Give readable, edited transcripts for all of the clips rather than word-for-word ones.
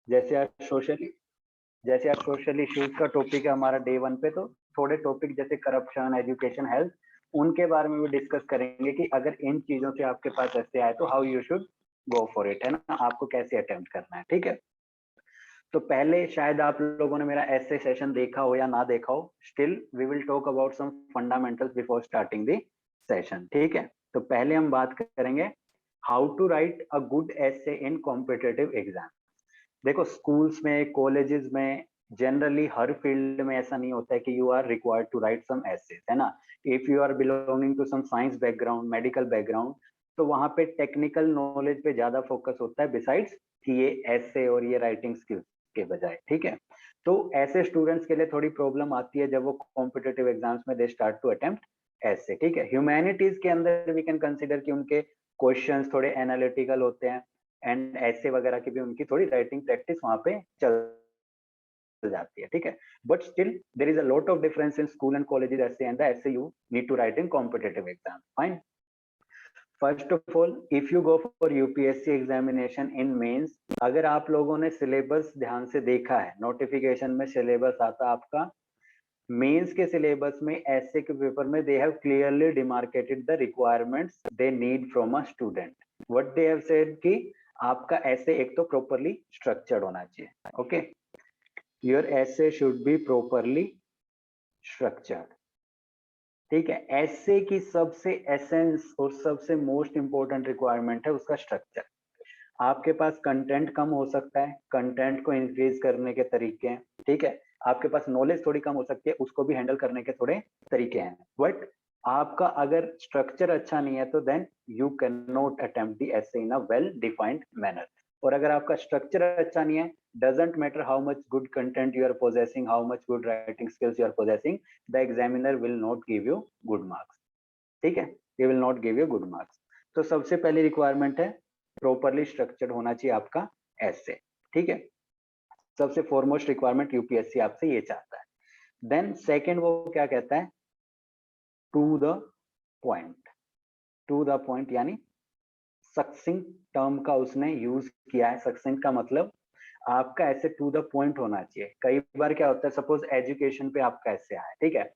जैसे आज social issues का टॉपिक है हमारा डे 1 पे, तो थोड़े टॉपिक जैसे करप्शन, एजुकेशन, हेल्थ, उनके बारे में भी डिस्कस करेंगे कि अगर इन चीजों से आपके पास ऐसे आए तो how you should go for it, है ना, आपको कैसे अटेम्प्ट करना है। ठीक है, तो पहले शायद आप लोगों ने मेरा ऐसे सेशन देखा हो या ना देखा हो, still we will talk about some fundamentals before starting the session. ठीक है, तो पहले हम बात करेंगे how to write a good essay in competitive exam. देखो, स्कूल्स में, कॉलेजेस में, जनरली हर फील्ड में ऐसा नहीं होता है कि you are required to write some essays, है ना। If you are belonging to some science background, medical background, तो वहां पे टेक्निकल नॉलेज पे ज्यादा फोकस होता है बिसाइड्स कि ये एसे और ये राइटिंग स्किल्स के बजाय। ठीक है, तो ऐसे स्टूडेंट्स के लिए थोड़ी प्रॉब्लम आती है जब वो कॉम्पिटिटिव एग्जाम्स में दे स्टार्ट टू अटेम्प्ट ऐसे। ठीक है, ह्यूमैनिटीज के अंदर वी कैन कंसिडर कि उनके क्वेश्चंस थोड़े एनालिटिकल होते हैं, एंड ऐसे वगैरह की भी उनकी थोड़ी राइटिंग प्रैक्टिस वहां पे चल जाती है। ठीक है, but still there is a lot of difference in school and colleges essay and the essay you need to write in competitive exam. Fine, first of all if you go for UPSC examination in mains, अगर आप लोगों ने syllabus ध्यान से देखा है, notification में syllabus आता आपका, मेंस के सिलेबस में ऐसे के पेपर में they have clearly demarcated the requirements they need from a student. What they have said कि आपका ऐसे एक तो प्रॉपरली स्ट्रक्चर्ड होना चाहिए। ओके, योर ऐसे शुड बी प्रॉपरली स्ट्रक्चर्ड। ठीक है, ऐसे की सबसे एसेंस और सबसे मोस्ट इंपॉर्टेंट रिक्वायरमेंट है उसका स्ट्रक्चर। आपके पास कंटेंट कम हो सकता है, कंटेंट को इंक्रीज करने के तरीके हैं। ठीक है, आपके पास नॉलेज थोड़ी कम हो सकती है, उसको भी हैंडल करने के थोड़े तरीके हैं, बट आपका अगर स्ट्रक्चर अच्छा नहीं है तो then you can not attempt the essay in a well defined manner. और अगर आपका स्ट्रक्चर अच्छा नहीं है, doesn't matter how much good content you are possessing, how much good writing skills you are possessing, the examiner will not give you good marks. ठीक है, they will not give you good marks. तो सबसे पहली requirement है properly structured होना चाहिए आपका ऐसे। ठीक है, सबसे फॉरमोस्ट रिक्वायरमेंट यूपीएससी आपसे ये चाहता है। देन सेकंड वो क्या कहता है, to the point. To the point यानी सक्सिंक्ट टर्म का उसने यूज किया है। सक्सिंक्ट का मतलब आपका ऐसे टू द पॉइंट होना चाहिए। कई बार क्या होता है, सपोज एजुकेशन पे आपका ऐसे आया, ठीक है,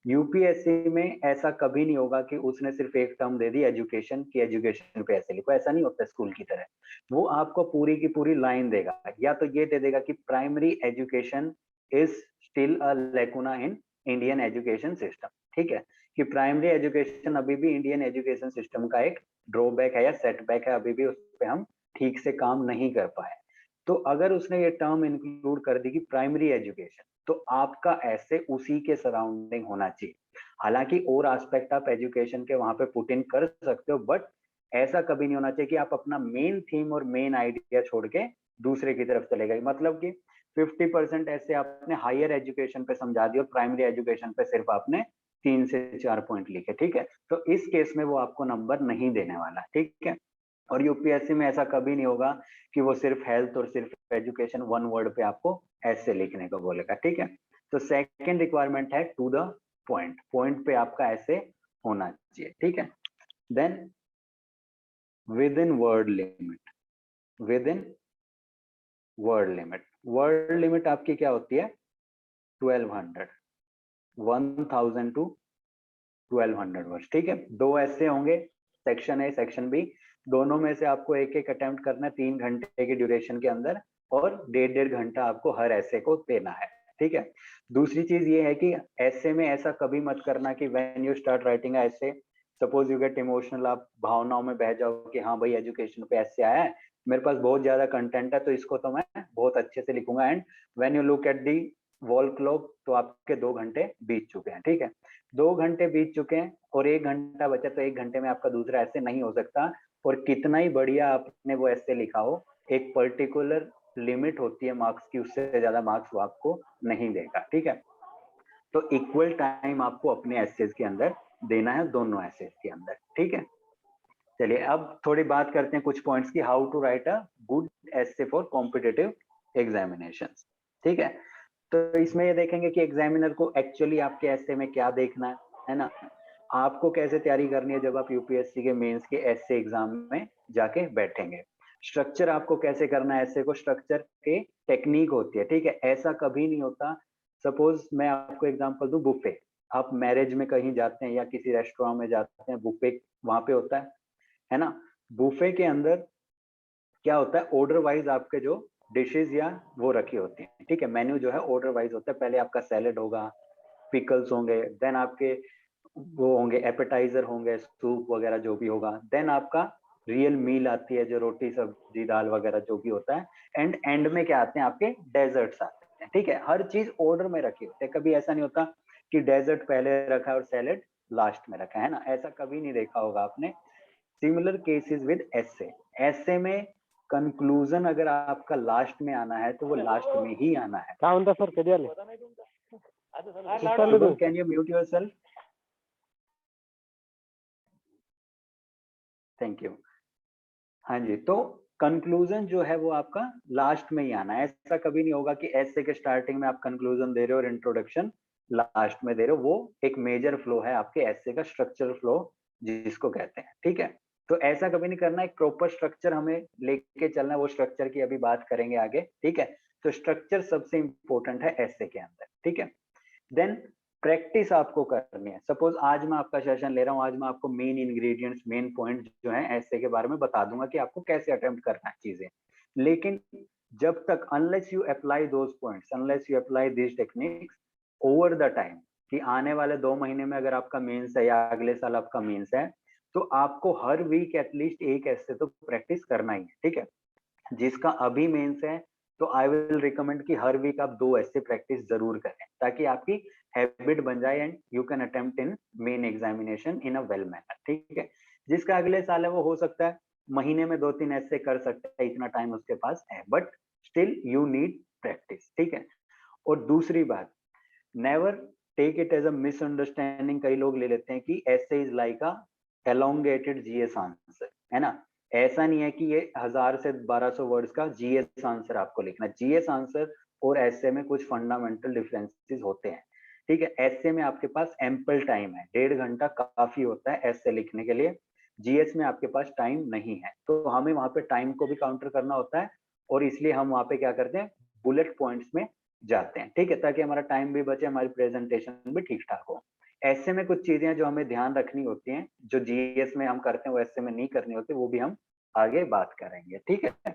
यूपीएससी में ऐसा कभी नहीं होगा कि उसने सिर्फ एक टर्म दे दी एजुकेशन की, एजुकेशन पे ऐसे लिखो, ऐसा नहीं होता स्कूल की तरह। वो आपको पूरी की पूरी लाइन देगा, या तो ये दे देगा कि primary education is still a lacuna in Indian education system. ठीक है, कि प्राइमरी एजुकेशन अभी भी इंडियन एजुकेशन सिस्टम का एक ड्रॉबैक है या सेटबैक है, अभी भी उस पर हम ठीक से काम नहीं कर पाए। तो अगर उसने ये टर्म इंक्लूड कर दी कि प्राइमरी एजुकेशन, तो आपका ऐसे उसी के सराउंडिंग होना चाहिए। हालांकि और एस्पेक्ट आप एजुकेशन के वहां पे पुट इन कर सकते हो, बट ऐसा कभी नहीं होना चाहिए कि आप अपना मेन थीम और मेन आइडिया छोड़ के दूसरे की तरफ चले गए। मतलब कि 50% ऐसे आपने हायर एजुकेशन पे समझा दिया और प्राइमरी एजुकेशन पे सिर्फ आपने 3 से 4 पॉइंट लिखे। ठीक है, तो इस केस में वो आपको नंबर नहीं देने वाला। ठीक है, और यूपीएससी में ऐसा कभी नहीं होगा कि वो सिर्फ हेल्थ और सिर्फ एजुकेशन वन वर्ड पे आपको ऐसे लिखने को बोलेगा। ठीक है, तो सेकंड रिक्वायरमेंट है टू द पॉइंट। पॉइंट पे आपका ऐसे होना चाहिए। ठीक है, then within word limit. Within word limit, word limit आपकी क्या होती है, 1200, 1000 टू 1200 वर्ड्स। ठीक है, दो ऐसे होंगे, सेक्शन ए सेक्शन बी, दोनों में से आपको एक एक अटेम्प्ट करना है 3 घंटे की ड्यूरेशन के अंदर, और 1.5 घंटा आपको हर ऐसे को देना है। ठीक है, दूसरी चीज ये है कि ऐसे में ऐसा कभी मत करना कि व्हेन यू स्टार्ट राइटिंग ऐसे, सपोज यू गेट इमोशनल, आप भावनाओं में बह जाओ कि हाँ भाई एजुकेशन पे ऐसे आया है, मेरे पास बहुत ज्यादा कंटेंट है तो इसको तो मैं बहुत अच्छे से लिखूंगा, and when you look at the wall clock तो आपके 2 घंटे बीत चुके हैं। ठीक है, 2 घंटे बीत चुके हैं और 1 घंटा बचा, तो 1 घंटे में आपका दूसरा ऐसे नहीं हो सकता। और कितना ही बढ़िया आपने वो ऐसे लिखा हो, एक पर्टिकुलर लिमिट होती है मार्क्स की, उससे ज्यादा मार्क्स वो आपको नहीं देगा। ठीक है, तो इक्वल टाइम आपको अपने एसेज के अंदर देना है, दोनों एसेज के अंदर। ठीक है, चलिए अब थोड़ी बात करते हैं कुछ पॉइंट्स की, how to write a good essay for competitive examinations. ठीक है, तो इसमें ये देखेंगे कि एग्जामिनर को एक्चुअली आपके ऐसे में क्या देखना है ना, आपको कैसे तैयारी करनी है जब आप यूपीएससी के मेंस के ऐसे एग्जाम में जाके बैठेंगे। स्ट्रक्चर आपको कैसे करना है ऐसे को, स्ट्रक्चर के टेक्निक होती है, ठीक है। ऐसा कभी नहीं होता, सपोज मैं आपको एग्जांपल दूं, बुफे, आप मैरिज में कहीं जाते हैं या किसी रेस्टोरेंट में जाते हैं, बुफे वहां पे होता है ना। बुफे के अंदर क्या होता है, ऑर्डर वाइज आपके जो डिशेज या वो रखी होती है, ठीक है। मेन्यू जो है ऑर्डर वाइज होता है, पहले आपका सैलेड होगा, पिकल्स होंगे, देन आपके वो होंगे एपेटाइजर होंगे, सूप वगैरह जो भी होगा, देन आपका रियल मील आती है जो रोटी सब्जी दाल वगैरह जो भी होता है, एंड एंड में क्या आते हैं आपके डेजर्ट्स आते हैं, ठीक है। हर चीज ऑर्डर में रखी होती है, कभी ऐसा नहीं होता कि डेजर्ट पहले रखा है और सैलेड लास्ट में रखा है ना, ऐसा कभी नहीं देखा होगा आपने। सिमिलर केसेस विद एसे, एसे में कंक्लूजन अगर आपका लास्ट में आना है तो वो लास्ट में ही आना है। काय म्हणता सर, कधी आले? Shubham, can you mute yourself? Thank you. हाँ जी, तो कंक्लूजन जो है वो आपका लास्ट में ही आना है, ऐसा कभी नहीं होगा कि ऐसे के स्टार्टिंग में आप कंक्लूजन दे रहे हो और इंट्रोडक्शन लास्ट में दे रहे हो। वो एक मेजर फ्लो है आपके ऐसे का, स्ट्रक्चरल फ्लो जिसको कहते हैं, ठीक है। तो ऐसा कभी नहीं करना, एक प्रॉपर स्ट्रक्चर हमें लेके चलना है, वो स्ट्रक्चर की अभी बात करेंगे आगे, ठीक है। तो स्ट्रक्चर सबसे इंपॉर्टेंट है ऐसे के अंदर, ठीक है। देन प्रैक्टिस आपको करनी है। सपोज आज मैं आपका सेशन ले रहा हूँ, आज मैं आपको मेन इंग्रेडिएंट्स, मेन पॉइंट जो है ऐसे के बारे में बता दूंगा कि आपको कैसे अटेम्प्ट करना है चीजें, लेकिन जब तक unless you apply those points, unless you apply this techniques over the time, कि आने वाले 2 महीने में अगर आपका मेंस है या अगले साल आपका मेंस है, तो आपको हर वीक एटलीस्ट एक ऐसे तो प्रैक्टिस करना ही है, ठीक है। जिसका अभी मेंस है तो आई विल रिकमेंड कि हर वीक आप 2 ऐसे प्रैक्टिस जरूर करें, ताकि आपकी हैबिट बन जाए and you can attempt in main examination in a well manner, ठीक है। जिसका अगले साल है वो हो सकता है महीने में 2-3 ऐसे कर सकता है, इतना टाइम उसके पास है, but still you need practice, ठीक है। और दूसरी बात, never take it as a misunderstanding, कई लोग ले लेते हैं कि essay is like a elongated GS answer, है ना। ऐसा नहीं है कि ये 1000 से 1200 वर्ड्स का जीएस आंसर आपको लिखना है। जीएस आंसर और ऐसे में कुछ फंडामेंटल डिफरेंसेस होते हैं, ठीक है। ऐसे में आपके पास एम्पल टाइम है, 1.5 घंटा काफी होता है ऐसे लिखने के लिए। जीएस में आपके पास टाइम नहीं है, तो हमें वहां पे टाइम को भी काउंटर करना होता है, और इसलिए हम वहां पे क्या करते हैं, बुलेट पॉइंट्स में जाते हैं, ठीक है, ताकि हमारा टाइम भी बचे, हमारी प्रेजेंटेशन भी ठीक ठाक हो। ऐसे में कुछ चीजें जो हमें ध्यान रखनी होती हैं, जो जीएस में हम करते हैं वो ऐसे में नहीं करनी होती, वो भी हम आगे बात करेंगे, ठीक है।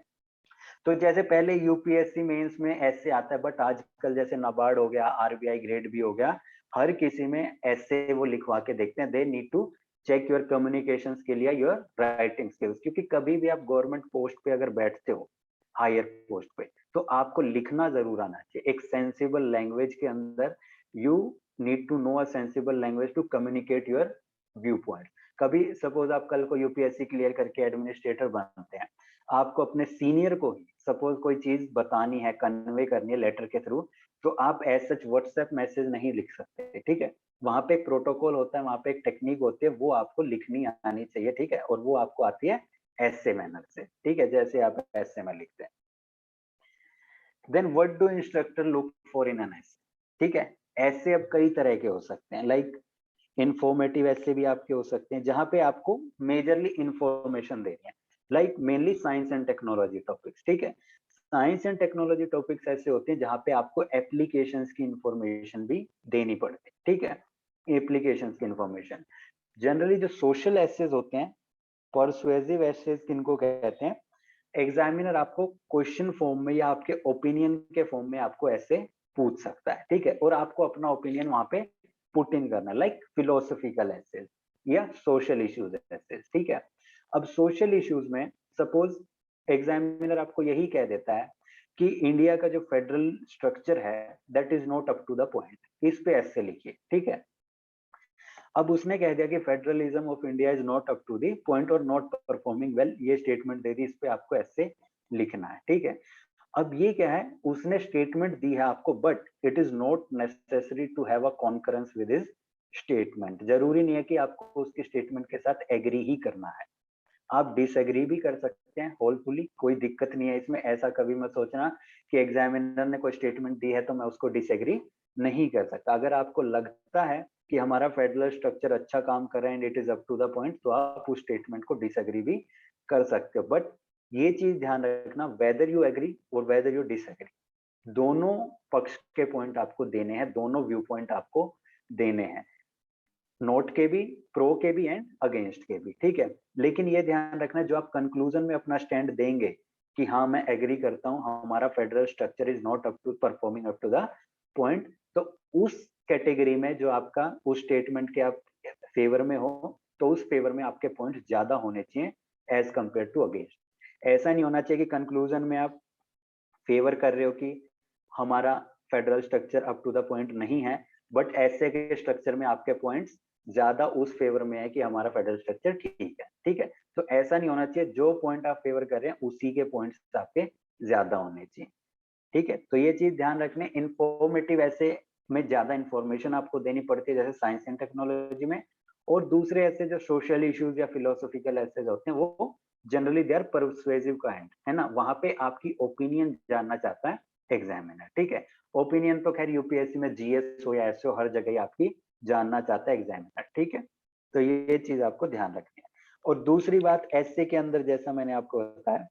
तो जैसे पहले यूपीएससी मेंस में ऐसे आता है, बट आजकल जैसे नाबार्ड हो गया, आरबीआई ग्रेड भी हो गया, हर किसी में ऐसे वो लिखवा के देखते हैं, they need to check your communication skill या योर राइटिंग स्किल्स, क्योंकि कभी भी आप गवर्नमेंट पोस्ट पे अगर बैठते हो, हायर पोस्ट पे, तो आपको लिखना जरूर आना चाहिए एक सेंसिबल लैंग्वेज के अंदर। You need to know a sensible language to communicate your view point. कभी सपोज आप कल को यूपीएससी क्लियर करके एडमिनिस्ट्रेटर बनते हैं, आपको अपने सीनियर को ही सपोज कोई चीज बतानी है, कन्वे करनी है लेटर के थ्रू, तो आप एज सच व्हाट्सएप मैसेज नहीं लिख सकते, ठीक है। वहां पे एक प्रोटोकॉल होता है, वहां पे एक टेक्निक होती है, वो आपको लिखनी आनी चाहिए, ठीक है। और वो आपको आती है ऐसे मैनर से, ठीक है, जैसे आप ऐसे में लिखते हैं। Then what do instructor look for in an essay, ठीक है। ऐसे अब कई तरह के हो सकते हैं, लाइक इंफॉर्मेटिव ऐसे भी आपके हो सकते हैं, जहां पे आपको मेजरली इंफॉर्मेशन देनी है, like mainly science and technology topics, ठीक है। साइंस एंड टेक्नोलॉजी टॉपिक्स ऐसे होते हैं जहां पे आपको एप्लीकेशंस की इंफॉर्मेशन भी देनी पड़ती है, ठीक है। एप्लीकेशंस की इंफॉर्मेशन। जनरली जो सोशल एसेज होते हैं, परसुएसिव एसेज किनको कहते हैं, एग्जामिनर आपको क्वेश्चन फॉर्म में या आपके ओपिनियन के फॉर्म में आपको ऐसे पूछ सकता है, ठीक है। और आपको अपना ओपिनियन वहां पे पुट इन करना, लाइक फिलोसफिकल एसेज या सोशल इश्यूज एसेज, ठीक है। अब सोशल इश्यूज में सपोज एग्जामिनर आपको यही कह देता है कि इंडिया का जो फेडरल स्ट्रक्चर है that is not up to the point, इस पे ऐसे लिखिए, ठीक है। अब उसने कह दिया कि federalism of India is not up to the point और नॉट परफॉर्मिंग वेल, ये स्टेटमेंट दे दी, इस पे आपको ऐसे लिखना है, ठीक है। अब ये क्या है, उसने स्टेटमेंट दी है आपको, but it is not necessary to have a concurrence with his statement. जरूरी नहीं है कि आपको उसके स्टेटमेंट के साथ एग्री ही करना है, आप डिसएग्री भी कर सकते हैं होलफुली, कोई दिक्कत नहीं है इसमें। ऐसा कभी मत सोचना कि एग्जामिनर ने कोई स्टेटमेंट दी है तो मैं उसको डिसएग्री नहीं कर सकता। अगर आपको लगता है कि हमारा फेडरल स्ट्रक्चर अच्छा काम कर रहा है and it is up to the point, तो आप उस स्टेटमेंट को डिसएग्री भी कर सकते हो, बट ये चीज ध्यान रखना, वेदर यू एग्री और वेदर यू डिसएग्री, दोनों पक्ष के पॉइंट आपको देने हैं, दोनों व्यू पॉइंट आपको देने हैं, नोट के भी, प्रो के भी एंड अगेंस्ट के भी, ठीक है। लेकिन ये ध्यान रखना, जो आप कंक्लूजन में अपना स्टैंड देंगे कि हाँ मैं एग्री करता हूँ, हमारा federal structure is not up to performing up to the point, तो उस कैटेगरी में जो आपका उस स्टेटमेंट के आप फेवर में हो, तो उस फेवर में आपके पॉइंट ज्यादा होने चाहिए एज कंपेयर टू अगेंस्ट। ऐसा नहीं होना चाहिए कि कंक्लूजन में आप फेवर कर रहे हो कि हमारा federal structure up to the point नहीं है, बट ऐसे के स्ट्रक्चर में आपके पॉइंट्स ज्यादा उस फेवर में है कि हमारा फेडरल स्ट्रक्चर ठीक है, ठीक है। तो ऐसा नहीं होना चाहिए, जो पॉइंट आप फेवर कर रहे हैं उसी के पॉइंट्स आपके ज्यादा होने चाहिए, ठीक है। तो ये चीज ध्यान रखने, इंफॉर्मेटिव ऐसे में ज्यादा इंफॉर्मेशन आपको देनी पड़ती है जैसे साइंस एंड टेक्नोलॉजी में, और दूसरे ऐसे जो सोशल इश्यूज या फिलोसॉफिकल ऐसे होते हैं वो generally they are persuasive kind, है ना, वहां पे आपकी ओपिनियन जानना चाहता है एग्जामिनर, ठीक है। ओपिनियन तो खैर यूपीएससी में जीएस हो या एस हो हर जगह ही आपकी जानना चाहता है एग्जामिनर, ठीक है। तो ये चीज आपको ध्यान रखनी है। और दूसरी बात, ऐसे के अंदर जैसा मैंने आपको बताया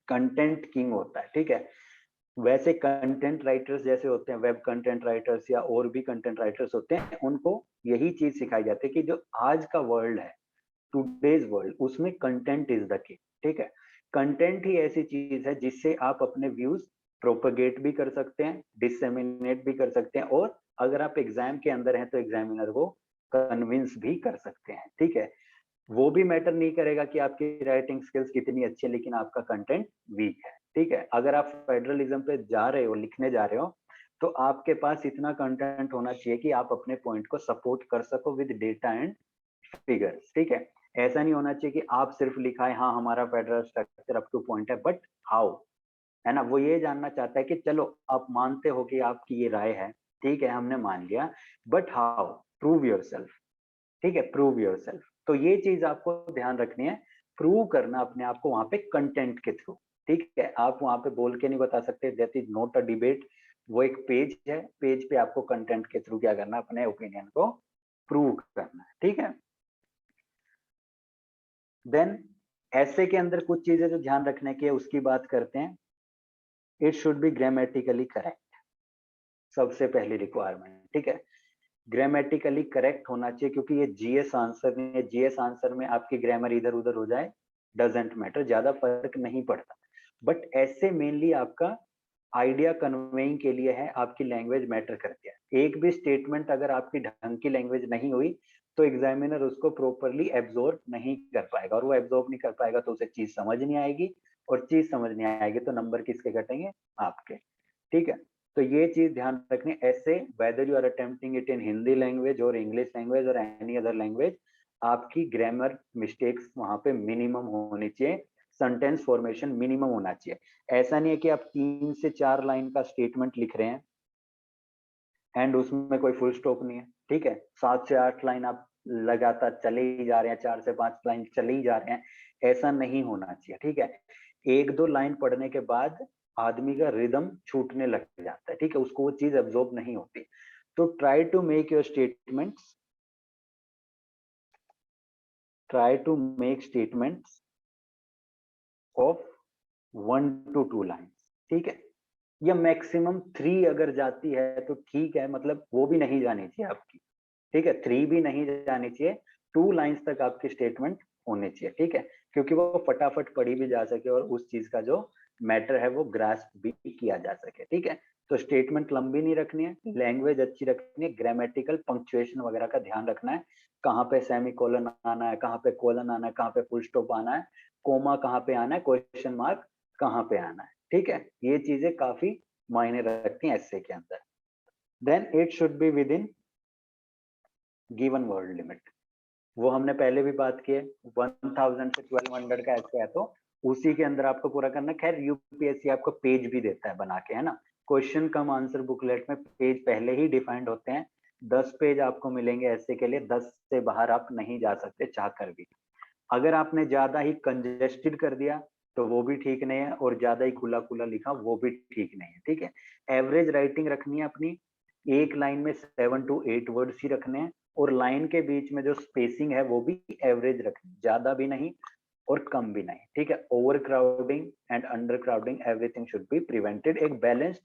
कंटेंट किंग होता है, ठीक है। वैसे कंटेंट राइटर्स जैसे होते हैं, वेब कंटेंट राइटर्स या और भी कंटेंट राइटर्स होते हैं, उनको यही चीज सिखाई जाती है कि जो आज का वर्ल्ड है, टूडेज वर्ल्ड, उसमें कंटेंट इज द की, ठीक है। कंटेंट ही ऐसी चीज है जिससे आप अपने व्यूज प्रोपगेट भी कर सकते हैं, डिसेमिनेट भी कर सकते हैं, और अगर आप एग्जाम के अंदर हैं तो एग्जामिनर को कन्विंस भी कर सकते हैं, ठीक है। वो भी मैटर नहीं करेगा कि आपकी राइटिंग स्किल्स कितनी अच्छी है लेकिन आपका कंटेंट वीक है, ठीक है। अगर आप फेडरलिज्म पे जा रहे हो, लिखने जा रहे हो, तो आपके पास इतना कंटेंट होना चाहिए कि आप अपने पॉइंट को सपोर्ट कर सको विद डेटा एंड फिगर्स, ठीक है। ऐसा नहीं होना चाहिए कि आप सिर्फ लिखा है हाँ हमारा federal structure up two point है, बट हाउ, है ना। वो ये जानना चाहता है कि चलो आप मानते हो कि आपकी ये राय है, ठीक है हमने मान लिया, बट हाउ, प्रूव योरसेल्फ, ठीक है, प्रूव योरसेल्फ। तो ये चीज आपको ध्यान रखनी है, प्रूव करना अपने आप को वहां पे कंटेंट के थ्रू, ठीक है। आप वहां पे बोल के नहीं बता सकते, that is not a debate, वो एक पेज है, पेज पे आपको कंटेंट के थ्रू क्या करना है, अपने ओपिनियन को प्रूव करना है, ठीक है। देन ऐसे के अंदर कुछ चीजें जो ध्यान रखने की है उसकी बात करते हैं। It should B grammatically correct, सबसे पहली रिक्वायरमेंट, ठीक है। ग्रामेटिकली करेक्ट होना चाहिए, क्योंकि ये जीएस आंसर नहीं है, जीएस आंसर में आपकी ग्रामर इधर उधर हो जाए डजेंट मैटर, ज्यादा फर्क नहीं पड़ता, बट ऐसे मेनली आपका आइडिया कन्वेइंग के लिए है, आपकी लैंग्वेज मैटर करती है। एक भी स्टेटमेंट अगर आपकी ढंग की लैंग्वेज नहीं हुई तो एग्जामिनर उसको प्रॉपरली एब्जॉर्ब नहीं कर पाएगा, और वो एब्जॉर्ब नहीं कर पाएगा तो उसे चीज समझ नहीं आएगी, और चीज समझ नहीं आएगी तो नंबर किसके कटेंगे, आपके, ठीक है। तो ये चीज ध्यान रखनी, essay whether you are attempting it in Hindi language और इंग्लिश लैंग्वेज और एनी अदर लैंग्वेज, आपकी ग्रामर मिस्टेक्स वहां पे मिनिमम होनी चाहिए, सेंटेंस फॉर्मेशन मिनिमम होना चाहिए। ऐसा नहीं है कि आप 3 से 4 लाइन का स्टेटमेंट लिख रहे हैं एंड उसमें कोई फुल स्टॉप नहीं है, ठीक है। 7 से 8 लाइन आप लगातार चले ही जा रहे हैं, 4 से 5 लाइन चले ही जा रहे हैं, ऐसा नहीं होना चाहिए, ठीक है। 1-2 लाइन पढ़ने के बाद आदमी का रिदम छूटने लग जाता है, ठीक है, उसको वो चीज एब्जॉर्ब नहीं होती। तो try to make your statements, try to make statements of 1 to 2 line, ठीक है। या मैक्सिमम 3 अगर जाती है तो ठीक है, मतलब वो भी नहीं जानी चाहिए आपकी, ठीक है, 3 भी नहीं जानी चाहिए, 2 लाइन्स तक आपकी स्टेटमेंट होनी चाहिए, ठीक है, क्योंकि वो फटाफट पढ़ी भी जा सके और उस चीज का जो मैटर है वो ग्रास्प भी किया जा सके, ठीक है। तो स्टेटमेंट लंबी नहीं रखनी है, लैंग्वेज अच्छी रखनी है, ग्रामेटिकल पंक्चुएशन वगैरह का ध्यान रखना है, कहाँ पे सेमी कोलन आना है, कहाँ पे कोलन आना है, कहाँ पे फुल स्टॉप आना है, कोमा कहाँ पे आना है, क्वेश्चन मार्क कहाँ पे आना है, ठीक है। ये चीजें काफी मायने रखती हैं एस्से के अंदर। Then it should be within given word limit, वो हमने पहले भी बात की है, 1000 से 1200 का ऐसे है तो उसी के अंदर आपको पूरा करना है। खैर यूपीएससी आपको पेज भी देता है बना के, है ना, क्वेश्चन कम आंसर बुकलेट में पेज पहले ही डिफाइंड होते हैं, 10 पेज आपको मिलेंगे ऐसे के लिए, 10 से बाहर आप नहीं जा सकते चाह कर भी। अगर आपने ज्यादा ही कंजेस्टेड कर दिया तो वो भी ठीक नहीं है, और ज्यादा ही खुला खुला लिखा वो भी ठीक नहीं है, ठीक है। एवरेज राइटिंग रखनी है अपनी, एक लाइन में 7 to 8 वर्ड्स ही रखने हैं, और लाइन के बीच में जो स्पेसिंग है वो भी एवरेज रखनी, ज्यादा भी नहीं, और कम भी नहीं, ठीक है। Over crowding and under crowding everything should be prevented. एक बैलेंस्ड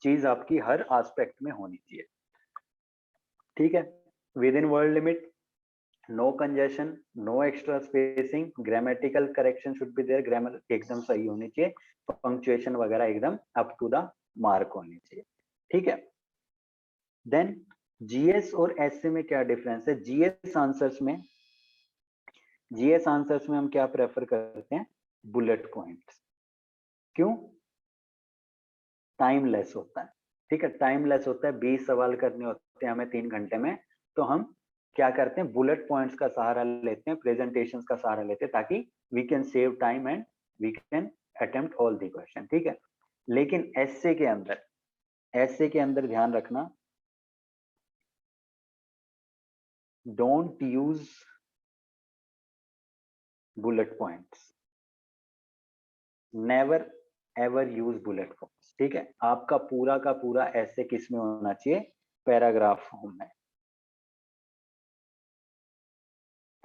चीज आपकी हर एस्पेक्ट में होनी चाहिए, ठीक है। Within word limit, no congestion, no extra spacing, grammatical correction should be there, grammar एकदम सही होनी चाहिए, पंक्चुएशन वगैरह एकदम अप टू द मार्क होनी चाहिए, ठीक है। देन जीएस और एसए में क्या डिफरेंस है? जीएस आंसर्स में हम क्या प्रेफर करते हैं? Bullet points. क्यों? टाइम लेस होता है, ठीक है, टाइम लेस होता है, 20 सवाल करने होते हैं हमें 3 घंटे में, तो हम क्या करते हैं? बुलेट पॉइंट्स का सहारा लेते हैं, प्रेजेंटेशन का सहारा लेते हैं, ताकि we can save time and we can attempt all the question, ठीक है। लेकिन एसए के अंदर ध्यान रखना, don't use bullet points, never ever use bullet points, ठीक है। आपका पूरा का पूरा ऐसे किस में होना चाहिए? पैराग्राफ फॉर्म में।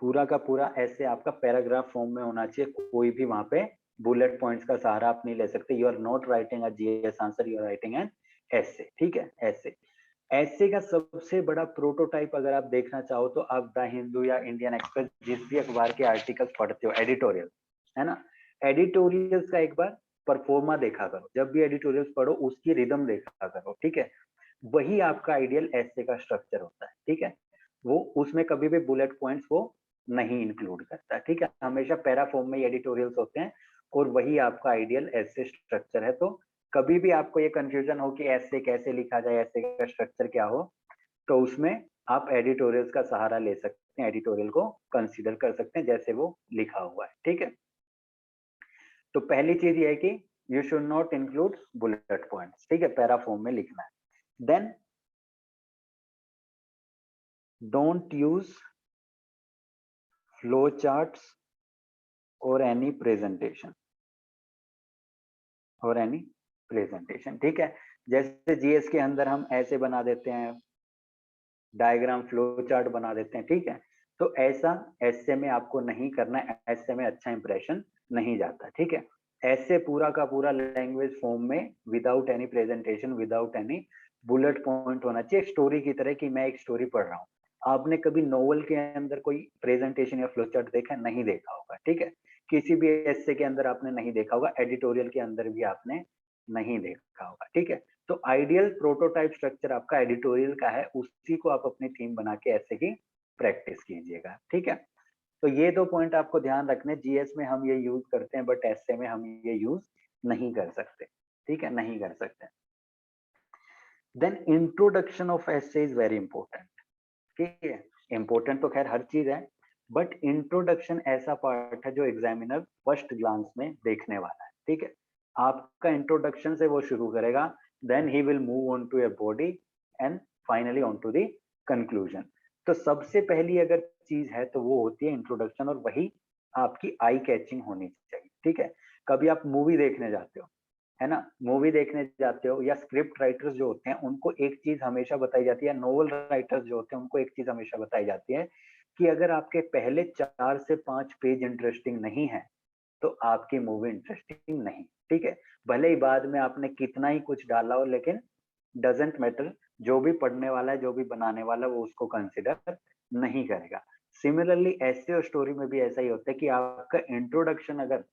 पूरा का पूरा ऐसे आपका पैराग्राफ फॉर्म में होना चाहिए, कोई भी वहां पे बुलेट पॉइंट्स का सहारा आप नहीं ले सकते। You are not writing a GS answer, you are writing an essay, ठीक है। ऐसे का सबसे बड़ा प्रोटोटाइप अगर आप देखना चाहो तो आप द हिंदू या इंडियन एक्सप्रेस, जिस भी अखबार के आर्टिकल्स पढ़ते हो, एडिटोरियल है ना, एडिटोरियल्स का एक बार परफॉर्मा देखा करो, जब भी एडिटोरियल्स पढ़ो उसकी रिदम देखा करो, ठीक है। वही आपका आइडियल ऐसे का स्ट्रक्चर होता है, ठीक है। वो उसमें कभी भी बुलेट पॉइंट्स वो नहीं इंक्लूड करता, ठीक है। हमेशा पैरा फॉर्म में एडिटोरियल्स होते हैं और वही आपका आइडियल ऐसे स्ट्रक्चर है। तो कभी भी आपको ये कंफ्यूजन हो कि ऐसे कैसे लिखा जाए, ऐसे का स्ट्रक्चर क्या हो, तो उसमें आप एडिटोरियल्स का सहारा ले सकते हैं, एडिटोरियल को कंसीडर कर सकते हैं जैसे वो लिखा हुआ है, ठीक है। तो पहली चीज ये है कि you should not include bullet points, ठीक है, पैरा फॉर्म में लिखना है। Then don't use flow charts और एनी प्रेजेंटेशन, ठीक है। जैसे जीएस के अंदर हम ऐसे बना देते हैं, डायग्राम फ्लो चार्ट बना देते हैं, ठीक है। तो ऐसा ऐसे में आपको नहीं करना है, ऐसे में अच्छा इंप्रेशन नहीं जाता, ठीक है। ऐसे पूरा का पूरा लैंग्वेज फॉर्म में without any presentation, without any bullet point होना चाहिए, स्टोरी की तरह कि मैं एक स्टोरी पढ़ रहा हूँ। आपने कभी नोवेल के अंदर कोई प्रेजेंटेशन या फ्लो चार्ट देखा? नहीं देखा होगा, ठीक है। किसी भी ऐसे के अंदर आपने नहीं देखा होगा, एडिटोरियल के अंदर भी आपने नहीं देखा होगा, ठीक है। तो आइडियल प्रोटोटाइप स्ट्रक्चर आपका एडिटोरियल का है, उसी को आप अपनी थीम बना के ऐसे ही प्रैक्टिस कीजिएगा, ठीक है। तो ये 2 पॉइंट आपको ध्यान रखने, जीएस में हम ये यूज करते हैं बट एसए में हम ये यूज नहीं कर सकते, ठीक है, नहीं कर सकते। Then introduction of essay is very important, ठीक है। इंपॉर्टेंट तो खैर हर चीज है, बट इंट्रोडक्शन ऐसा पार्ट है जो एग्जामिनर फर्स्ट ग्लांस में देखने वाला है, ठीक है। आपका इंट्रोडक्शन से वो शुरू करेगा, then he will move on to your body and finally on to the conclusion. तो सबसे पहली अगर चीज है तो वो होती है इंट्रोडक्शन, और वही आपकी आई कैचिंग होनी चाहिए, ठीक है। कभी आप मूवी देखने जाते हो, है ना, मूवी देखने जाते हो, या स्क्रिप्ट राइटर्स जो होते हैं उनको एक चीज हमेशा बताई जाती है, नोवेल राइटर्स जो होते हैं उनको एक चीज हमेशा बताई जाती है कि अगर आपके पहले 4 से 5 पेज इंटरेस्टिंग नहीं है तो आपकी मूवी इंटरेस्टिंग नहीं, ठीक है। भले ही बाद में आपने कितना ही कुछ डाला हो, लेकिन डजेंट मैटर, जो भी पढ़ने वाला है, जो भी बनाने वाला है, वो उसको कंसिडर नहीं करेगा। सिमिलरली ऐसे और स्टोरी में भी ऐसा ही होता है कि आपका इंट्रोडक्शन अगर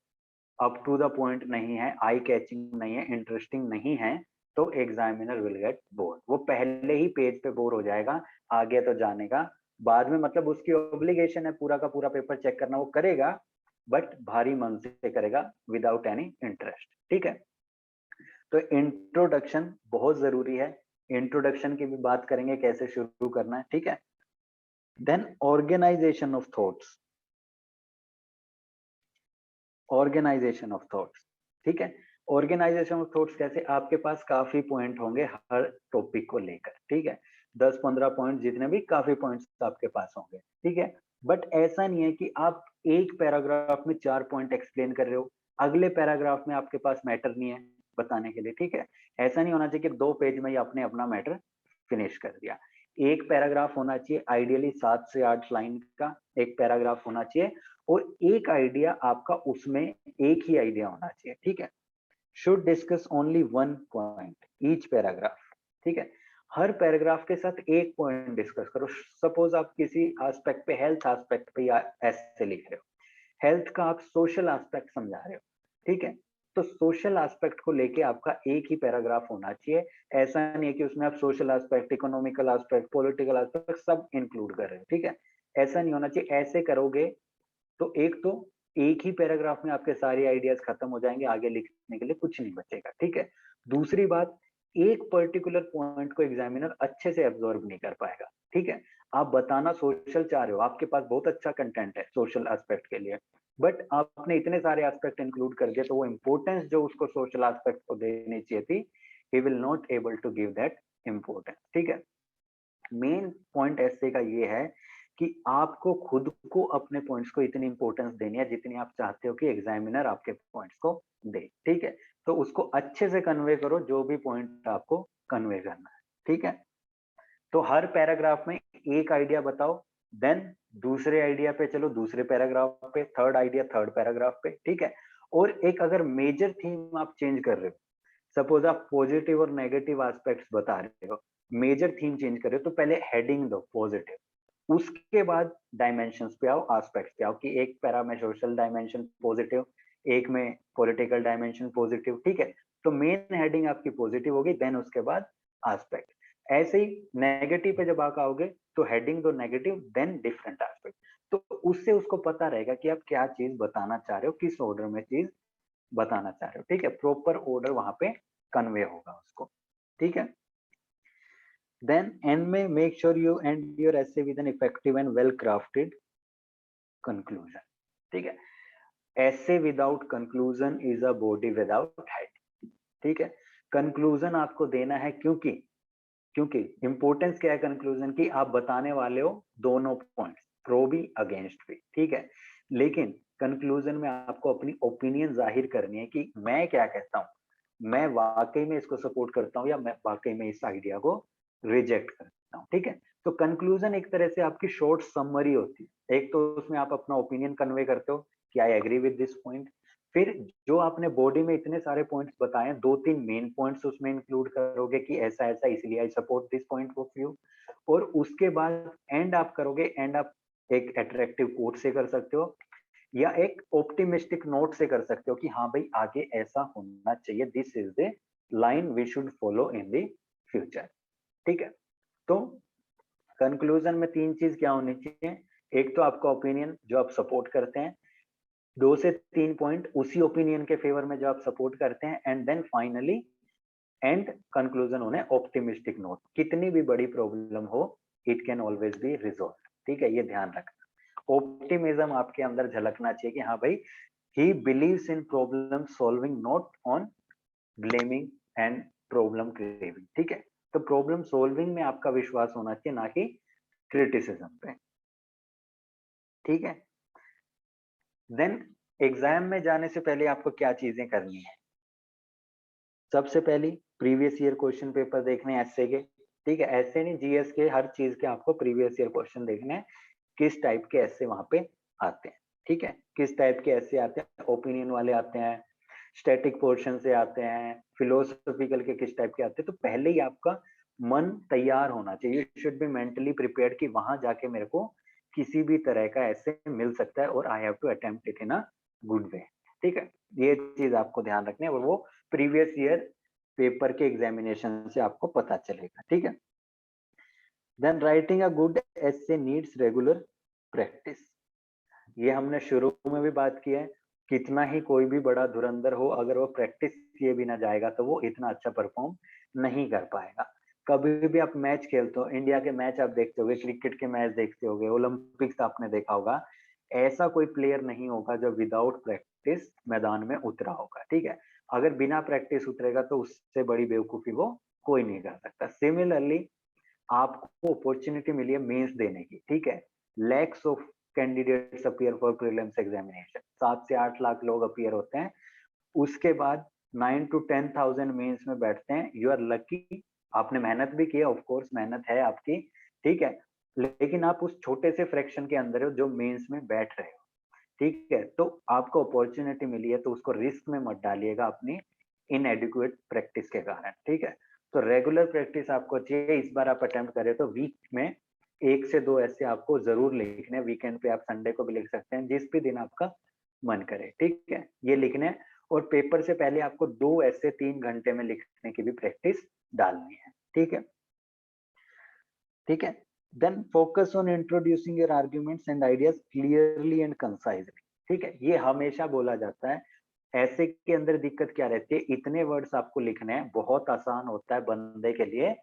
अप टू द पॉइंट नहीं है, आई कैचिंग नहीं है, इंटरेस्टिंग नहीं है, तो एग्जामिनर विल गेट बोर्ड। वो पहले ही पेज पे बोर हो जाएगा, आगे तो जाने का बाद में, मतलब उसकी ऑब्लिगेशन है पूरा का पूरा पेपर चेक करना, वो करेगा बट भारी मन से करेगा, विदाउट एनी इंटरेस्ट, ठीक है। तो इंट्रोडक्शन बहुत जरूरी है, इंट्रोडक्शन की भी बात करेंगे कैसे शुरू करना है, ठीक है। Then organisation of thoughts, organisation of thoughts, ठीक है। ऑर्गेनाइजेशन ऑफ थॉट्स कैसे? आपके पास काफी पॉइंट होंगे हर टॉपिक को लेकर, ठीक है, 10-15 पॉइंट, जितने भी काफी पॉइंट्स आपके पास होंगे, ठीक है। बट ऐसा नहीं है कि आप एक पैराग्राफ में 4 पॉइंट एक्सप्लेन कर रहे हो, अगले पैराग्राफ में आपके पास मैटर नहीं है बताने के लिए, ठीक है। ऐसा नहीं होना चाहिए कि 2 पेज में ही आपने अपना मैटर फिनिश कर दिया। एक पैराग्राफ होना चाहिए, आइडियली 7 से 8 लाइन का एक पैराग्राफ होना चाहिए, और एक आइडिया आपका उसमें एक ही आइडिया होना चाहिए, ठीक है। Should discuss only one point each paragraph, ठीक है। हर पैराग्राफ के साथ एक पॉइंट डिस्कस करो। सपोज आप किसी एस्पेक्ट पे, हेल्थ एस्पेक्ट पे या ऐसे लिख रहे हो, हेल्थ का आप सोशल एस्पेक्ट समझा रहे हो, ठीक है। तो सोशल एस्पेक्ट को लेके आपका एक ही पैराग्राफ होना चाहिए। ऐसा नहीं है कि उसमें आप social aspect, economical aspect, political aspect सब इंक्लूड कर रहे हो, ठीक है। ऐसा नहीं होना चाहिए। ऐसे करोगे तो एक ही पैराग्राफ में आपके सारे आइडियाज खत्म हो जाएंगे, आगे लिखने के लिए कुछ नहीं बचेगा, ठीक है। दूसरी बात, एक पर्टिकुलर पॉइंट को एग्जामिनर अच्छे से एब्जॉर्ब नहीं कर पाएगा, ठीक है। आप बताना सोशल चाह रहे हो, आपके पास बहुत अच्छा कंटेंट है सोशल एस्पेक्ट के लिए, बट आपने इतने सारे एस्पेक्ट इंक्लूड कर दिए, तो वो इंपॉर्टेंस जो उसको सोशल एस्पेक्ट को देनी चाहिए थी, he will not able to give that importance, ठीक है। मेन पॉइंट ऐसे का ये है कि आपको खुद को अपने पॉइंट्स को इतनी इंपॉर्टेंस देनी है जितनी आप चाहते हो कि एग्जामिनर आपके पॉइंट्स को दे, ठीक है। तो उसको अच्छे से कन्वे करो, जो भी पॉइंट आपको कन्वे करना है, ठीक है। तो हर पैराग्राफ में एक आइडिया बताओ, देन दूसरे आइडिया पे चलो, दूसरे पैराग्राफ पे, थर्ड आइडिया थर्ड पैराग्राफ पे, ठीक है। और एक अगर मेजर थीम आप चेंज कर रहे हो, सपोज आप पॉजिटिव और नेगेटिव एस्पेक्ट्स बता रहे हो, मेजर थीम चेंज कर रहे हो, तो पहले हेडिंग दो पॉजिटिव, उसके बाद डायमेंशंस पे आओ, एस्पेक्ट्स पे आओ, कि एक पैरा में सोशल डायमेंशन पॉजिटिव, एक में पॉलिटिकल डायमेंशन पॉजिटिव, ठीक है। तो मेन हेडिंग आपकी पॉजिटिव होगी, देन उसके बाद एस्पेक्ट। ऐसे ही नेगेटिव पे जब आप आओगे तो हेडिंग दो नेगेटिव, देन डिफरेंट एस्पेक्ट। तो उससे उसको पता रहेगा कि आप क्या चीज बताना चाह रहे हो, किस ऑर्डर में चीज बताना चाह रहे हो, ठीक है। प्रॉपर ऑर्डर वहां पे कन्वे होगा उसको, ठीक है। देन एंड में make sure you and your essay with an effective and well crafted conclusion, ठीक है। ऐसे without conclusion is a body without head, ठीक है। कंक्लूजन आपको देना है, क्योंकि क्योंकि इंपॉर्टेंस क्या है कंक्लूजन की, आप बताने वाले हो दोनों पॉइंट्स, प्रो भी अगेंस्ट भी, ठीक है। लेकिन कंक्लूजन में आपको अपनी ओपिनियन जाहिर करनी है कि मैं क्या कहता हूं, मैं वाकई में इसको सपोर्ट करता हूं या मैं वाकई में इस आइडिया को रिजेक्ट करता हूं, ठीक है। तो कंक्लूजन एक तरह से आपकी शॉर्ट समरी होती है। एक तो उसमें आप अपना ओपिनियन कन्वे करते हो कि I agree with this point, फिर जो आपने बॉडी में इतने सारे पॉइंट्स बताए, दो तीन मेन पॉइंट्स उसमें इंक्लूड करोगे कि ऐसा ऐसा इसलिए I support this point of view, और उसके बाद एंड आप करोगे, एंड आप एक अट्रैक्टिव कोट से कर सकते हो या एक ऑप्टिमिस्टिक नोट से कर सकते हो कि हाँ भाई आगे ऐसा होना चाहिए, this is the line we should follow in the future, ठीक है। तो कंक्लूजन में तीन चीज क्या होनी चाहिए, एक तो आपका ओपिनियन जो आप सपोर्ट करते हैं, दो से तीन पॉइंट उसी ओपिनियन के फेवर में जो आप सपोर्ट करते हैं, and then finally and conclusion होने ऑप्टिमिस्टिक नोट, कितनी भी बड़ी प्रॉब्लम हो it can always be resolve, ठीक है। ये ध्यान रखना, ऑप्टिमिज्म आपके अंदर झलकना चाहिए कि हाँ भाई he believes in problem solving, not on blaming and problem craving, ठीक है। तो प्रॉब्लम सॉल्विंग में आपका विश्वास होना चाहिए, ना कि क्रिटिसिज्म पे, ठीक है। देन एग्जाम में जाने से पहले आपको क्या चीजें करनी है, सबसे पहली प्रीवियस ईयर क्वेश्चन पेपर देखने एसए के, ठीक है। ऐसे नहीं जीएस के, हर चीज के आपको प्रीवियस ईयर क्वेश्चन देखने हैं, किस टाइप के ऐसे वहां पे आते हैं, ठीक है। किस टाइप के ऐसे आते हैं, ओपिनियन वाले आते हैं, स्टैटिक पोर्शन से आते हैं, फिलोसॉफिकल के किस टाइप के आते हैं। तो पहले ही आपका मन तैयार होना चाहिए, you should be mentally prepared कि वहां जाके मेरे को किसी भी तरह का ऐसे मिल सकता है और I have to attempt it in a good way, ठीक है। ये चीज आपको ध्यान रखनी है, और वो प्रीवियस ईयर पेपर के एग्जामिनेशन से आपको पता चलेगा, ठीक है। Then writing a good essay needs regular practice, ये हमने शुरू में भी बात की है, कितना ही कोई भी बड़ा धुरंधर हो, अगर वो प्रैक्टिस किए बिना जाएगा तो वो इतना अच्छा परफॉर्म नहीं कर पाएगा। कभी भी आप मैच खेलते हो, इंडिया के मैच आप देखते होगे, क्रिकेट के मैच देखते होगे, ओलंपिक्स आपने देखा होगा, ऐसा कोई प्लेयर नहीं होगा जो विदाउट प्रैक्टिस मैदान में उतरा होगा, ठीक है। अगर बिना प्रैक्टिस उतरेगा तो उससे बड़ी बेवकूफी वो कोई नहीं कर सकता। सिमिलरली आपको अपॉर्चुनिटी मिली है मेंस देने की, ठीक है। Lakhs of candidates appear for prelims examination, 7 से 8 लाख लोग अपीयर होते हैं, उसके बाद 9 to 10,000 मेंस में बैठते हैं। यू आर लकी, आपने मेहनत भी की है, ऑफ कोर्स मेहनत है आपकी, ठीक है, लेकिन आप उस छोटे से फ्रैक्शन के अंदर हो जो मेंस में बैठ रहे हो, ठीक है, तो आपको अपॉर्चुनिटी मिली है तो उसको रिस्क में मत डालिएगा अपनी इनएडिक्वेट प्रैक्टिस के कारण, ठीक है। तो रेगुलर प्रैक्टिस आपको चाहिए, इस बार आप अटेम्प्ट करें तो वीक में 1 से 2 ऐसे आपको जरूर लिखने, वीकेंड पे आप संडे को भी लिख सकते हैं, जिस भी दिन आपका मन करे, ठीक है, ये लिखने। और पेपर से पहले आपको 2 ऐसे 3 घंटे में लिखने की भी प्रैक्टिस डालनी है, ठीक है, ठीक है। Then focus on introducing your arguments and ideas clearly and concisely, ठीक है, ये हमेशा बोला जाता है। ऐसे के अंदर दिक्कत क्या रहती है, इतने वर्ड्स आपको लिखने हैं, बहुत आसान होता है बंदे के लिए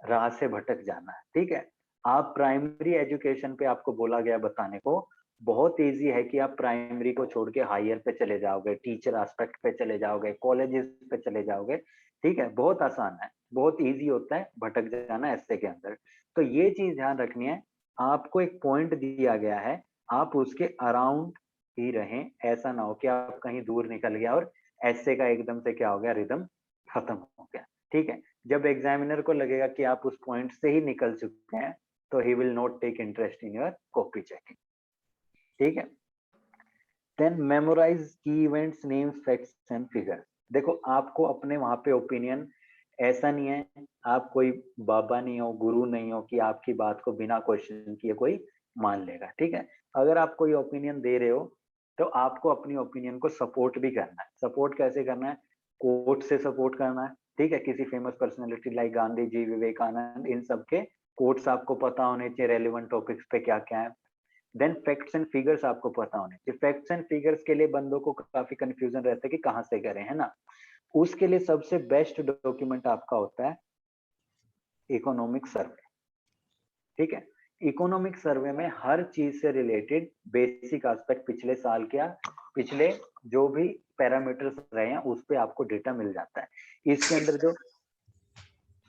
राह से भटक जाना है, ठीक है। आप प्राइमरी एजुकेशन पे आपको बोला गया बताने को, बहुत इजी है कि आप प्राइमरी को छोड़ के हायर पे चले जाओगे, टीचर एस्पेक्ट पे चले जाओगे, कॉलेजेस पे चले जाओगे, ठीक है, बहुत आसान है, बहुत इजी होता है भटक जाना ऐसे के अंदर। तो ये चीज ध्यान रखनी है, आपको एक पॉइंट दिया गया है, आप उसके अराउंड ही रहें, ऐसा ना हो कि आप कहीं दूर निकल गया और ऐसे का एकदम से क्या हो गया, रिदम खत्म हो गया, ठीक है। जब एग्जामिनर को लगेगा कि आप उस पॉइंट से ही निकल चुके हैं, तो he will not take interest in your copy checking, ठीक है। Then memorise key events, names, facts and figures. देखो आपको अपने वहां पे ओपिनियन, ऐसा नहीं है, आप कोई बाबा नहीं हो, गुरु नहीं हो कि आपकी बात को बिना क्वेश्चन किए कोई मान लेगा, ठीक है। अगर आप कोई ओपिनियन दे रहे हो तो आपको अपनी ओपिनियन को सपोर्ट भी करना है। सपोर्ट कैसे करना है, कोट से सपोर्ट करना है, ठीक है, किसी famous personality like Gandhi ji, Vivekananda, इन सब के कोट्स आपको पता होने चाहिए, रेलिवेंट टॉपिक्स पे क्या क्या है। देन फैक्ट्स एंड फिगर्स आपको पता होने चाहिए। फैक्ट्स एंड फिगर्स के लिए बंदों को काफी कंफ्यूजन रहता है कि कहाँ से करें, है ना। उसके लिए सबसे बेस्ट डॉक्यूमेंट आपका होता है इकोनॉमिक सर्वे, ठीक है। इकोनॉमिक सर्वे में हर चीज से रिलेटेड बेसिक एस्पेक्ट, पिछले साल क्या, पिछले जो भी पैरामीटर्स रहे हैं उस पे आपको डेटा मिल जाता है। इसके अंदर जो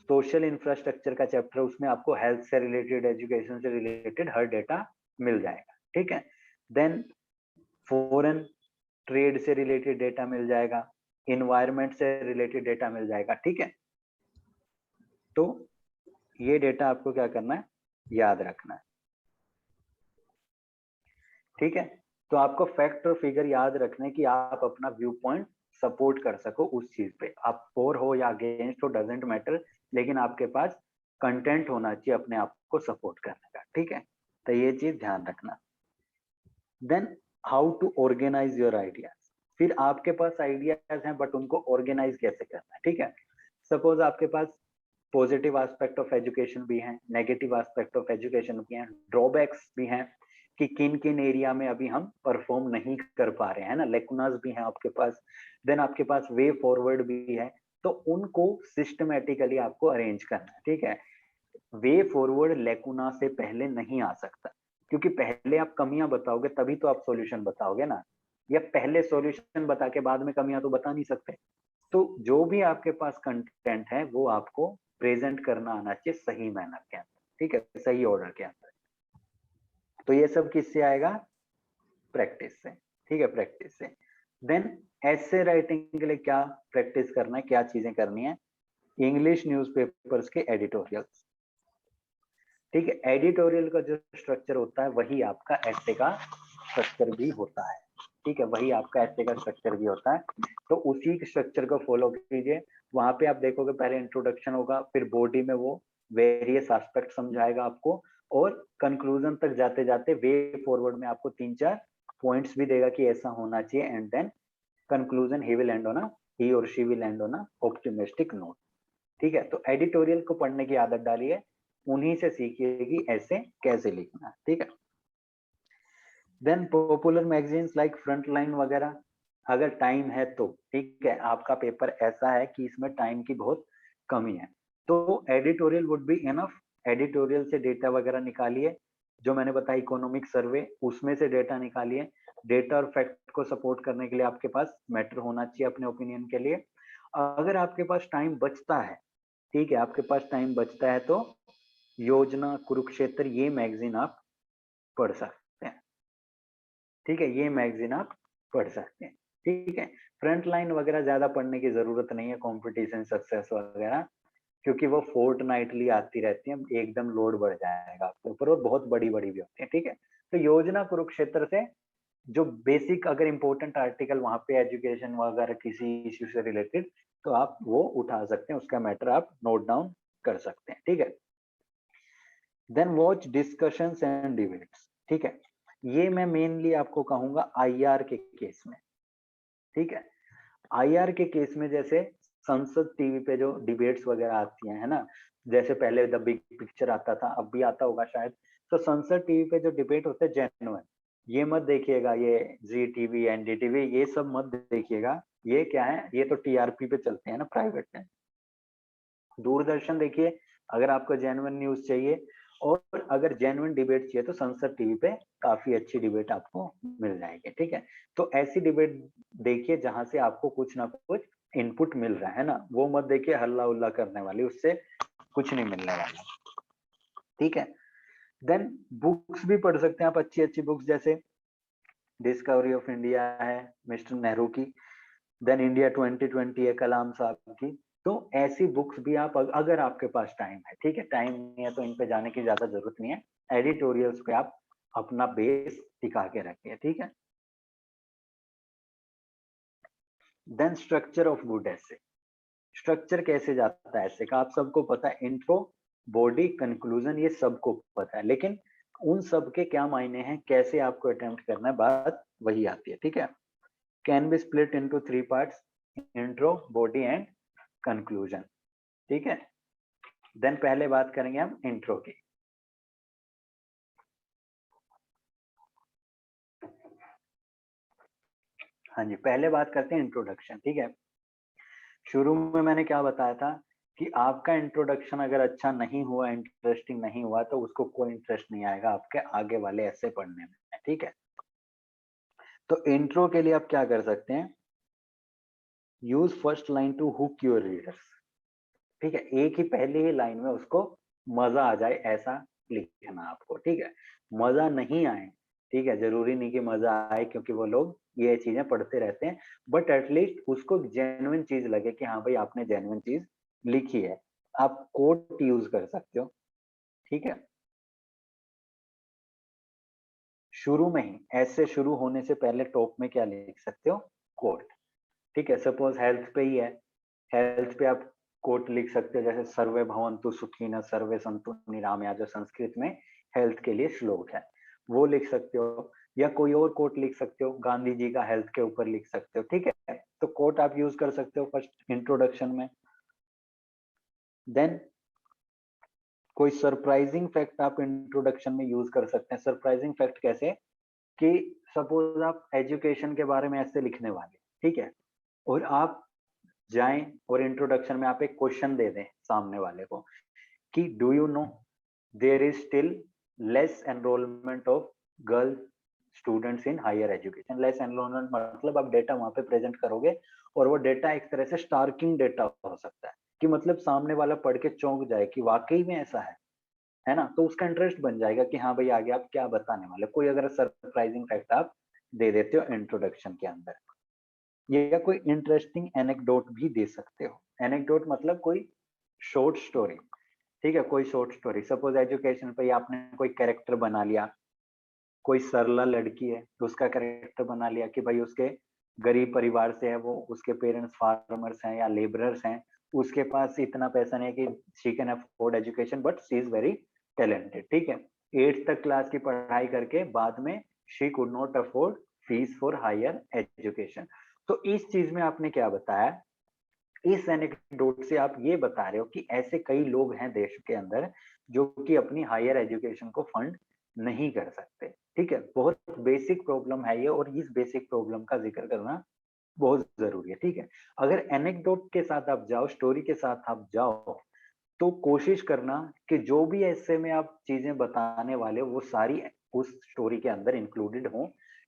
सोशल इंफ्रास्ट्रक्चर का चैप्टर है उसमें आपको हेल्थ से रिलेटेड, एजुकेशन से रिलेटेड हर डेटा मिल जाएगा, ठीक है। देन फॉरेन ट्रेड से रिलेटेड डेटा मिल जाएगा, इन्वायरमेंट से रिलेटेड डेटा मिल जाएगा, ठीक है। तो ये डेटा आपको क्या करना है, याद रखना है, ठीक है। तो आपको फैक्ट और फिगर याद रखने की, आप अपना व्यू पॉइंट सपोर्ट कर सको उस चीज पे, आप फॉर हो या अगेंस्ट हो डजेंट मैटर, लेकिन आपके पास कंटेंट होना चाहिए अपने आप को सपोर्ट करने का, ठीक है। तो ये चीज ध्यान रखना। Then how to organise your ideas. फिर आपके पास आइडियाज हैं बट उनको ऑर्गेनाइज कैसे करना है, ठीक है। सपोज आपके पास पॉजिटिव एस्पेक्ट ऑफ एजुकेशन भी हैं, नेगेटिव एस्पेक्ट ऑफ एजुकेशन भी हैं, ड्रॉबैक्स भी हैं कि किन किन एरिया में अभी हम परफॉर्म नहीं कर पा रहे हैं ना, लेकुनास भी हैं आपके पास। देन आपके पास वे फॉरवर्ड भी है, तो उनको सिस्टमेटिकली आपको अरेंज करना है, ठीक है। वे फॉरवर्ड लेकुना से पहले नहीं आ सकता, क्योंकि पहले आप कमियां बताओगे तभी तो आप सॉल्यूशन बताओगे ना, या पहले सॉल्यूशन बता के बाद में कमियां तो बता नहीं सकते। तो जो भी आपके पास कंटेंट है वो आपको प्रेजेंट करना आना चाहिए सही मैनर के अंदर, ठीक है, सही ऑर्डर के अंदर। तो ये सब किससे आएगा, प्रैक्टिस से, ठीक है, प्रैक्टिस से। देन ऐसे राइटिंग के लिए क्या प्रैक्टिस करना है, क्या चीजें करनी है, इंग्लिश न्यूज़पेपर्स के एडिटोरियल्स, ठीक है। एडिटोरियल का जो स्ट्रक्चर होता है वही आपका ऐसे का स्ट्रक्चर भी होता है, ठीक है, वही आपका ऐसे का स्ट्रक्चर भी होता है। तो उसी स्ट्रक्चर को फॉलो कीजिए। वहां पे आप देखोगे पहले इंट्रोडक्शन होगा, फिर बॉडी में वो वेरियस एस्पेक्ट समझाएगा आपको, और कंक्लूजन तक जाते जाते वे फॉरवर्ड में आपको 3-4 पॉइंट्स भी देगा कि ऐसा होना चाहिए, and then conclusion he will end on a, he और she will end on a optimistic note, ठीक है। तो एडिटोरियल को पढ़ने की आदत डालिए, उन्हीं से सीखिए कि ऐसे कैसे लिखना है, ठीक है। Then popular magazines like Frontline वगैरह, अगर टाइम है तो, ठीक है, आपका पेपर ऐसा है कि इसमें टाइम की बहुत कमी है, तो editorial would be enough. Editorial से डेटा वगैरह निकालिए, जो मैंने बताया इकोनॉमिक सर्वे, उसमें से डेटा निकालिए। डेटा और फैक्ट को सपोर्ट करने के लिए आपके पास मैटर होना चाहिए अपने ओपिनियन के लिए। अगर आपके पास टाइम बचता है, ठीक है, आपके पास टाइम बचता है तो योजना, कुरुक्षेत्र, ये मैगजीन आप पढ़ सकते हैं, ठीक है, ये मैगजीन आप पढ़ सकते हैं, ठीक है। फ्रंट लाइन वगैरह ज्यादा पढ़ने की जरूरत नहीं है, कंपटीशन सक्सेस वगैरह, क्योंकि वो फोर्टनाइटली आती रहती है, एकदम लोड बढ़ जाएगा आपके ऊपर और बहुत बड़ी बड़ी भी होती है। ठीक है, तो योजना कुरुक्षेत्र से जो बेसिक अगर इम्पोर्टेंट आर्टिकल वहां पे एजुकेशन वगैरह किसी इश्यू से रिलेटेड, तो आप वो उठा सकते हैं, उसका मैटर आप नोट डाउन कर सकते हैं। ठीक है, then watch discussions and debates. ठीक है, ये मैं मेनली आपको कहूंगा आईआर के केस में। ठीक है, आईआर के केस में जैसे संसद टीवी पे जो डिबेट्स वगैरह आती हैं, है ना, जैसे पहले द बिग पिक्चर आता था, अब भी आता होगा शायद, तो संसद टीवी पे जो डिबेट होते हैं जेन्युइन, ये मत देखिएगा, ये जी टीवी एनडीटीवी ये सब मत देखिएगा। ये क्या है, ये तो टीआरपी पे चलते हैं ना प्राइवेट में। दूरदर्शन देखिए अगर आपको जेन्युइन न्यूज चाहिए, और अगर जेन्युइन डिबेट चाहिए तो संसद टीवी पे काफी अच्छी डिबेट आपको मिल जाएगी। ठीक है, तो ऐसी डिबेट देखिए जहां से आपको कुछ ना कुछ इनपुट मिल रहा है ना, वो मत देखिए हल्ला उल्ला करने वाली, उससे कुछ नहीं मिलने वाला। ठीक है, देन बुक्स भी पढ़ सकते हैं आप, अच्छी अच्छी बुक्स, जैसे डिस्कवरी ऑफ इंडिया है मिस्टर नेहरू की, देन इंडिया 2020 है कलाम साहब की। तो ऐसी बुक्स भी आप अगर आपके पास टाइम है, ठीक है, टाइम नहीं है तो इन पे जाने की ज्यादा जरूरत नहीं है, एडिटोरियल्स पे आप अपना बेस टिका के रखिए। ठीक है, देन स्ट्रक्चर ऑफ गुड ऐसे, स्ट्रक्चर कैसे जाता है ऐसे का आप सबको पता है, इंट्रो, बॉडी, कंक्लूजन, ये सबको पता है, लेकिन उन सब के क्या मायने हैं, कैसे आपको अटेम्प्ट करना है, बात वही आती है। ठीक है, can be split into 3 parts, intro, body and conclusion. ठीक है, देन पहले बात करेंगे हम इंट्रो की। हाँ जी, पहले बात करते हैं इंट्रोडक्शन। ठीक है, शुरू में मैंने क्या बताया था कि आपका इंट्रोडक्शन अगर अच्छा नहीं हुआ, इंटरेस्टिंग नहीं हुआ, तो उसको कोई इंटरेस्ट नहीं आएगा आपके आगे वाले ऐसे पढ़ने में। ठीक है, तो इंट्रो के लिए आप क्या कर सकते हैं, use first line to hook your readers. ठीक है, एक ही पहले ही लाइन में उसको मजा आ जाए ऐसा लिखना आपको। ठीक है, मजा नहीं आए, ठीक है, जरूरी नहीं कि मजा आए, क्योंकि वो लोग ये चीजें पढ़ते रहते हैं, बट एटलीस्ट उसको जेन्युइन चीज लगे कि हाँ भाई आपने जेन्युइन चीज लिखी है। आप कोट यूज कर सकते हो। ठीक है, शुरू में ही ऐसे शुरू होने से पहले टॉप में क्या लिख सकते हो, कोट। ठीक है, सपोज हेल्थ पे ही है, हेल्थ पे आप कोट लिख सकते हो, जैसे सर्वे भवन्तु सुखिनः सर्वे सन्तु निरामया, जो संस्कृत में हेल्थ के लिए श्लोक है, वो लिख सकते हो, या कोई और कोट लिख सकते हो, गांधी जी का हेल्थ के ऊपर लिख सकते हो। ठीक है, तो कोट आप यूज कर सकते हो फर्स्ट इंट्रोडक्शन में। देन कोई सरप्राइजिंग फैक्ट आप इंट्रोडक्शन में यूज कर सकते हैं। सरप्राइजिंग फैक्ट कैसे, कि सपोज आप एजुकेशन के बारे में ऐसे लिखने वाले, ठीक है, और आप जाएं और इंट्रोडक्शन में आप एक क्वेश्चन दे दें सामने वाले को कि do you know there is still less enrolment of girl students in higher education. Less enrolment मतलब आप डेटा वहां पे प्रेजेंट करोगे, और वो डेटा एक तरह से स्टार्किंग डेटा हो सकता है, कि मतलब सामने वाला पढ़ के चौंक जाए कि वाकई में ऐसा है ना, तो उसका इंटरेस्ट बन जाएगा कि हाँ भाई आगे आप क्या बताने वाले। कोई अगर सरप्राइजिंग फैक्ट आप दे देते हो इंट्रोडक्शन के अंदर, या कोई इंटरेस्टिंग एनेक्डोट भी दे सकते हो। एनेक्डोट मतलब कोई शॉर्ट स्टोरी। ठीक है, कोई शॉर्ट स्टोरी, सपोज एजुकेशन पे ही आपने कोई कैरेक्टर बना लिया, कोई सरला लड़की है तो उसका कैरेक्टर बना लिया कि भाई उसके गरीब परिवार से है वो, उसके पेरेंट्स फार्मर्स हैं या लेबरर्स हैं, उसके पास इतना पैसा नहीं है कि she can afford education, but she is very talented. ठीक है, 8th तक क्लास की पढ़ाई करके बाद में she could not afford fees for higher education. तो इस चीज में आपने क्या बताया, इस एनेक्डोट से आप ये बता रहे हो कि ऐसे कई लोग हैं देश के अंदर जो कि अपनी हायर एजुकेशन को फंड नहीं कर सकते। ठीक है, बहुत बेसिक प्रॉब्लम है ये, और इस बेसिक प्रॉब्लम का जिक्र करना बहुत जरूरी है। ठीक है, अगर एनेक्डोट के साथ आप जाओ, स्टोरी के साथ आप जाओ, तो कोशिश करना कि जो भी ऐसे में आप चीजें बताने वाले हो वो सारी उस स्टोरी के अंदर इंक्लूडेड हो,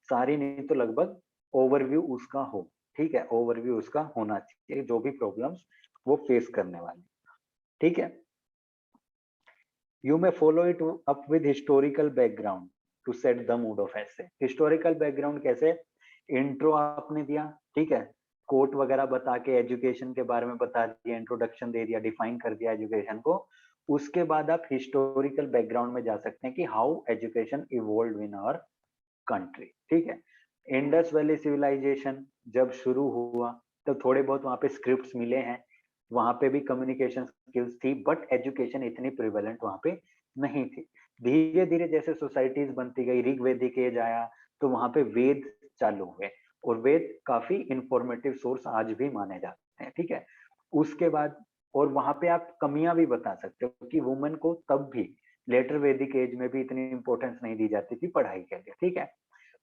सारी नहीं तो लगभग ओवरव्यू उसका हो। ठीक है, ओवरव्यू उसका होना चाहिए, जो भी प्रॉब्लम्स वो फेस करने वाले। ठीक है, you may follow it up with historical background to set the mood of essay. Historical background कैसे, इंट्रो आपने दिया, ठीक है, कोट वगैरह बता के एजुकेशन के बारे में बता दिया, इंट्रोडक्शन दे दिया, डिफाइन कर दिया एजुकेशन को। उसके बाद आप हिस्टोरिकल बैकग्राउंड में जा सकते हैं कि how education evolve in our country, ठीक है। इंडस वैली सिविलाइजेशन जब शुरू हुआ तो थोड़े बहुत वहां पे स्क्रिप्ट्स मिले हैं, वहां पे भी कम्युनिकेशन स्किल्स थी, बट एजुकेशन इतनी प्रिवेलेंट वहां पे नहीं थी। धीरे धीरे जैसे सोसाइटीज बनती गई, ऋग्वेदिक एज आया, तो वहां पे वेद चालू हुए, और वेद काफी इंफॉर्मेटिव सोर्स आज भी माने जाते हैं, ठीक है। उसके बाद और वहां पे आप कमियां भी बता सकते हो कि वुमेन को तब भी लेटर वैदिक एज में भी इतनी इंपॉर्टेंस नहीं दी जाती थी पढ़ाई के लिए, ठीक है।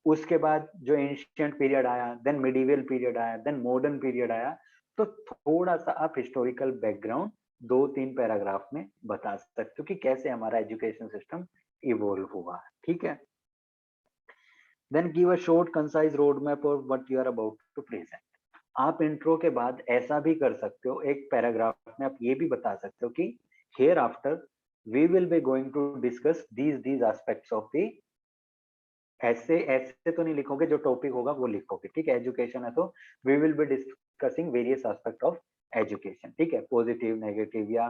उसके बाद जो एंशिएंट पीरियड आया, देन मिडिवल पीरियड आया, देन मॉडर्न पीरियड आया, तो थोड़ा सा आप हिस्टोरिकल बैकग्राउंड 2-3 पैराग्राफ में बता सकते हो कि कैसे हमारा एजुकेशन सिस्टम इवॉल्व हुआ, ठीक है। Then give a short concise road map of what you are about to present. आप इंट्रो के बाद ऐसा भी कर सकते हो, एक पैराग्राफ में आप ये भी बता सकते हो कि here after we will be going to discuss these aspects of the, essay essay तो नहीं लिखोगे, जो टॉपिक होगा वो लिखोगे, ठीक है। एजुकेशन है तो we will be discussing various aspect of education, ठीक है, पॉजिटिव नेगेटिव, या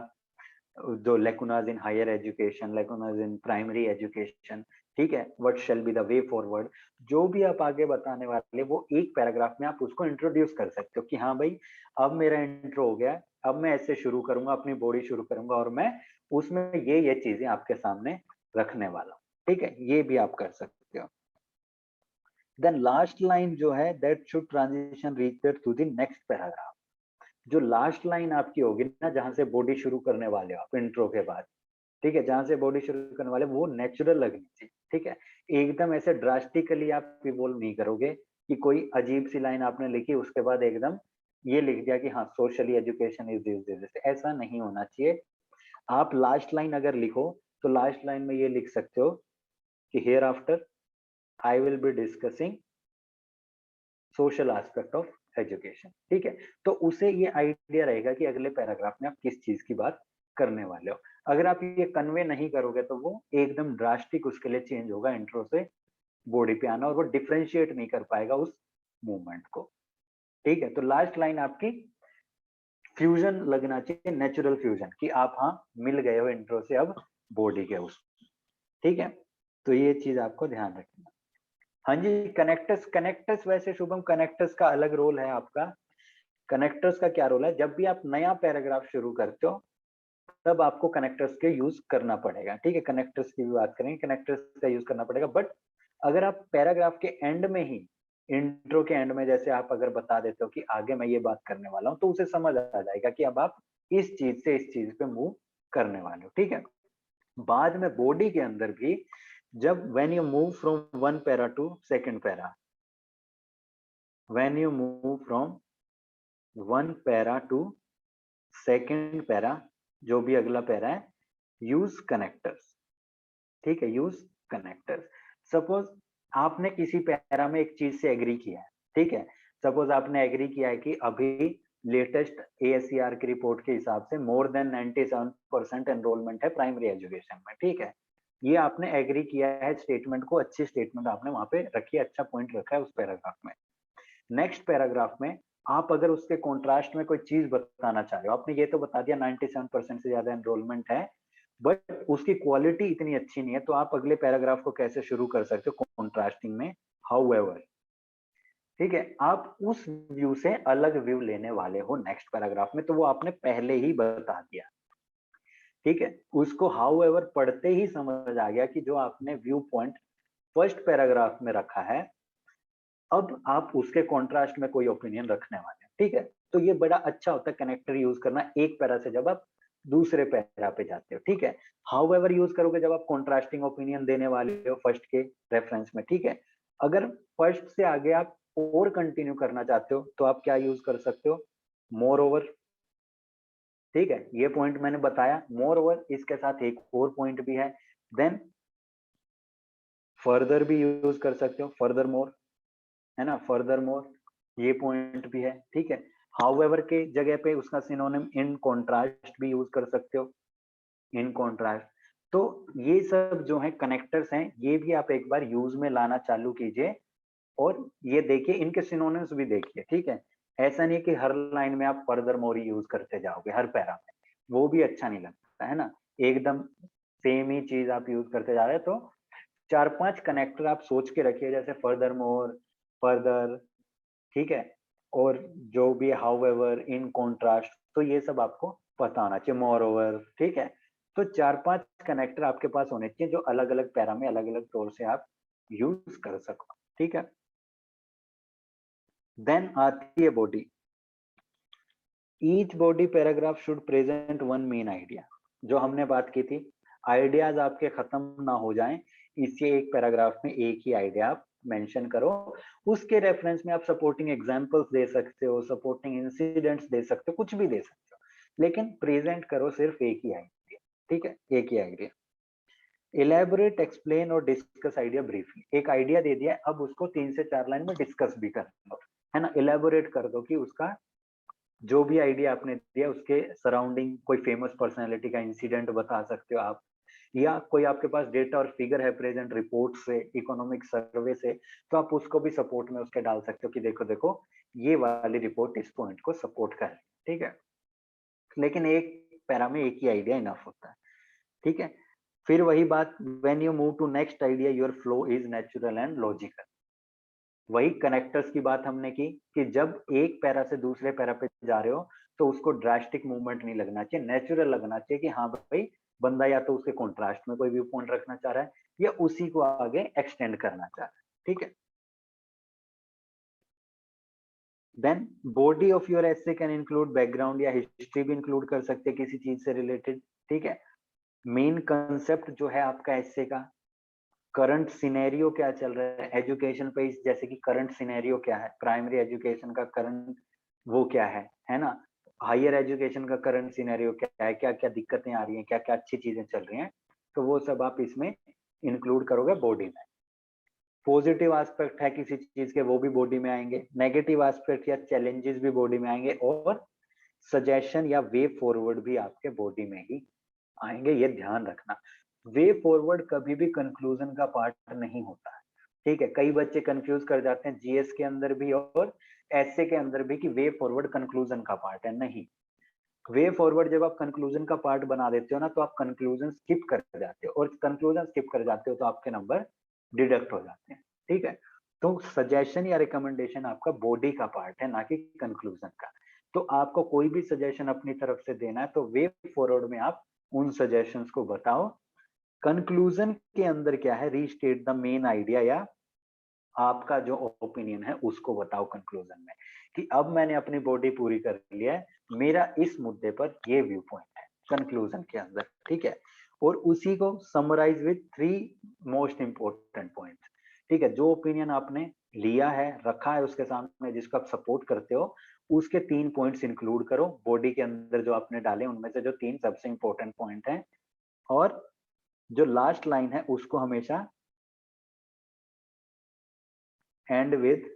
जो lacunas in higher education, lacunas in primary education, ठीक है, what shall be the way forward. जो भी आप आगे बताने वाले वो एक पैराग्राफ में आप उसको इंट्रोड्यूस कर सकते हो कि हाँ भाई अब मेरा इंट्रो हो गया, अब मैं ऐसे शुरू करूंगा, अपनी बॉडी शुरू करूंगा, और मैं उसमें ये चीजें आपके सामने रखने वाला हूँ, ठीक है। ये भी आप कर सकते हो। देन लास्ट लाइन जो है, that should transition reach to the next paragraph. जो लास्ट लाइन आपकी होगी ना, जहां से बॉडी शुरू करने वाले हो आप इंट्रो के बाद, ठीक है, जहां से बॉडी शुरू करने वाले, वो नेचुरल लगनी चाहिए, ठीक है। एकदम ऐसे ड्रास्टिकली आप इवॉल्व नहीं करोगे कि कोई अजीब सी लाइन आपने लिखी उसके बाद एकदम ये लिख दिया कि हाँ सोशली एजुकेशन इज दिस, ऐसा नहीं होना चाहिए। आप लास्ट लाइन अगर लिखो तो लास्ट लाइन में ये लिख सकते हो कि here after I will be discussing social aspect of education, ठीक है। तो उसे ये आइडिया रहेगा कि अगले पैराग्राफ में आप किस चीज की बात करने वाले हो। अगर आप ये कन्वे नहीं करोगे तो वो एकदम ड्रास्टिक उसके लिए चेंज होगा इंट्रो से बॉडी पे आना, और वो डिफरेंशिएट नहीं कर पाएगा उस मूवमेंट को, ठीक है। तो लास्ट लाइन आपकी फ्यूजन लगना चाहिए, नेचुरल फ्यूजन, कि आप हाँ मिल गए हो इंट्रो से अब बॉडी के उस, ठीक है। तो ये चीज आपको ध्यान रखना। हाँ जी, कनेक्टर्स, कनेक्टर्स वैसे शुभम कनेक्टर्स का अलग रोल है आपका। कनेक्टर्स का क्या रोल है, जब भी आप नया पैराग्राफ शुरू करते हो तब आपको कनेक्टर्स के यूज करना पड़ेगा, ठीक है। कनेक्टर्स की भी बात करेंगे, कनेक्टर्स का यूज करना पड़ेगा, बट अगर आप पैराग्राफ के एंड में ही, इंट्रो के एंड में जैसे आप अगर बता देते हो कि आगे मैं ये बात करने वाला हूँ, तो उसे समझ आ जाएगा कि अब आप इस चीज से इस चीज पे मूव करने वाले हो, ठीक है। बाद में बॉडी के अंदर भी जब when you move from one para two second para, when you move from one para two second para, जो भी अगला पैरा है, यूज कनेक्टर्स, ठीक है, यूज कनेक्टर्स। सपोज आपने किसी पैरा में एक चीज से एग्री किया है, ठीक है। सपोज आपने एग्री किया है कि अभी लेटेस्ट ASCR की रिपोर्ट के हिसाब से मोर देन 97% एनरोलमेंट है प्राइमरी एजुकेशन में, ठीक है। ये आपने एग्री किया है स्टेटमेंट को, अच्छी स्टेटमेंट आपने वहां पे रखी है, अच्छा पॉइंट रखा है उस पैराग्राफ में। नेक्स्ट पैराग्राफ में आप अगर उसके कॉन्ट्रास्ट में कोई चीज बताना चाह रहे हो, आपने ये तो बता दिया 97% से ज्यादा एनरोलमेंट है, बट उसकी क्वालिटी इतनी अच्छी नहीं है, तो आप अगले पैराग्राफ को कैसे शुरू कर सकते हो, कॉन्ट्रास्टिंग में, हाउएवर, ठीक है। आप उस व्यू से अलग व्यू लेने वाले हो नेक्स्ट पैराग्राफ में, तो वो आपने पहले ही बता दिया, ठीक है। उसको हाउएवर पढ़ते ही समझ आ गया कि जो आपने व्यू पॉइंट फर्स्ट पैराग्राफ में रखा है, अब आप उसके कॉन्ट्रास्ट में कोई ओपिनियन रखने वाले हैं, ठीक है। तो ये बड़ा अच्छा होता है कनेक्टर यूज करना एक पैरा से जब आप दूसरे पैरा पे जाते हो, ठीक है। हाउएवर यूज करोगे जब आप कॉन्ट्रास्टिंग ओपिनियन देने वाले हो फर्स्ट के रेफरेंस में, ठीक है। अगर फर्स्ट से आगे आप और कंटिन्यू करना चाहते हो तो आप क्या यूज कर सकते हो, मोर ओवर, ठीक है। ये पॉइंट मैंने बताया, मोर ओवर, इसके साथ एक और पॉइंट भी है, देन फर्दर भी यूज कर सकते हो, फर्दर मोर, है ना, फर्दर मोर, ये पॉइंट भी है, ठीक है। हाउएवर के जगह पे उसका सिनोनिम इन कॉन्ट्रास्ट भी यूज कर सकते हो, इन कॉन्ट्रास्ट। तो ये सब जो है कनेक्टर्स हैं, ये भी आप एक बार यूज में लाना चालू कीजिए, और ये देखिए इनके सिनोनिम्स भी देखिए, ठीक है। ऐसा नहीं कि हर लाइन में आप फर्दर मोर यूज करते जाओगे हर पैरा में, वो भी अच्छा नहीं लगता है ना। एकदम सेम ही चीज आप यूज करते जा रहे हैं, तो 4-5 कनेक्टर आप सोच के रखिए, जैसे फर्दर मोर, फर्दर, ठीक है, और जो भी हाउ एवर, इन कॉन्ट्रास्ट, तो ये सब आपको पता होना चाहिए, मोर ओवर, ठीक है। तो 4-5 कनेक्टर आपके पास होने चाहिए जो अलग अलग पैरा में अलग अलग तौर से आप यूज कर सको, ठीक है। देन आती है body. Each body paragraph should present one main idea. जो हमने बात की थी, आइडियाज आपके खत्म ना हो जाएं, इसी एक पैराग्राफ में एक ही आइडिया आप मेंशन करो। उसके रेफरेंस में आप सपोर्टिंग एग्जांपल्स दे सकते हो, सपोर्टिंग इंसिडेंट्स दे सकते हो, कुछ भी दे सकते हो, लेकिन प्रेजेंट करो सिर्फ एक ही आइडिया, ठीक है, एक ही आइडिया। इलेबोरेट, एक्सप्लेन और डिस्कस आइडिया ब्रीफली। एक आइडिया दे दिया, अब उसको 3 से 4 लाइन में डिस्कस भी कर लो, है ना। इलेबोरेट कर दो कि उसका जो भी आइडिया आपने दिया उसके सराउंडिंग कोई फेमस पर्सनैलिटी का इंसिडेंट बता सकते हो आप, या कोई आपके पास डेटा और फिगर है प्रेजेंट रिपोर्ट से, इकोनॉमिक सर्वे से, तो आप उसको भी सपोर्ट में उसके डाल सकते हो कि देखो देखो ये वाली रिपोर्ट इस पॉइंट को सपोर्ट कर रही है, ठीक है। लेकिन एक पैरा में एक ही आइडिया इनफ होता है, ठीक है। फिर वही बात, when you move to next idea your flow is natural and logical. वही कनेक्टर्स की बात हमने की कि जब एक पैरा से दूसरे पैरा पे जा रहे हो तो उसको ड्रास्टिक मूवमेंट नहीं लगना चाहिए, नेचुरल लगना चाहिए कि हाँ भाई बंदा या तो उसके कॉन्ट्रास्ट में कोई व्यू पॉइंट रखना चाह रहा है या उसी को आगे एक्सटेंड करना चाह रहा है, ठीक है। Then body of your essay can include background या हिस्ट्री भी इंक्लूड कर सकते हैं किसी चीज से रिलेटेड, ठीक है। मेन कंसेप्ट जो है आपका एसे का, करंट सिनेरियो क्या चल रहा है एजुकेशन पे, जैसे कि करंट सिनेरियो क्या है, प्राइमरी एजुकेशन का करंट वो क्या है ना। हायर एजुकेशन का करंट सिनेरियो क्या है, क्या क्या दिक्कतें आ रही हैं, क्या क्या अच्छी चीजें चल रही हैं, तो वो सब आप इसमें इंक्लूड करोगे बॉडी में। पॉजिटिव एस्पेक्ट है किसी चीज के, वो भी बॉडी में आएंगे, नेगेटिव एस्पेक्ट या चैलेंजेस भी बॉडी में आएंगे, और सजेशन या वे फॉरवर्ड भी आपके बॉडी में ही आएंगे, ये ध्यान रखना। वे फॉरवर्ड कभी भी कंक्लूजन का पार्ट नहीं होता है, ठीक है। कई बच्चे कंफ्यूज कर जाते हैं जीएस के अंदर भी और एसए के अंदर भी कि वे फॉरवर्ड कंक्लूजन का पार्ट है, नहीं। वे फॉरवर्ड जब आप कंक्लूजन का पार्ट बना देते हो ना, तो आप कंक्लूजन स्किप कर जाते हो, और कंक्लूजन स्किप कर जाते हो तो आपके नंबर डिडक्ट हो जाते हैं, ठीक है। तो सजेशन या रिकमेंडेशन आपका बॉडी का पार्ट है, ना कि कंक्लूजन का। तो आपको कोई भी सजेशन अपनी तरफ से देना है तो वे फॉरवर्ड में आप उन सजेशंस को बताओ। कंक्लूजन के अंदर क्या है, रीस्टेट द मेन आइडिया, या आपका जो ओपिनियन है उसको बताओ कंक्लूजन में, कि अब मैंने अपनी बॉडी पूरी कर लिया है, मेरा इस मुद्दे पर ये व्यू पॉइंट है कंक्लूजन के अंदर, ठीक है। और उसी को summarise with 3 most important points, ठीक है। जो ओपिनियन आपने लिया है, रखा है उसके सामने, जिसको आप सपोर्ट करते हो, उसके 3 पॉइंट्स इंक्लूड करो बॉडी के अंदर जो आपने डाले, उनमें से जो 3 सबसे इंपॉर्टेंट पॉइंट हैं। और जो लास्ट लाइन है उसको हमेशा and with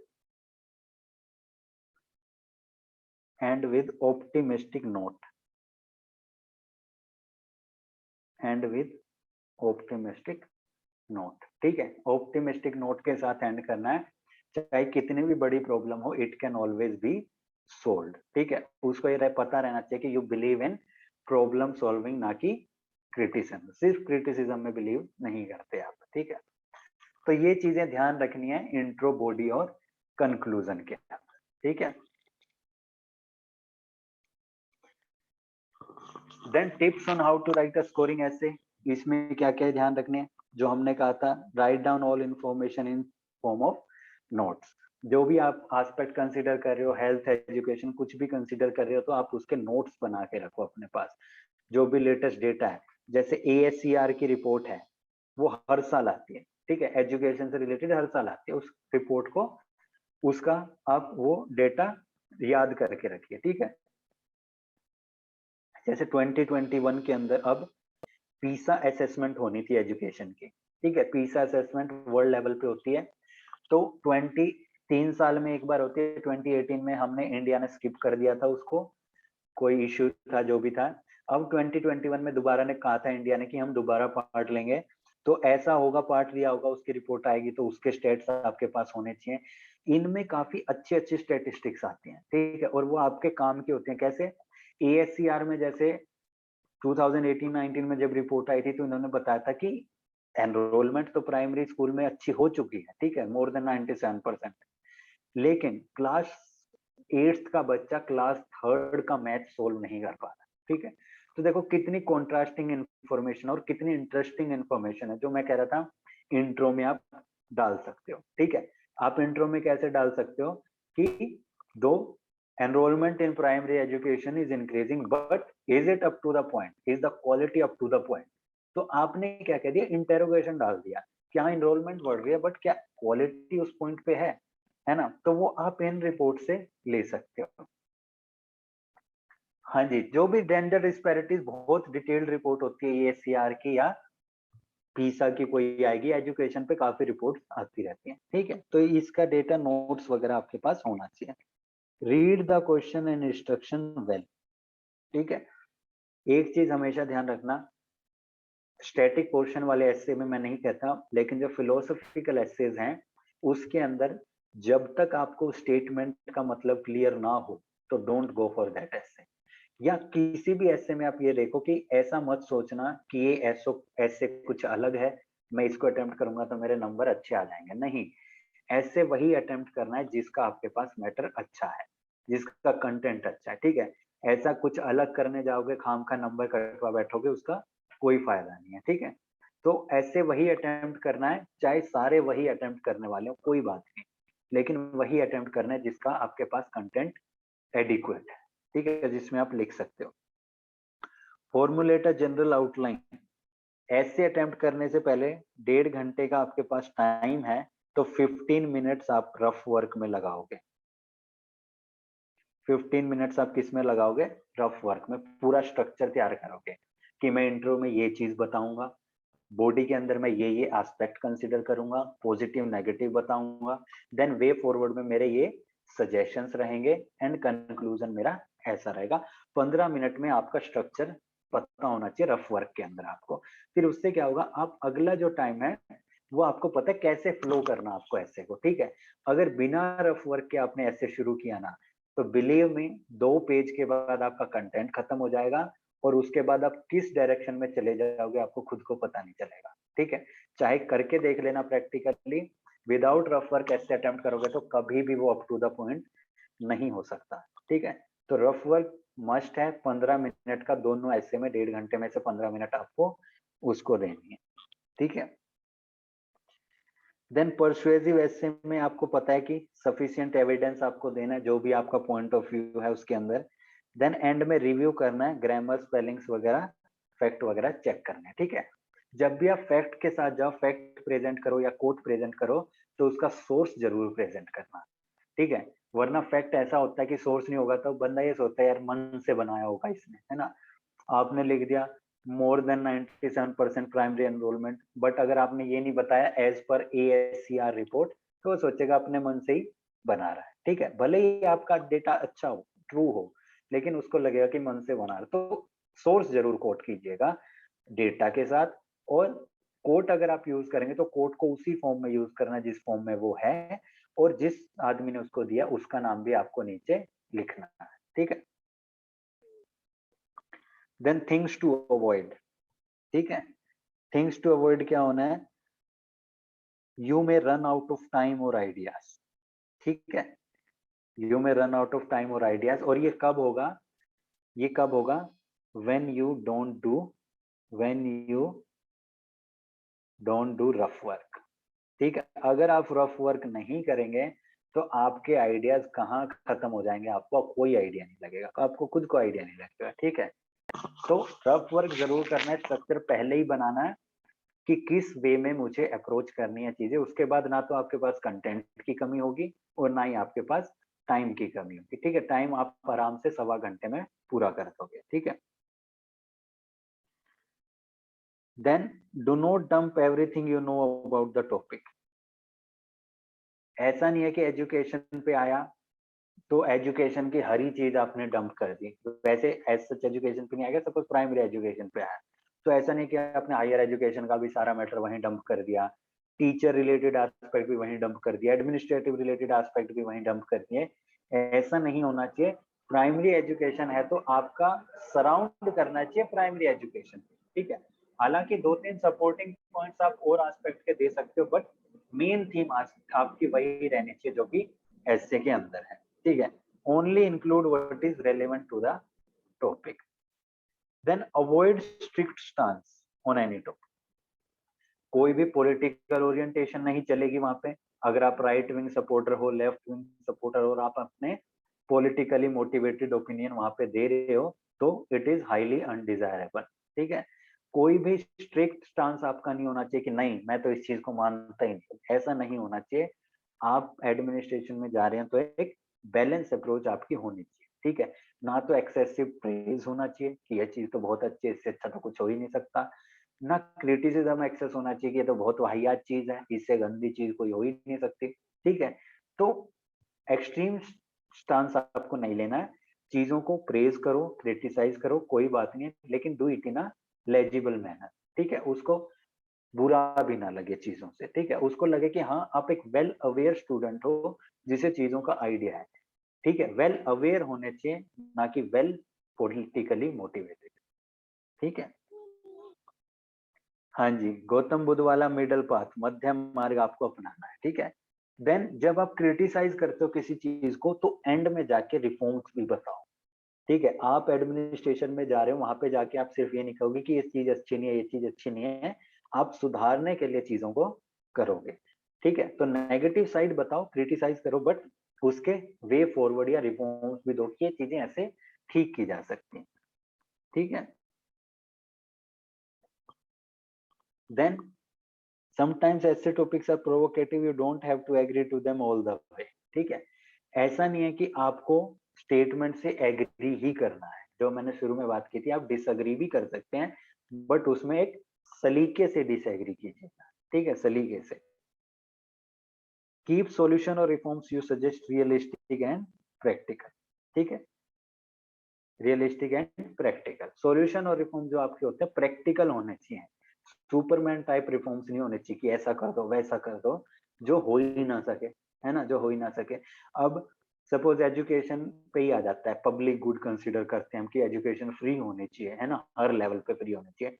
optimistic note, and with optimistic note, ठीक है। ऑप्टिमिस्टिक नोट के साथ एंड करना है, चाहे कितनी भी बड़ी प्रॉब्लम हो, it can always B solved, ठीक है। उसको ये पता रहना चाहिए कि you believe in problem solving, ना कि क्रिटिसिज्म। सिर्फ क्रिटिसिज्म में बिलीव नहीं करते आप, ठीक है। तो ये चीजें ध्यान रखनी है इंट्रो, बॉडी और कंक्लूजन के, ठीक है। Then tips on how to write a scoring essay, इसमें क्या क्या ध्यान रखने हैं, जो हमने कहा था, write down all information in form of notes. जो भी आप एस्पेक्ट कंसीडर कर रहे हो, हेल्थ, एजुकेशन, कुछ भी कंसीडर कर रहे हो, तो आप उसके नोट्स बना के रखो अपने पास। जो भी लेटेस्ट डेटा है, जैसे ASCR की रिपोर्ट है, वो हर साल आती है, ठीक है, एजुकेशन से रिलेटेड हर साल आती है, उस रिपोर्ट को, उसका आप वो डेटा याद करके रखिए, ठीक है। जैसे 2021 के अंदर अब पीसा असेसमेंट होनी थी एजुकेशन की, ठीक है। पीसा असेसमेंट वर्ल्ड लेवल पे होती है, तो 3 साल में एक बार होती है। 2018 में हमने, इंडिया ने स्किप कर दिया था उसको, कोई इश्यू था जो भी था। अब 2021 में दोबारा ने कहा था इंडिया ने कि हम दोबारा पार्ट लेंगे, तो ऐसा होगा, पार्ट दिया होगा, उसकी रिपोर्ट आएगी तो उसके स्टेट्स आपके पास होने चाहिए। इनमें काफी अच्छी अच्छी स्टेटिस्टिक्स आती हैं, ठीक है, और वो आपके काम के होते हैं। कैसे? एएससीआर में जैसे 2018-19 में जब रिपोर्ट आई थी तो इन्होंने बताया था कि एनरोलमेंट तो प्राइमरी स्कूल में अच्छी हो चुकी है, ठीक है, मोर देन 97%, लेकिन क्लास 8th का बच्चा क्लास 3rd का मैथ सोल्व नहीं कर पा रहा, ठीक है। तो देखो कितनी कॉन्ट्रास्टिंग इंफॉर्मेशन और कितनी इंटरेस्टिंग इंफॉर्मेशन है, जो मैं कह रहा था इंट्रो में आप डाल सकते हो, ठीक है। आप इंट्रो में कैसे डाल सकते हो कि दो enrollment in primary education is increasing but is it up to the point, is the quality up to the point। तो आपने क्या कह दिया, इंटेरोगेशन डाल दिया, क्या एनरोलमेंट बढ़ रही है बट क्या क्वालिटी उस पॉइंट पे है ना। तो वो आप इन रिपोर्ट से ले सकते हो। हाँ जी, जो भी जेंडर डिस्पैरिटीज बहुत डिटेल्ड रिपोर्ट होती है एएससीआर की या पीसा की कोई आएगी, एजुकेशन पे काफी रिपोर्ट्स आती रहती हैं, ठीक है। तो इसका डेटा नोट्स वगैरह आपके पास होना चाहिए। Read the question and instruction well, ठीक है। एक चीज हमेशा ध्यान रखना, स्टैटिक पोर्शन वाले एस्से में मैं नहीं कहता, लेकिन जो फिलोसॉफिकल एस्सेज हैं उसके अंदर जब तक आपको स्टेटमेंट का मतलब क्लियर ना हो तो डोंट गो फॉर दैट एस्से। या किसी भी ऐसे में आप ये देखो कि ऐसा मत सोचना कि ये ऐसे कुछ अलग है, मैं इसको अटेम्प्ट करूंगा तो मेरे नंबर अच्छे आ जाएंगे, नहीं। ऐसे वही अटेम्प्ट करना है जिसका आपके पास मैटर अच्छा है, जिसका कंटेंट अच्छा है, ठीक है। ऐसा कुछ अलग करने जाओगे, खाम का नंबर कटवा बैठोगे, उसका कोई फायदा नहीं है, ठीक है। तो ऐसे वही अटेम्प्ट करना है, चाहे सारे वही अटेम्प्ट करने वाले हो, कोई बात नहीं, लेकिन वही अटेम्प्ट करना है जिसका आपके पास कंटेंट एडिक्वेट है, ठीक है, जिसमें आप लिख सकते हो। फॉर्मुलेट अ जनरल आउटलाइन, ऐसे अटेम्प्ट करने से पहले 1.5 घंटे का आपके पास टाइम है तो 15 मिनट्स आप रफ वर्क में लगाओगे। 15 मिनट्स आप किस में लगाओगे? रफ वर्क में। पूरा स्ट्रक्चर तैयार करोगे कि मैं इंट्रो में ये चीज बताऊंगा, बॉडी के अंदर मैं ये एस्पेक्ट कंसीडर करूंगा, पॉजिटिव नेगेटिव बताऊंगा, देन वे फॉरवर्ड में मेरे ये सजेशंस रहेंगे एंड कंक्लूजन मेरा ऐसा रहेगा। 15 मिनट में आपका स्ट्रक्चर पता होना चाहिए रफ वर्क के अंदर आपको। फिर उससे क्या होगा, आप अगला जो टाइम है वो आपको पता है कैसे फ्लो करना आपको ऐसे को, ठीक है। अगर बिना रफ वर्क के आपने ऐसे शुरू किया ना, तो बिलीव में 2 पेज के बाद आपका कंटेंट खत्म हो जाएगा और उसके बाद आप किस डायरेक्शन में चले जाओगे आपको खुद को पता नहीं चलेगा, ठीक है। चाहे करके देख लेना प्रैक्टिकली, विदाउट रफ वर्क ऐसे अटेम्प्ट करोगे तो कभी भी वो अप टू द पॉइंट नहीं हो सकता, ठीक है। तो रफ वर्क मस्ट है। 15 मिनट का दोनों ऐसे में 1.5 घंटे में से 15 मिनट आपको उसको देनी है, ठीक है। देन परसुएसिव एसे में आपको पता है कि सफिशिएंट एविडेंस आपको देना है, जो भी आपका पॉइंट ऑफ व्यू है उसके अंदर। देन एंड में रिव्यू करना है, ग्रामर, स्पेलिंग्स वगैरह, फैक्ट वगैरह चेक करना है, ठीक है। जब भी आप फैक्ट के साथ जाओ, फैक्ट प्रेजेंट करो या कोट प्रेजेंट करो, तो उसका सोर्स जरूर प्रेजेंट करना, ठीक है। वरना फैक्ट ऐसा होता है कि सोर्स नहीं होगा तो बंदा ये सोचता है यार मन से बनाया होगा इसने, है ना। आपने लिख दिया more than 97% primary enrolment, but अगर आपने ये नहीं बताया एज पर एएससीआर रिपोर्ट, तो वो सोचेगा अपने मन से ही बना रहा है, ठीक है। भले ही आपका डेटा अच्छा हो, ट्रू हो, लेकिन उसको लगेगा कि मन से बना रहा। तो सोर्स जरूर कोट कीजिएगा डेटा के साथ, और कोट अगर आप यूज करेंगे तो कोट को उसी फॉर्म में यूज करना जिस फॉर्म में वो है, और जिस आदमी ने उसको दिया उसका नाम भी आपको नीचे लिखना है, ठीक है। देन थिंग्स टू अवॉइड, ठीक है। थिंग्स टू अवॉइड क्या होना है, you may run out of time और आइडियाज, ठीक है। You may run out of time और आइडियाज, और ये कब होगा, ये कब होगा, when you don't do, when you don't do rough work, ठीक है। अगर आप रफ वर्क नहीं करेंगे तो आपके आइडियाज कहाँ खत्म हो जाएंगे, आपको कोई आइडिया नहीं लगेगा, आपको खुद को आइडिया नहीं लगेगा, ठीक है। तो रफ वर्क जरूर करना है, स्ट्रक्चर पहले ही बनाना है कि किस वे में मुझे अप्रोच करनी है चीजें। उसके बाद ना तो आपके पास कंटेंट की कमी होगी और ना ही आपके पास टाइम की कमी होगी, ठीक है। टाइम आप आराम से 1.25 घंटे में पूरा कर दोगे, ठीक है। Then do not dump everything you know about the topic. ऐसा नहीं है कि एजुकेशन पे आया तो एजुकेशन की हर ही चीज आपने डंप कर दी। वैसे एज सच एजुकेशन पे नहीं आएगा, सपोज प्राइमरी एजुकेशन पे आया तो ऐसा नहीं कि आपने हायर एजुकेशन का भी सारा मैटर वहीं डंप कर दिया, टीचर रिलेटेड एस्पेक्ट भी वहीं डंप कर दिया, एडमिनिस्ट्रेटिव रिलेटेड एस्पेक्ट भी वहीं डंप कर दिए। ऐसा नहीं होना चाहिए। प्राइमरी एजुकेशन है तो आपका सराउंड करना चाहिए प्राइमरी एजुकेशन, ठीक है। हालांकि 2-3 सपोर्टिंग पॉइंट्स आप और एस्पेक्ट के दे सकते हो, बट मेन थीम आपकी वही रहनी चाहिए जो कि एसए के अंदर है, ठीक है। Only include what is relevant to the topic, then avoid strict stance on any topic. कोई भी पॉलिटिकल ओरिएंटेशन नहीं चलेगी वहां पे। अगर आप राइट विंग सपोर्टर हो, लेफ्ट विंग सपोर्टर हो और आप अपने पॉलिटिकली मोटिवेटेड ओपिनियन वहां पे दे रहे हो, तो इट इज हाईली अनडिजायरेबल, ठीक है। कोई भी स्ट्रिक्ट स्टांस आपका नहीं होना चाहिए कि नहीं मैं तो इस चीज को मानता ही नहीं, ऐसा नहीं होना चाहिए। आप एडमिनिस्ट्रेशन में जा रहे हैं तो एक बैलेंस अप्रोच आपकी होनी चाहिए, ठीक है। ना तो एक्सेसिव प्रेज होना चाहिए कि यह चीज तो बहुत अच्छी है, इससे अच्छा तो कुछ हो ही नहीं सकता, ना क्रिटिसिज्म एक्सेस होना चाहिए कि ये तो बहुत वाहियात चीज है, इससे गंदी चीज कोई हो ही नहीं सकती, ठीक है। तो एक्सट्रीम स्टांस आपको नहीं लेना है। चीजों को प्रेज करो, क्रिटिसाइज करो, कोई बात नहीं, लेकिन do it in a legible manner, ठीक है। उसको बुरा भी ना लगे चीजों से, ठीक है। उसको लगे कि हाँ आप एक वेल अवेयर स्टूडेंट हो जिसे चीजों का आइडिया है, ठीक है। वेल अवेयर होने चाहिए, ना कि वेल पॉलिटिकली मोटिवेटेड, ठीक है। हाँ जी, गौतम बुद्ध वाला मिडल पाथ, मध्यम मार्ग आपको अपनाना है, ठीक है। देन जब आप क्रिटिसाइज करते हो किसी चीज को तो एंड में जाके रिफॉर्म्स भी बताओ, ठीक है। आप एडमिनिस्ट्रेशन में जा रहे हो, वहां पे जाके आप सिर्फ ये नहीं कहोगे कि ये चीज अच्छी नहीं है, ये चीज अच्छी नहीं है, आप सुधारने के लिए चीजों को करोगे, ठीक है। तो नेगेटिव साइड बताओ, क्रिटिसाइज करो, बट उसके वे फॉरवर्ड या रिफॉर्म्स भी दो कि ये चीजें ऐसे ठीक की जा सकती हैं, ठीक है। Then sometimes essay topics are provocative, you don't have to agree to them all the way, ठीक है। ऐसा नहीं है कि आपको स्टेटमेंट से एग्री ही करना है, जो मैंने शुरू में बात की थी, आप डिसएग्री भी कर सकते हैं, बट उसमें एक सलीके से डिसएग्री कीजिएगा, ठीक है, सलीके से। कीप सॉल्यूशन और reforms you suggest realistic and practical, ठीक है। रियलिस्टिक एंड प्रैक्टिकल सॉल्यूशन और रिफॉर्म जो आपके होते हैं प्रैक्टिकल होने चाहिए। सुपरमैन टाइप रिफॉर्म्स नहीं होने चाहिए कि ऐसा कर दो वैसा कर दो, जो हो ही ना सके, है ना, जो हो ही ना सके। अब सपोज एजुकेशन पे ही आ जाता है, पब्लिक गुड कंसीडर करते हैं हम कि एजुकेशन फ्री होनी चाहिए, है ना, हर लेवल पे फ्री होनी चाहिए।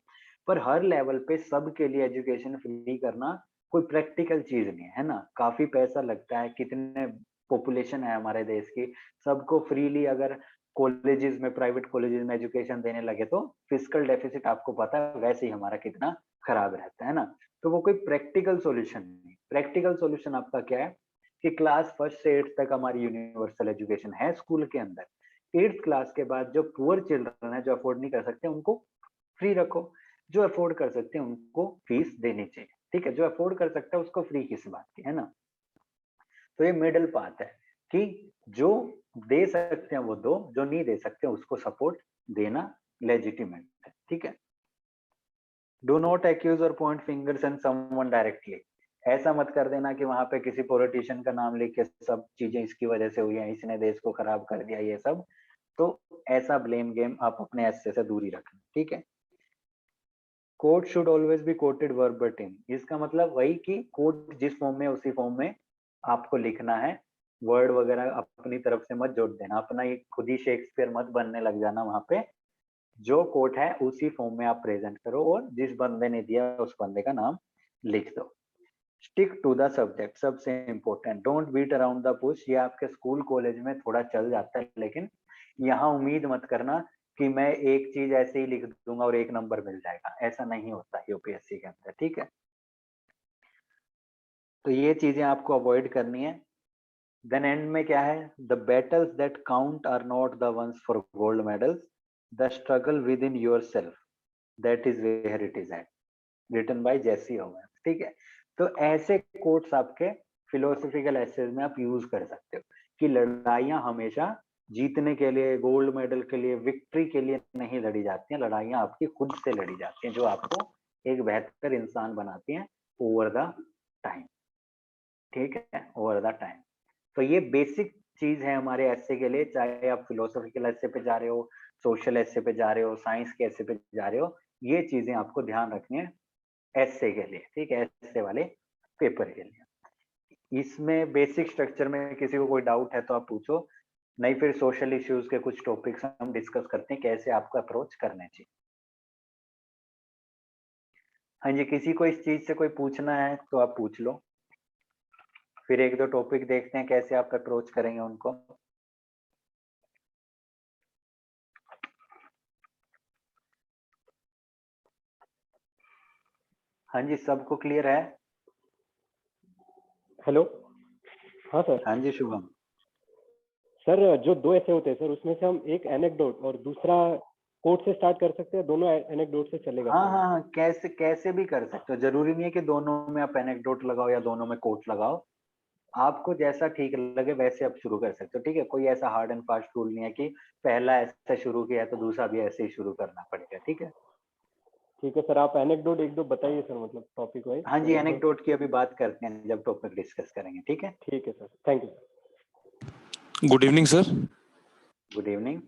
पर हर लेवल पे सबके लिए एजुकेशन फ्री करना कोई प्रैक्टिकल चीज नहीं है ना। काफी पैसा लगता है, कितने पॉपुलेशन है हमारे देश की, सबको फ्रीली अगर कॉलेजेस में, प्राइवेट कॉलेजेस में एजुकेशन देने लगे तो फिजिकल डेफिसिट आपको पता है वैसे ही हमारा कितना खराब रहता है ना। तो वो कोई प्रैक्टिकल सॉल्यूशन नहीं। प्रैक्टिकल सॉल्यूशन आपका क्या है कि क्लास फर्स्ट से 8th तक हमारी यूनिवर्सल एजुकेशन है स्कूल के अंदर। 8th क्लास के बाद जो पुअर चिल्ड्रन है, जो अफोर्ड नहीं कर सकते, उनको फ्री रखो। जो अफोर्ड कर सकते हैं उनको फीस देनी चाहिए, ठीक है। जो अफोर्ड कर सकता है उसको फ्री किस बात की, है ना। तो ये मिडिल पाथ है कि जो दे सकते हैं वो दो, जो नहीं दे सकते उसको सपोर्ट देना लेजिटिमेट है, ठीक है। डू नॉट एक्यूज और point fingers and someone directly. ऐसा मत कर देना कि वहां पे किसी पॉलिटिशियन का नाम लेके सब चीजें इसकी वजह से हुई हैं, इसने देश को खराब कर दिया, ये सब। तो ऐसा ब्लेम गेम आप अपने ऐसे से दूरी रखना, ठीक है। Quote should always be quoted verbatim. इसका मतलब वही कि कोट जिस फॉर्म में उसी फॉर्म में आपको लिखना है। वर्ड वगैरह अपनी तरफ से मत जोड़ देना, अपना ये खुद ही शेक्सपियर मत बनने लग जाना वहां पे। जो कोट है उसी फॉर्म में आप प्रेजेंट करो और जिस बंदे ने दिया उस बंदे का नाम लिख दो। स्टिक टू द सब्जेक्ट, सबसे important, don't beat around the bush. ये आपके स्कूल कॉलेज में थोड़ा चल जाता है, लेकिन यहाँ उम्मीद मत करना कि मैं एक चीज ऐसे ही लिख दूंगा और 1 नंबर मिल जाएगा, ऐसा नहीं होता यूपीएससी के अंदर, ठीक है। तो ये चीजें आपको अवॉइड करनी है। देन एंड में क्या है, the battles that count are not the ones for gold medals, the struggle within yourself, that is where it is at. Written by Jesse Owen, ठीक है। तो ऐसे कोट्स आपके फिलोसफिकल एसेज में आप यूज कर सकते हो कि लड़ाइयां हमेशा जीतने के लिए, गोल्ड मेडल के लिए, विक्ट्री के लिए नहीं लड़ी जाती हैं। लड़ाइयां आपकी खुद से लड़ी जाती हैं, जो आपको एक बेहतर इंसान बनाती हैं ओवर द टाइम, ठीक है, ओवर द टाइम। तो ये बेसिक चीज है हमारे एस्से के लिए, चाहे आप फिलोसफिकल एस्से पे जा रहे हो, सोशल एसे पे जा रहे हो, साइंस के एसे पे जा रहे हो, ये चीजें आपको ध्यान रखनी है एसे के लिए, ठीक है, एसे वाले पेपर के लिए। इसमें बेसिक स्ट्रक्चर में किसी को कोई डाउट है तो आप पूछो, नहीं फिर सोशल इश्यूज के कुछ टॉपिक्स हम डिस्कस करते हैं कैसे आपको अप्रोच करने चाहिए। हाँ जी, किसी को इस चीज से कोई पूछना है तो आप पूछ लो, फिर एक दो टॉपिक देखते हैं कैसे आप अप्रोच करेंगे उनको। हाँ जी, सबको क्लियर है? हेलो। हाँ सर। हाँ जी शुभम। सर जो दो ऐसे होते हैं सर, उसमें से हम एक एनेक्डोट और दूसरा कोट से स्टार्ट कर सकते हैं, दोनों एनेक्डोट से चलेगा हाँ सर? हाँ हाँ, कैसे कैसे भी कर सकते हो, जरूरी नहीं है कि दोनों में आप एनेक्डोट लगाओ या दोनों में कोट लगाओ, आपको जैसा ठीक लगे वैसे आप शुरू कर सकते हो, ठीक है। कोई ऐसा हार्ड एंड फास्ट रूल नहीं है कि पहला ऐसे शुरू किया है तो दूसरा भी ऐसे ही शुरू करना पड़ेगा, ठीक है। ठीक है सर, आप एनेक्डोट एक दो बताइए सर, मतलब टॉपिक वाइज हाँ तो जी, एक दो। एनेक्डोट की अभी बात करते हैं जब टॉपिक डिस्कस करेंगे, ठीक है। ठीक है sir, thank you sir. Good evening sir. Good evening.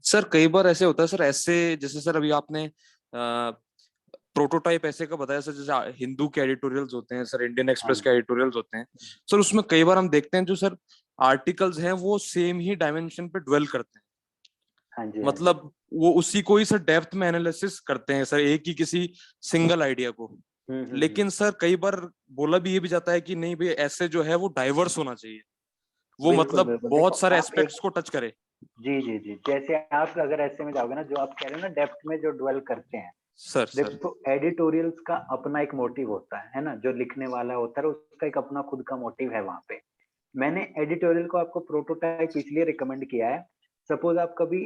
Sir कई बार ऐसे होता है सर, ऐसे जैसे सर अभी आपने प्रोटोटाइप ऐसे का बताया सर, जैसे हिंदू के एडिटोरियल्स होते हैं सर, इंडियन हाँ एक्सप्रेस के एडिटोरियल्स होते हैं सर, उसमें कई बार हम देखते हैं जो सर आर्टिकल्स हैं वो सेम ही डायमेंशन पे ड्वेल करते हैं, हाँ जी हाँ जी। मतलब वो उसी को ही सर डेप्थ में एनालिसिस करते हैं सर, एक ही किसी सिंगल आइडिया को। हम्म। लेकिन सर कई बार बोला भी ये भी जाता है कि नहीं भाई ऐसे जो है वो डाइवर्स होना चाहिए, वो बिल्कुल मतलब बिल्कुल, देखो बहुत सारे आप एक, एस्पेक्ट्स को टच करे। जी जी जी, जैसे आप अगर ऐसे में जाओगे ना, जो आप कह रहे हो ना डेप्थ में जो ड्वेल करते हैं, सर सर देखो एडिटोरियल्स का अपना एक मोटिव होता है ना, जो लिखने वाला होता है उसका एक अपना खुद का मोटिव है वहां पे। मैंने एडिटोरियल को आपको प्रोटोटाइप इसलिए रिकमेंड किया है, सपोज आप कभी,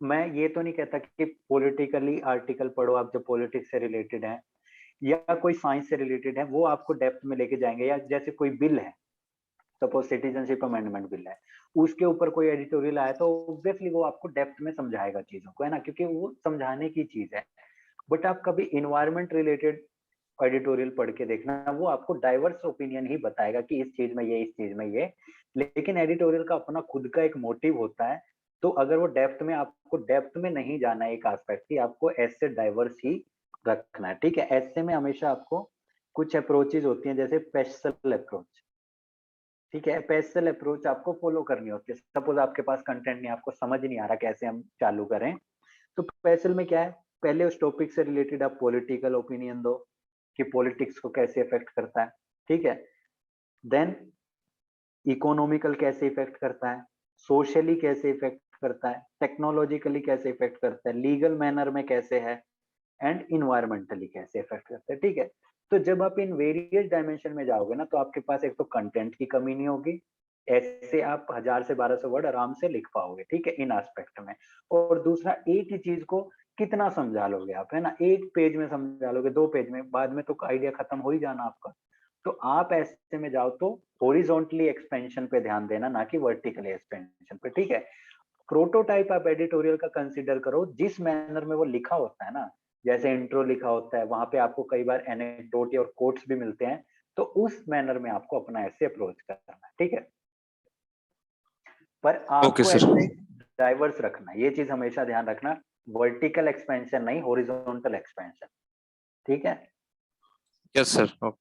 मैं ये तो नहीं कहता कि पॉलिटिकली आर्टिकल पढ़ो आप जो पॉलिटिक्स से रिलेटेड है या कोई साइंस से रिलेटेड है, वो आपको डेप्थ में लेके जाएंगे, या जैसे कोई बिल है, सपोज सिटीजनशिप अमेंडमेंट बिल है, उसके ऊपर कोई एडिटोरियल आया तो ऑब्वियसली वो आपको डेप्थ में समझाएगा चीजों को, है ना, क्योंकि वो समझाने की चीज है। बट आप कभी इन्वायरमेंट रिलेटेड एडिटोरियल पढ़ के देखना, वो आपको डाइवर्स ओपिनियन ही बताएगा कि इस चीज में ये, इस चीज में ये, लेकिन एडिटोरियल का अपना खुद का एक मोटिव होता है। तो अगर वो डेप्थ में, आपको डेप्थ में नहीं जाना है एक एस्पेक्ट की, आपको ऐसे डाइवर्स ही रखना है, ठीक है। ऐसे में हमेशा आपको कुछ अप्रोचेज होती हैं, जैसे पेस्टल अप्रोच, ठीक है, पेस्टल अप्रोच आपको फॉलो करनी होती है। सपोज आपके पास कंटेंट नहीं, आपको समझ नहीं आ रहा कैसे हम चालू करें, तो पेस्टल में क्या है, पहले उस टॉपिक से रिलेटेड आप पॉलिटिकल ओपिनियन दो कि पॉलिटिक्स को कैसे इफेक्ट करता है, ठीक है। देन इकोनॉमिकल कैसे इफेक्ट करता है, सोशली कैसे इफेक्ट करता है, टेक्नोलॉजिकली कैसे इफेक्ट करता है, लीगल मैनर में कैसे है, एंड इन्वायरमेंटली कैसे इफेक्ट करता है, ठीक है। तो जब आप इन वेरियस डायमेंशन में जाओगे ना, तो आपके पास एक तो कंटेंट की कमी नहीं होगी, ऐसे आप 1000 से 1200 वर्ड आराम से लिख पाओगे, ठीक है, इन एस्पेक्ट में। और दूसरा, एक ही चीज को कितना समझा लोगे आप, है ना, एक पेज में समझा लोगे, 2 पेज में, बाद में तो आइडिया खत्म हो ही जाना आपका। तो आप ऐसे में जाओ तो हॉरिजॉन्टली एक्सपेंशन पे ध्यान देना, ना कि वर्टिकली एक्सपेंशन पे, ठीक है। प्रोटोटाइप आप एडिटोरियल का कंसीडर करो जिस मैनर में वो लिखा होता है ना, जैसे इंट्रो लिखा होता है, वहां पे आपको कई बार एनेक्डोट और कोट्स भी मिलते हैं, तो उस मैनर में आपको अपना ऐसे अप्रोच करना है, ठीक है। पर ओके आपको सर। ऐसे डाइवर्स रखना है, ये चीज हमेशा ध्यान रखना, वर्टिकल एक्सपेंशन नहीं, हॉरिजॉन्टल एक्सपेंशन, ठीक है। Yes sir.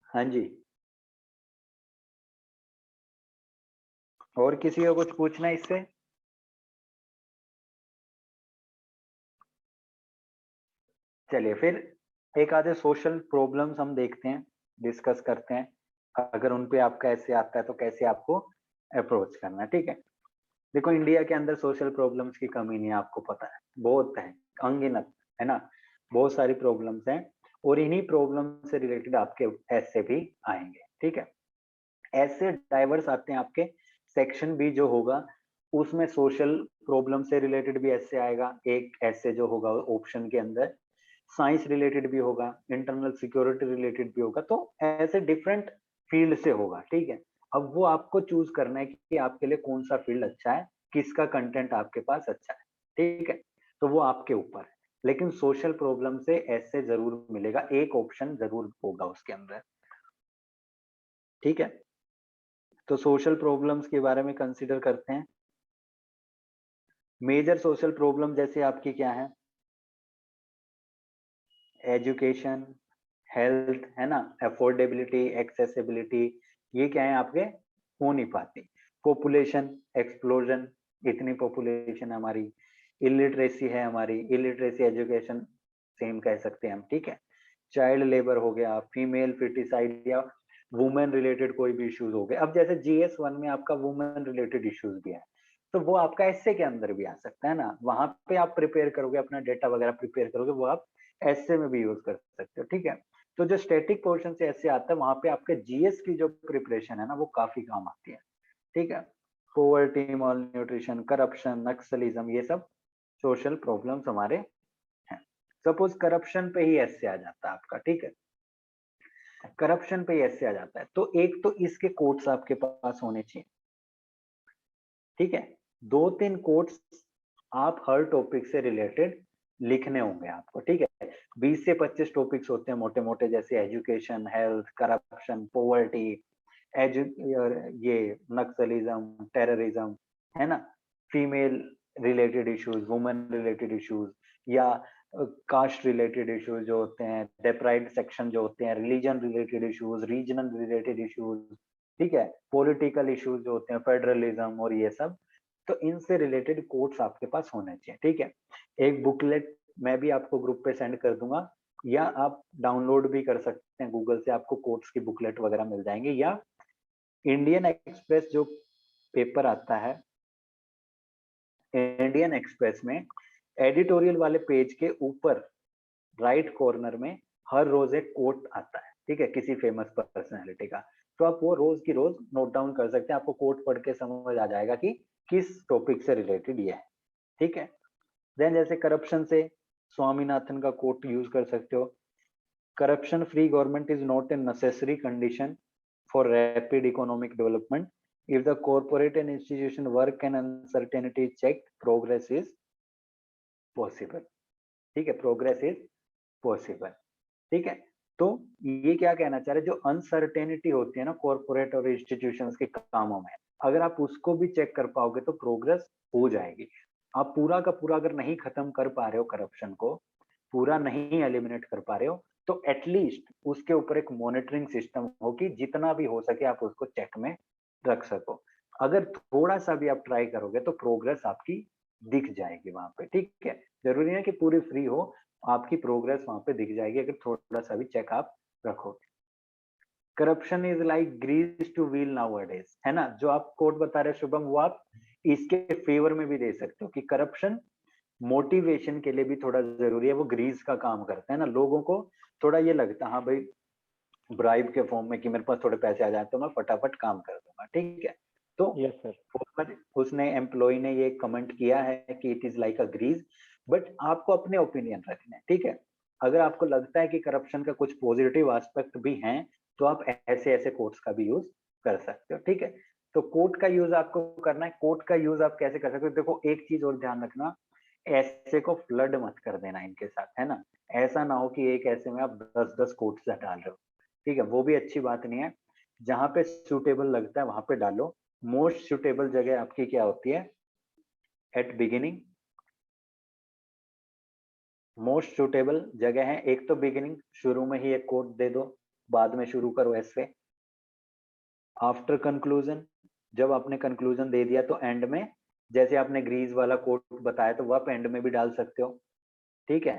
हाँ जी, और किसी को कुछ पूछना है इससे? चलिए फिर एक आधे सोशल प्रॉब्लम्स हम देखते हैं, डिस्कस करते हैं, अगर उन पे आपका ऐसे आता है तो कैसे आपको अप्रोच करना है, ठीक है। देखो इंडिया के अंदर सोशल प्रॉब्लम्स की कमी नहीं है, आपको पता है, बहुत है, अनगिनत, है ना, बहुत सारी प्रॉब्लम्स हैं, और इन्हीं प्रॉब्लम से रिलेटेड आपके ऐसे भी आएंगे, ठीक है। ऐसे डाइवर्स आते हैं आपके, सेक्शन बी जो होगा उसमें सोशल प्रॉब्लम से रिलेटेड भी ऐसे आएगा, एक ऐसे जो होगा ऑप्शन के अंदर, साइंस रिलेटेड भी होगा, इंटरनल सिक्योरिटी रिलेटेड भी होगा, तो ऐसे डिफरेंट फील्ड से होगा, ठीक है। अब वो आपको चूज करना है कि आपके लिए कौन सा फील्ड अच्छा है, किसका कंटेंट आपके पास अच्छा है, ठीक है, तो वो आपके ऊपर है। लेकिन सोशल प्रॉब्लम से ऐसे जरूर मिलेगा, एक ऑप्शन जरूर होगा उसके अंदर, ठीक है। तो सोशल प्रॉब्लम्स के बारे में कंसिडर करते हैं। मेजर सोशल प्रॉब्लम जैसे आपकी क्या है, एजुकेशन, हेल्थ, है ना, अफोर्डेबिलिटी, एक्सेसिबिलिटी, ये क्या है आपके हो नहीं पाती। पॉपुलेशन एक्सप्लोजन, इतनी पॉपुलेशन हमारी, इलिटरेसी है हमारी, इलिटरेसी एजुकेशन सेम कह सकते हैं हम, ठीक है। चाइल्ड लेबर हो गया, फीमेल फिटिसाइड या वुमेन रिलेटेड कोई भी इश्यूज हो गए। अब जैसे GS1 में आपका वुमेन रिलेटेड इश्यूज भी है, तो वो आपका एसए के अंदर भी आ सकता है ना, वहां पे आप प्रिपेयर करोगे, अपना डेटा वगैरह प्रिपेयर करोगे, वो आप एसए में भी यूज कर सकते हो, ठीक है। तो जो स्टैटिक पोर्शन से ऐसे आता है, वहां पे आपके जीएस की जो प्रिपरेशन है ना, वो काफी काम आती है, ठीक है। Poverty, mall nutrition, corruption, Naxalism, ये सब सोशल प्रॉब्लम्स हमारे हैं। सपोज करप्शन पे ही ऐसे आ जाता है आपका, ठीक है, करप्शन पे ही ऐसे आ जाता है, तो एक तो इसके कोट्स आपके पास होने चाहिए, ठीक है। 2-3 कोट्स आप हर टॉपिक से रिलेटेड लिखने होंगे आपको, ठीक है। 20 से 25 टॉपिक्स होते हैं मोटे मोटे, जैसे एजुकेशन, हेल्थ, करप्शन, पोवर्टी, ये नक्सलिज्म, टेररिज्म, है ना, female related issues, women related issues, या कास्ट रिलेटेड इश्यूज जो होते हैं, डेप्राइव्ड सेक्शन जो होते हैं, religion related issues, regional related issues, ठीक है, पॉलिटिकल इश्यूज जो होते हैं, फेडरलिज्म और ये सब। तो इनसे रिलेटेड कोट्स आपके पास होने चाहिए, ठीक है। एक बुकलेट मैं भी आपको ग्रुप पे सेंड कर दूंगा, या आप डाउनलोड भी कर सकते हैं गूगल से, आपको कोट्स की बुकलेट वगैरह मिल जाएंगे, या इंडियन एक्सप्रेस जो पेपर आता है, इंडियन एक्सप्रेस में एडिटोरियल वाले पेज के ऊपर राइट कॉर्नर में हर रोज एक कोट आता है, ठीक है, किसी फेमस पर्सनैलिटी का। तो आप वो रोज की रोज नोट डाउन कर सकते हैं, आपको कोट पढ़ के समझ आ जाएगा कि किस टॉपिक से रिलेटेड ये है, ठीक है। देन जैसे करप्शन से स्वामीनाथन का कोट यूज कर सकते हो, corruption free government is not a necessary condition for rapid economic development, if the corporate and institution work and uncertainty is checked, progress is possible, ठीक है, प्रोग्रेस इज पॉसिबल, ठीक है। तो ये क्या कहना चाह रहे हैं, जो अनसर्टेनिटी होती है ना कॉर्पोरेट और इंस्टीट्यूशंस के कामों में, अगर आप उसको भी चेक कर पाओगे तो प्रोग्रेस हो जाएगी। आप पूरा का पूरा अगर नहीं खत्म कर पा रहे हो, करप्शन को पूरा नहीं एलिमिनेट कर पा रहे हो, तो एटलीस्ट उसके ऊपर एक मॉनिटरिंग सिस्टम हो कि जितना भी हो सके आप उसको चेक में रख सको। अगर थोड़ा सा भी आप ट्राई करोगे तो प्रोग्रेस आपकी दिख जाएगी वहां पे, ठीक है। जरूरी है कि पूरी फ्री हो, आपकी प्रोग्रेस वहां पे दिख जाएगी अगर थोड़ा सा भी चेक आप रखोगे। Corruption is like grease to wheel nowadays, है ना, जो आप कोट बता रहे शुभम, वो आप इसके फेवर में भी दे सकते हो कि करप्शन मोटिवेशन के लिए भी थोड़ा जरूरी है, वो ग्रीस का काम करता है ना, लोगों को थोड़ा ये लगता है हाँ भाई ब्राइब के फॉर्म में कि मेरे पास थोड़े पैसे आ जाए तो मैं फटाफट काम कर दूंगा, ठीक है। तो यस सर। ऊपर उसने एम्प्लॉय ने ये कमेंट किया है कि it is like a grease, but आपको अपने ओपिनियन रखने हैं, ठीक है। अगर आपको लगता है कि करप्शन का कुछ पॉजिटिव एस्पेक्ट भी हैं, तो आप ऐसे ऐसे कोट्स का भी यूज कर सकते हो, ठीक है। तो कोट का यूज आपको करना है। कोट का यूज आप कैसे कर सकते हो, देखो एक चीज और ध्यान रखना, ऐसे को फ्लड मत कर देना इनके साथ, है ना। ऐसा ना हो कि एक ऐसे में आप 10-10 कोट्स डाल रहे हो, ठीक है, वो भी अच्छी बात नहीं है। जहां पे सूटेबल लगता है वहां पे डालो। मोस्ट सूटेबल जगह आपकी क्या होती है, एट बिगिनिंग। मोस्ट सूटेबल जगह है एक तो बिगिनिंग, शुरू में ही एक कोट दे दो, बाद में शुरू करो ऐसे। आफ्टर कंक्लूजन, जब आपने कंक्लूजन दे दिया तो एंड में, जैसे आपने ग्रीज वाला कोट बताया तो वो आप एंड में भी डाल सकते हो, ठीक है,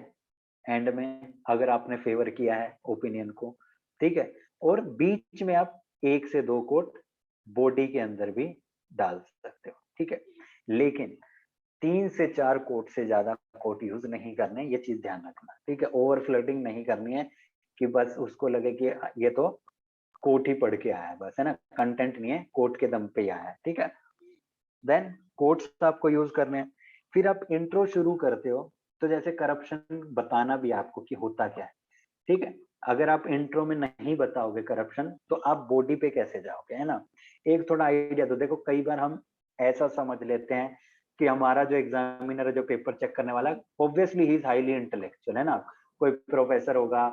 एंड में अगर आपने फेवर किया है ओपिनियन को, ठीक है। और बीच में आप 1 से 2 कोट बॉडी के अंदर भी डाल सकते हो, ठीक है। लेकिन 3 से 4 कोट से ज्यादा कोट यूज नहीं करने, ये चीज ध्यान रखना, ठीक है। ओवर फ्लडिंग नहीं करनी है कि बस उसको लगे कि ये तो कोट ही पढ़ के आया है बस, है ना, कंटेंट नहीं है, कोट के दम पे ही आया है, ठीक है। देन कोट्स आपको यूज करने हैं। फिर आप इंट्रो शुरू करते हो, तो जैसे करप्शन बताना भी आपको कि होता क्या है, ठीक है। अगर आप इंट्रो में नहीं बताओगे करप्शन, तो आप बॉडी पे कैसे जाओगे, है ना। एक थोड़ा आइडिया दो, देखो कई बार हम ऐसा समझ लेते हैं कि हमारा जो एग्जामिनर है, जो पेपर चेक करने वाला, obviously he is highly intellectual, है ना, कोई प्रोफेसर होगा,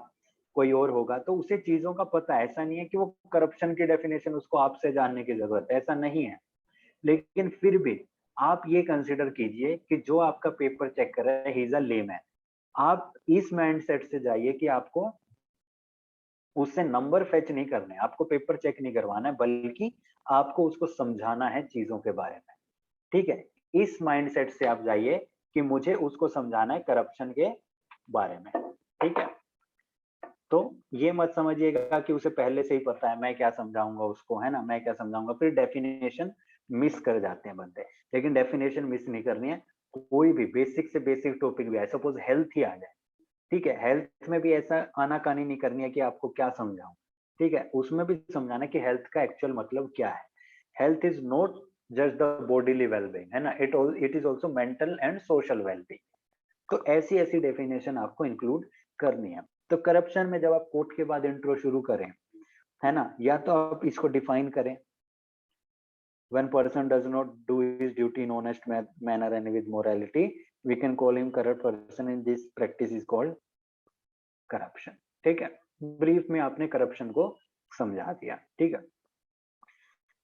कोई और होगा, तो उसे चीजों का पता है। ऐसा नहीं है कि वो करप्शन की डेफिनेशन उसको आपसे जानने की जरूरत है, ऐसा नहीं है। लेकिन फिर भी आप ये कंसिडर कीजिए कि जो आपका पेपर चेक कर रहा है, ही इज अ लेमैन। आप इस माइंडसेट से जाइए कि आपको उससे नंबर फेच नहीं करने, आपको पेपर चेक नहीं करवाना है, बल्कि आपको उसको समझाना है चीजों के बारे में। ठीक है, इस माइंडसेट से आप जाइए कि मुझे उसको समझाना है करप्शन के बारे में। ठीक है, तो ये मत समझिएगा कि उसे पहले से ही पता है, मैं क्या समझाऊंगा उसको, है ना, मैं क्या समझाऊंगा। फिर डेफिनेशन मिस कर जाते हैं बंदे। लेकिन डेफिनेशन मिस नहीं करनी है। कोई भी बेसिक से बेसिक टॉपिक भी है, सपोज हेल्थ ही आ जाए, ठीक है, हेल्थ में भी ऐसा आनाकानी नहीं करनी है कि आपको क्या समझाऊं। ठीक है, उसमें भी समझाना है कि हेल्थ का एक्चुअल मतलब क्या है। Health is not just the bodily wellbeing, है ना, it is also mental and social wellbeing. तो ऐसी ऐसी डेफिनेशन आपको इंक्लूड करनी है। तो करप्शन में जब आप कोर्ट के बाद इंट्रो शुरू करें, है ना, या तो आप इसको डिफाइन करें, when person does not do his duty in honest manner and with morality, we can call him corrupt person, and this practice is called corruption। ठीक है, ब्रीफ में आपने करप्शन को समझा दिया। ठीक है,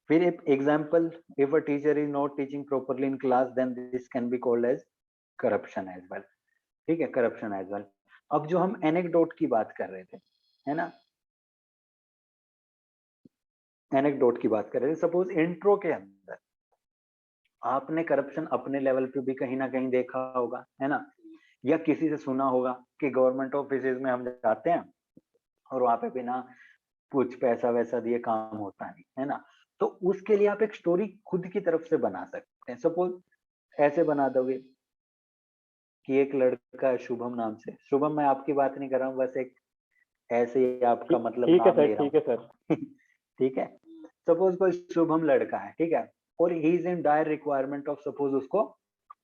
फिर एक example, if a teacher is not teaching properly in class, then this can be called as corruption as well. ठीक है, करप्शन एज वेल। अब जो हम एनेक्डोट की बात कर रहे थे, है ना, एनेक्डोट की बात कर रहे थे, सपोज इंट्रो के अंदर आपने करप्शन अपने लेवल पे भी कहीं ना कहीं देखा होगा, है ना, या किसी से सुना होगा कि गवर्नमेंट ऑफिसेज में हम जाते हैं और वहां पे बिना कुछ पैसा वैसा दिए काम होता नहीं, है ना। तो उसके लिए आप एक स्टोरी खुद की तरफ से बना सकते हैं। सपोज ऐसे बना दोगे कि एक लड़का है शुभम नाम से, शुभम मैं आपकी बात नहीं कर रहा हूँ, बस एक ऐसे ही आपका मतलब ठीक है नाम सर, ले रहा ठीक है हूँ। सर। ठीक है, सपोज कोई शुभम लड़का है, ठीक है, और he is in dire requirement of, suppose उसको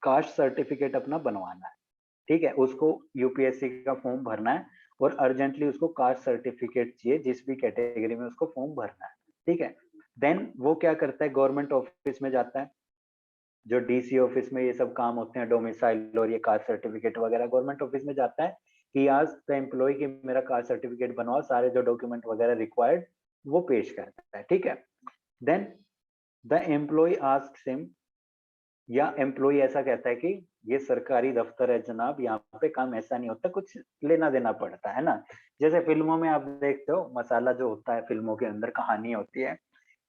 कास्ट सर्टिफिकेट अपना बनवाना है। ठीक है, उसको यूपीएससी का फॉर्म भरना है और अर्जेंटली उसको कास्ट सर्टिफिकेट चाहिए, जिस भी कैटेगरी में उसको फॉर्म भरना है। ठीक है, देन वो क्या करता है, गवर्नमेंट ऑफिस में जाता है, जो डीसी ऑफिस में ये सब काम होते हैं, डोमिसाइल और ये कास्ट सर्टिफिकेट वगैरह, गवर्नमेंट ऑफिस में जाता है कि आज द एम्प्लॉय की मेरा कास्ट सर्टिफिकेट बनवाओ, सारे जो डॉक्यूमेंट वगैरह रिक्वायर्ड वो पेश करता है। ठीक है, then the employ asks him, या एम्प्लॉय ऐसा कहता है कि ये सरकारी दफ्तर है जनाब, यहाँ पे काम ऐसा नहीं होता, कुछ लेना देना पड़ता है ना। जैसे फिल्मों में आप देखते हो मसाला जो होता है, फिल्मों के अंदर कहानी होती है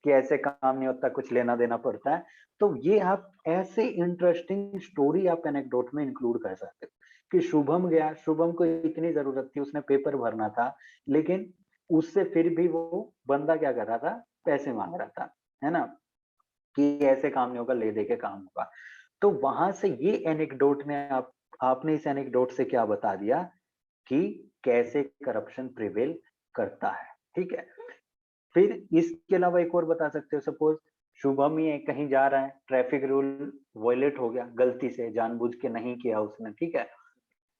कि ऐसे काम नहीं होता, कुछ लेना देना पड़ता है। तो ये आप ऐसे इंटरेस्टिंग स्टोरी आप एनेक्डोट में इंक्लूड कर सकते हो कि शुभम गया, शुभम को इतनी जरूरत थी, उसने पेपर भरना था, लेकिन उससे फिर भी वो बंदा क्या कर रहा था, पैसे मांग रहा था, है ना, कि ऐसे काम नहीं होगा, ले दे के काम होगा। तो वहां से ये एनेक्डोट ने आपने इस एनेक्डोट से क्या बता दिया कि कैसे करप्शन प्रिवेल करता है। ठीक है, फिर इसके अलावा एक और बता सकते हो, सपोज शुभम ही कहीं जा रहा है, ट्रैफिक रूल वायलेट हो गया, गलती से, जानबूझ के नहीं किया उसने, ठीक है,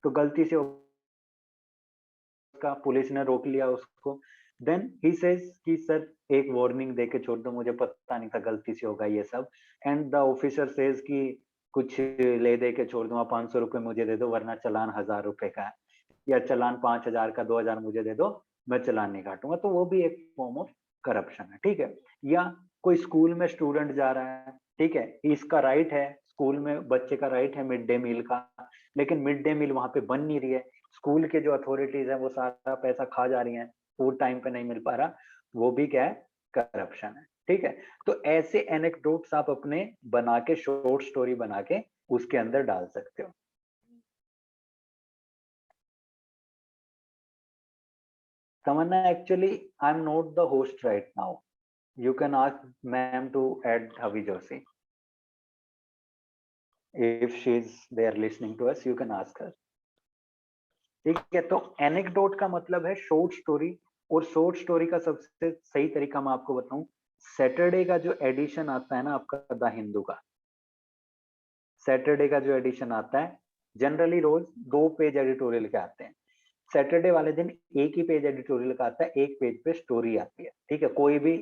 तो गलती से उसका पुलिस ने रोक लिया उसको। देन ही सेज कि सर एक वार्निंग दे के छोड़ दो, मुझे पता नहीं था, गलती से होगा ये सब। एंड द ऑफिसर सेज कि कुछ ले दे के छोड़ दूंगा, 500 रुपए मुझे दे दो वरना चालान 1000 रुपए का है, या चालान 5000 का, 2000 मुझे दे दो, मैं चालान नहीं काटूंगा। तो वो भी एक फॉर्म ऑफ करप्शन है। ठीक है, या कोई स्कूल में स्टूडेंट जा रहा है, ठीक है, इसका राइट है, स्कूल में बच्चे का राइट है मिड डे मील का, लेकिन मिड डे मील वहां पे बन नहीं रही है, स्कूल के जो अथॉरिटीज है वो सारा पैसा खा जा रही है, फूड टाइम पे नहीं मिल पा रहा, वो भी क्या है, करप्शन है। ठीक है, तो ऐसे एनेक्डोट्स आप अपने बना के, शॉर्ट स्टोरी बना के उसके अंदर डाल सकते हो। Tamanna, actually I am not the host right now, you can ask ma'am to add Havi Joshi. If she is there listening to us, you can ask her. ठीक है, तो एनेक्डोट का मतलब है शॉर्ट स्टोरी, और शॉर्ट स्टोरी का सबसे सही तरीका मैं आपको बताऊं, सैटरडे का जो एडिशन आता है ना आपका द हिंदू का, सैटरडे का जो एडिशन आता है, जनरली रोज 2 पेज एडिटोरियल के आते हैं। सैटरडे वाले दिन एक ही पेज एडिटोरियल का आता है, एक पेज पे स्टोरी आती है। ठीक है, कोई भी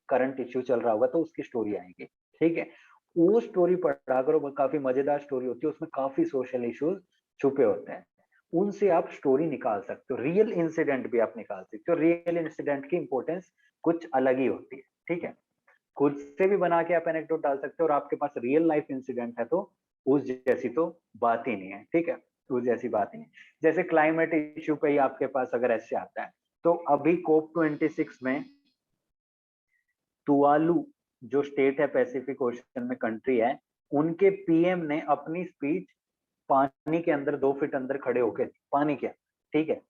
करंट इश्यू चल रहा होगा तो उसकी स्टोरी आएगी। ठीक है, वो स्टोरी पढ़ा करो, काफी मजेदार स्टोरी होती है, उसमें काफी सोशल इश्यूज छुपे होते हैं। उनसे आप स्टोरी निकाल सकते हो, रियल इंसिडेंट भी आप निकाल सकते हो। रियल इंसिडेंट की इंपॉर्टेंस कुछ अलग ही होती है, ठीक है। खुद से भी बना के आप एनेक्डोट डाल सकते हो, और आपके पास रियल लाइफ इंसिडेंट है तो उस जैसी तो बात ही नहीं है, ठीक है, उस जैसी बात ही नहीं। जैसे क्लाइमेट इश्यू पे ही आपके पास अगर ऐसे आता है, तो अभी COP26 में तुवालू जो स्टेट है पैसिफिक ओशन में कंट्री है, उनके पीएम ने अपनी स्पीच पानी के अंदर 2 फीट अंदर खड़े होके, पानी के, ठीक है।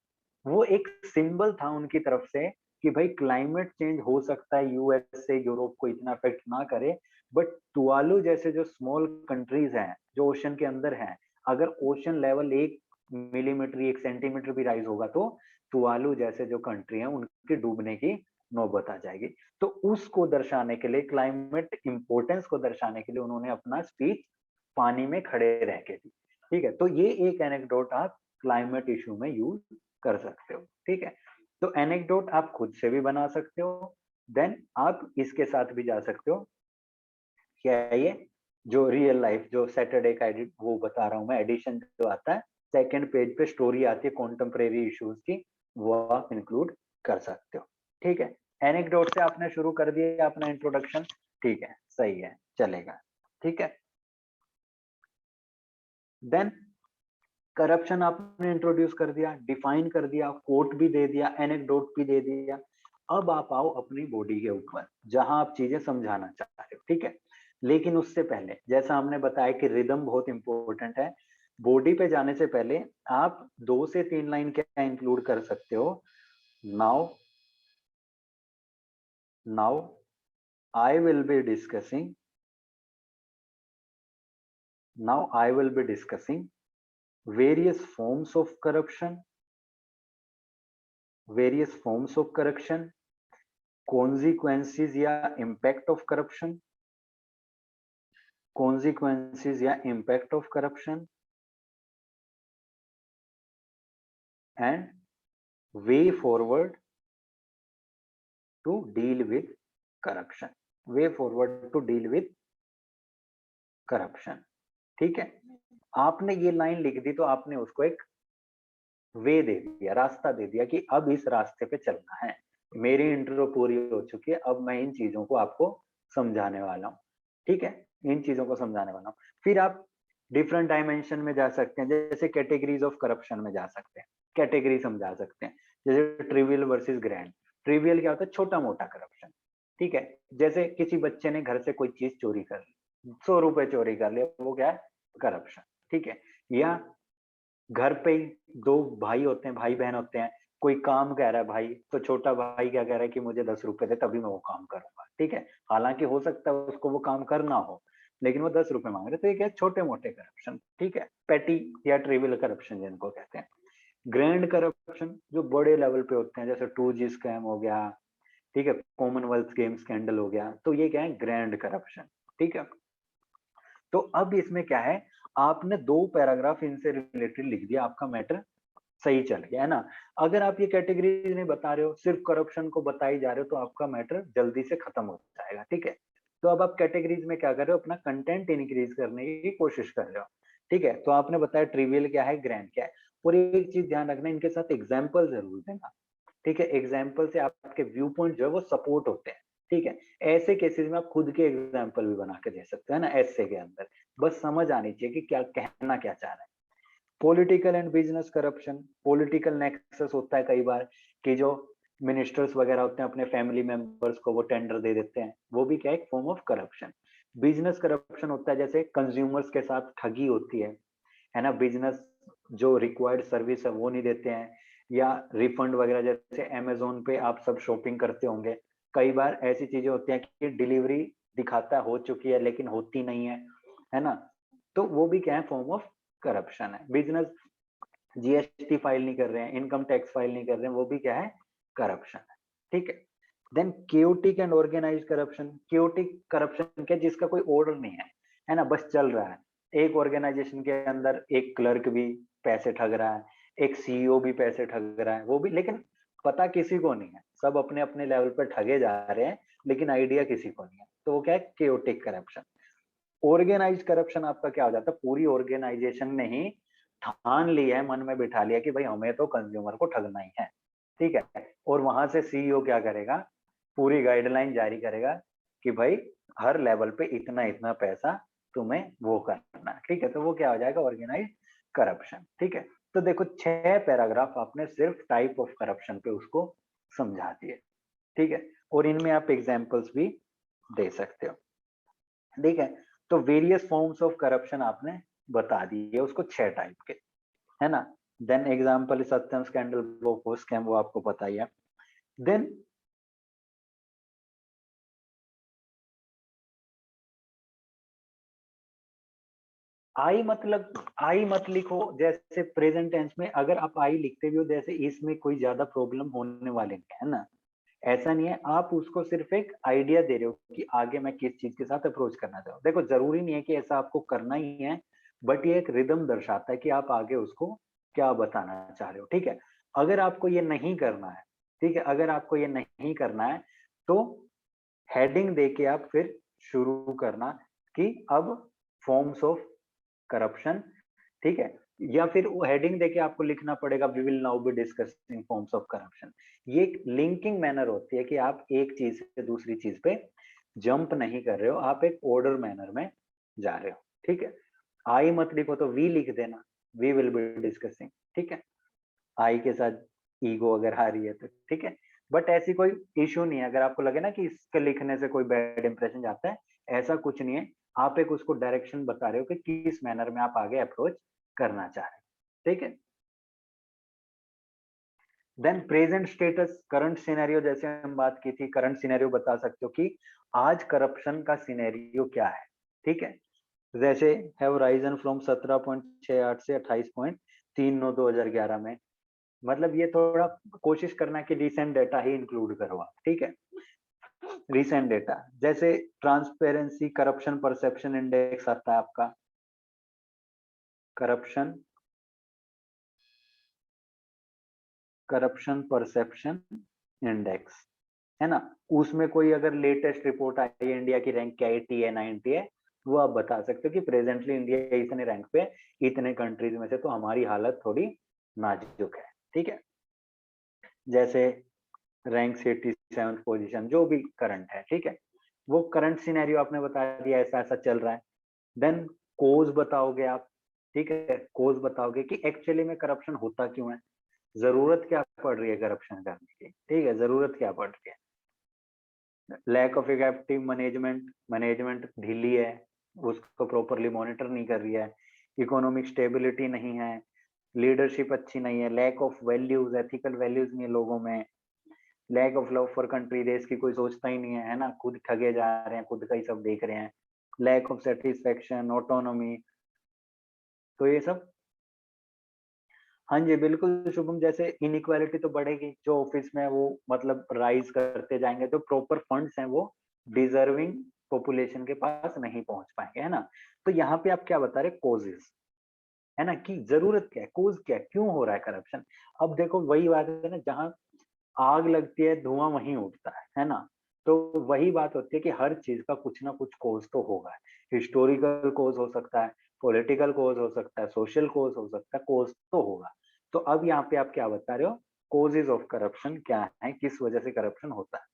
वो एक सिंबल था उनकी तरफ से कि भाई क्लाइमेट चेंज हो सकता है, यूएस से यूरोप को इतना अफेक्ट ना करे, बट तुवालू जैसे जो स्मॉल कंट्रीज हैं जो ओशन के अंदर हैं, अगर ओशन लेवल 1 मिलीमीटर 1 सेंटीमीटर भी राइज होगा तो तुवालू जैसे जो कंट्री है उनके डूबने की नौबत आ जाएगी। तो उसको दर्शाने के लिए, क्लाइमेट इंपोर्टेंस को दर्शाने के लिए उन्होंने अपना स्पीच पानी में खड़े रह के दी, ठीक है। तो ये एक एनेक्डोट आप क्लाइमेट इशू में यूज कर सकते हो, ठीक है। तो एनेक्डोट आप खुद से भी बना सकते हो, देन आप इसके साथ भी जा सकते हो। क्या है ये, जो रियल लाइफ जो सैटरडे का एडिट वो बता रहा हूँ मैं, एडिशन जो आता है सेकंड पेज पे स्टोरी आती है कॉन्टेम्परेरी इश्यूज की, वो आप इंक्लूड कर सकते हो, ठीक है। एनेक्डोट से आपने शुरू कर दिया अपना इंट्रोडक्शन, ठीक है, सही है, चलेगा, ठीक है। देन करप्शन आपने इंट्रोड्यूस कर दिया, डिफाइन कर दिया, कोट भी दे दिया, एनेक्डोट भी दे दिया। अब आप आओ अपनी बॉडी के ऊपर जहां आप चीजें समझाना चाह रहे हो, ठीक है। लेकिन उससे पहले जैसा हमने बताया कि रिदम बहुत इंपॉर्टेंट है, बॉडी पे जाने से पहले आप 2 से 3 लाइन क्या इंक्लूड कर सकते हो। Now now I will be discussing now I will be discussing various forms of corruption, consequences या impact of corruption, and way forward to deal with corruption, ठीक है। आपने ये लाइन लिख दी तो आपने उसको एक वे दे दिया, रास्ता दे दिया कि अब इस रास्ते पे चलना है। मेरी इंट्रो पूरी हो चुकी है, अब मैं इन चीजों को आपको समझाने वाला हूँ, ठीक है, इन चीजों को समझाने वाला हूँ। फिर आप डिफरेंट डायमेंशन में जा सकते हैं, जैसे कैटेगरीज ऑफ करप्शन में जा सकते हैं, कैटेगरी समझा सकते हैं, जैसे ट्रिवियल वर्सेस ग्रैंड। ट्रिवियल क्या होता है, छोटा मोटा करप्शन, ठीक है। जैसे किसी बच्चे ने घर से कोई चीज चोरी कर ली, 100 रुपए चोरी कर लिया, वो क्या है, करप्शन, ठीक है। या घर पे ही 2 भाई होते हैं, भाई बहन होते हैं, कोई काम कह रहा है भाई, तो छोटा भाई क्या कह रहा है कि मुझे 10 रुपए दे तभी मैं वो काम करूंगा, ठीक है। हालांकि हो सकता है उसको वो काम करना हो, लेकिन वो 10 रुपए मांग रहे, तो ये क्या है, छोटे मोटे करप्शन, ठीक है, पेटी या ट्रिवियल करप्शन जिनको कहते हैं। ग्रैंड करप्शन जो बड़े लेवल पे होते हैं, जैसे 2G स्कैम हो गया, ठीक है, कॉमनवेल्थ गेम स्कैंडल हो गया, तो ये क्या है, ग्रैंड करप्शन, ठीक है। तो अब इसमें क्या है, आपने 2 पैराग्राफ इनसे रिलेटेड लिख दिया, आपका मैटर सही चल गया है ना। अगर आप ये कैटेगरी नहीं बता रहे हो, सिर्फ करप्शन को बताई जा रहे हो, तो आपका मैटर जल्दी से खत्म हो जाएगा, ठीक है। तो अब आप कैटेगरीज में क्या कर रहे हो, अपना कंटेंट इंक्रीज करने की कोशिश कर रहे हो, ठीक है। तो आपने बताया ट्रिवियल क्या है, ग्रैंड क्या है, और एक चीज ध्यान रखना, इनके साथ एग्जाम्पल जरूर देना, ठीक है। एग्जाम्पल से आपके व्यू पॉइंट जो है वो सपोर्ट होते हैं, ठीक है। ऐसे केसेस में आप खुद के एग्जाम्पल भी बना के दे सकते हैं ना ऐसे के अंदर, बस समझ आनी चाहिए कि क्या कहना क्या चाह रहे हैं। Political and business corruption, political nexus होता है कई बार कि जो मिनिस्टर्स वगैरह होते हैं अपने फैमिली मेंबर्स को वो टेंडर दे देते हैं, वो भी क्या है, एक form of corruption. Business corruption होता है जैसे कंज्यूमर्स के साथ ठगी होती है ना, बिजनेस जो रिक्वायर्ड सर्विस है वो नहीं देते हैं, या रिफंड वगैरह, जैसे अमेजोन पे आप सब शॉपिंग करते होंगे, कई बार ऐसी चीजें होती हैं कि डिलीवरी दिखाता हो चुकी है लेकिन होती नहीं है ना, तो वो भी क्या है, फॉर्म ऑफ करप्शन है। बिजनेस जीएसटी फाइल नहीं कर रहे हैं, इनकम टैक्स फाइल नहीं कर रहे हैं, वो भी क्या है, करप्शन है, ठीक है। Then chaotic and organise corruption, chaotic corruption क्या, जिसका कोई ऑर्डर नहीं है ना, बस चल रहा है। एक ऑर्गेनाइजेशन के अंदर एक क्लर्क भी पैसे ठग रहा है, एक सीईओ भी पैसे ठग रहा है, वो भी, लेकिन पता किसी को नहीं है, सब अपने अपने लेवल पर ठगे जा रहे हैं, लेकिन आइडिया किसी को नहीं है, तो वो क्या है, क्योटिक करप्शन। ऑर्गेनाइज करप्शन आपका क्या हो जाता है, पूरी ऑर्गेनाइजेशन ने ही ठान लिया है, मन में बिठा लिया कि भाई हमें तो कंज्यूमर को ठगना ही है, ठीक है। और वहां से सीईओ क्या करेगा, पूरी गाइडलाइन जारी करेगा कि भाई हर लेवल पे इतना इतना पैसा तुम्हें वो करना है, ठीक है। तो वो क्या हो जाएगा, ऑर्गेनाइज करप्शन, ठीक है। तो देखो 6 पैराग्राफ आपने सिर्फ टाइप ऑफ करप्शन पे उसको समझा दिए, ठीक है। और इनमें आप एग्जांपल्स भी दे सकते हो, ठीक है। तो वेरियस फॉर्म्स ऑफ करप्शन आपने बता दिए उसको 6 टाइप के, है ना। देन एग्जांपल सत्यम स्कैंडल, वो स्कैम, वो आपको पता ही है। देन आई मत लिखो, जैसे प्रेजेंट टेंस में अगर आप आई लिखते भी हो, जैसे इसमें कोई ज्यादा प्रॉब्लम होने वाली नहीं है ना, ऐसा नहीं है। आप उसको सिर्फ एक आइडिया दे रहे हो कि आगे मैं किस चीज के साथ अप्रोच करना चाहूँ। देखो जरूरी नहीं है कि ऐसा आपको करना ही है, बट ये एक रिदम दर्शाता है कि आप आगे उसको क्या बताना चाह रहे हो, ठीक है। अगर आपको ये नहीं करना है, ठीक है, अगर आपको ये नहीं करना है तो हेडिंग दे के आप फिर शुरू करना कि अब फॉर्म्स ऑफ करप्शन, ठीक है। या फिर वो हेडिंग देके आपको लिखना पड़ेगा we will now be discussing forms of corruption. ये एक लिंकिंग मैनर होती है कि आप एक चीज से दूसरी चीज पे जंप नहीं कर रहे हो, आप एक ऑर्डर मैनर में जा रहे हो, ठीक है। आई मत लिखो तो वी लिख देना, वी विल बी डिस्कसिंग, ठीक है। आई के साथ ईगो अगर आ रही है तो, ठीक है। बट ऐसी कोई इश्यू नहीं है, अगर आपको लगे ना कि इसके लिखने से कोई बैड इंप्रेशन जाता है, ऐसा कुछ नहीं है। आप एक उसको डायरेक्शन बता रहे हो कि किस मैनर में आप आगे अप्रोच करना चाह रहे हो, ठीक है। Then present status, current scenario, जैसे हम बात की थी, करंट सिनेरियो बता सकते हो कि आज करप्शन का सिनेरियो क्या है, ठीक है। जैसे हैव राइजन फ्रॉम 17.68 से 28.39 2011 में, मतलब ये थोड़ा कोशिश करना कि रिसेंट डेटा ही इंक्लूड करो आप, ठीक है। रिसेंट डेटा जैसे ट्रांसपेरेंसी करप्शन परसेप्शन इंडेक्स आता है आपका, करप्शन परसेप्शन इंडेक्स, है ना। उसमें कोई अगर लेटेस्ट रिपोर्ट आई है, इंडिया की रैंक क्या है, 80 है 90 है, वो आप बता सकते हो कि प्रेजेंटली इंडिया इतने रैंक पे, इतने कंट्रीज में से तो हमारी हालत थोड़ी नाजुक है, ठीक है। जैसे रैंक 87 पोजीशन जो भी करंट है, ठीक है। वो करंट सिनेरियो आपने बता दिया, ऐसा ऐसा चल रहा है। देन कोज बताओगे आप, ठीक है। कोज बताओगे कि एक्चुअली में करप्शन होता क्यों है, जरूरत क्या पड़ रही है करप्शन करने की, ठीक है, जरूरत क्या पड़ रही है। Lack of effective management, management ढीली है, उसको प्रॉपरली मॉनिटर नहीं कर रही है। इकोनॉमिक स्टेबिलिटी नहीं है, लीडरशिप अच्छी नहीं है। Lack of values, ethical values नहीं है लोगों में। Lack of love for country, देश की कोई सोचता ही नहीं है ना, खुद ठगे जा रहे हैं, खुद का ही सब देख रहे हैं। लैक ऑफ सेटिस्फेक्शन, ऑटोनॉमी, तो ये सब। हाँ जी बिल्कुल शुभम, जैसे इनइक्वालिटी तो बढ़ेगी, जो ऑफिस में वो मतलब राइज करते जाएंगे, तो प्रॉपर फंड्स हैं वो डिजर्विंग पॉपुलेशन के पास नहीं पहुंच पाएंगे, है ना। तो यहाँ पे आप क्या बता रहे, कोजेस, है ना, कि जरूरत क्या है, कोज क्या है, क्यों हो रहा है करप्शन। अब देखो वही बात है ना, जहाँ आग लगती है धुआं वहीं उठता है ना। तो वही बात होती है कि हर चीज का कुछ ना कुछ कोज तो होगा। हिस्टोरिकल कोज हो सकता है, पॉलिटिकल कोज हो सकता है, सोशल कोज हो सकता है, कोज तो होगा। तो अब यहाँ पे आप क्या बता रहे हो, कोजेज ऑफ करप्शन क्या है, किस वजह से करप्शन होता है।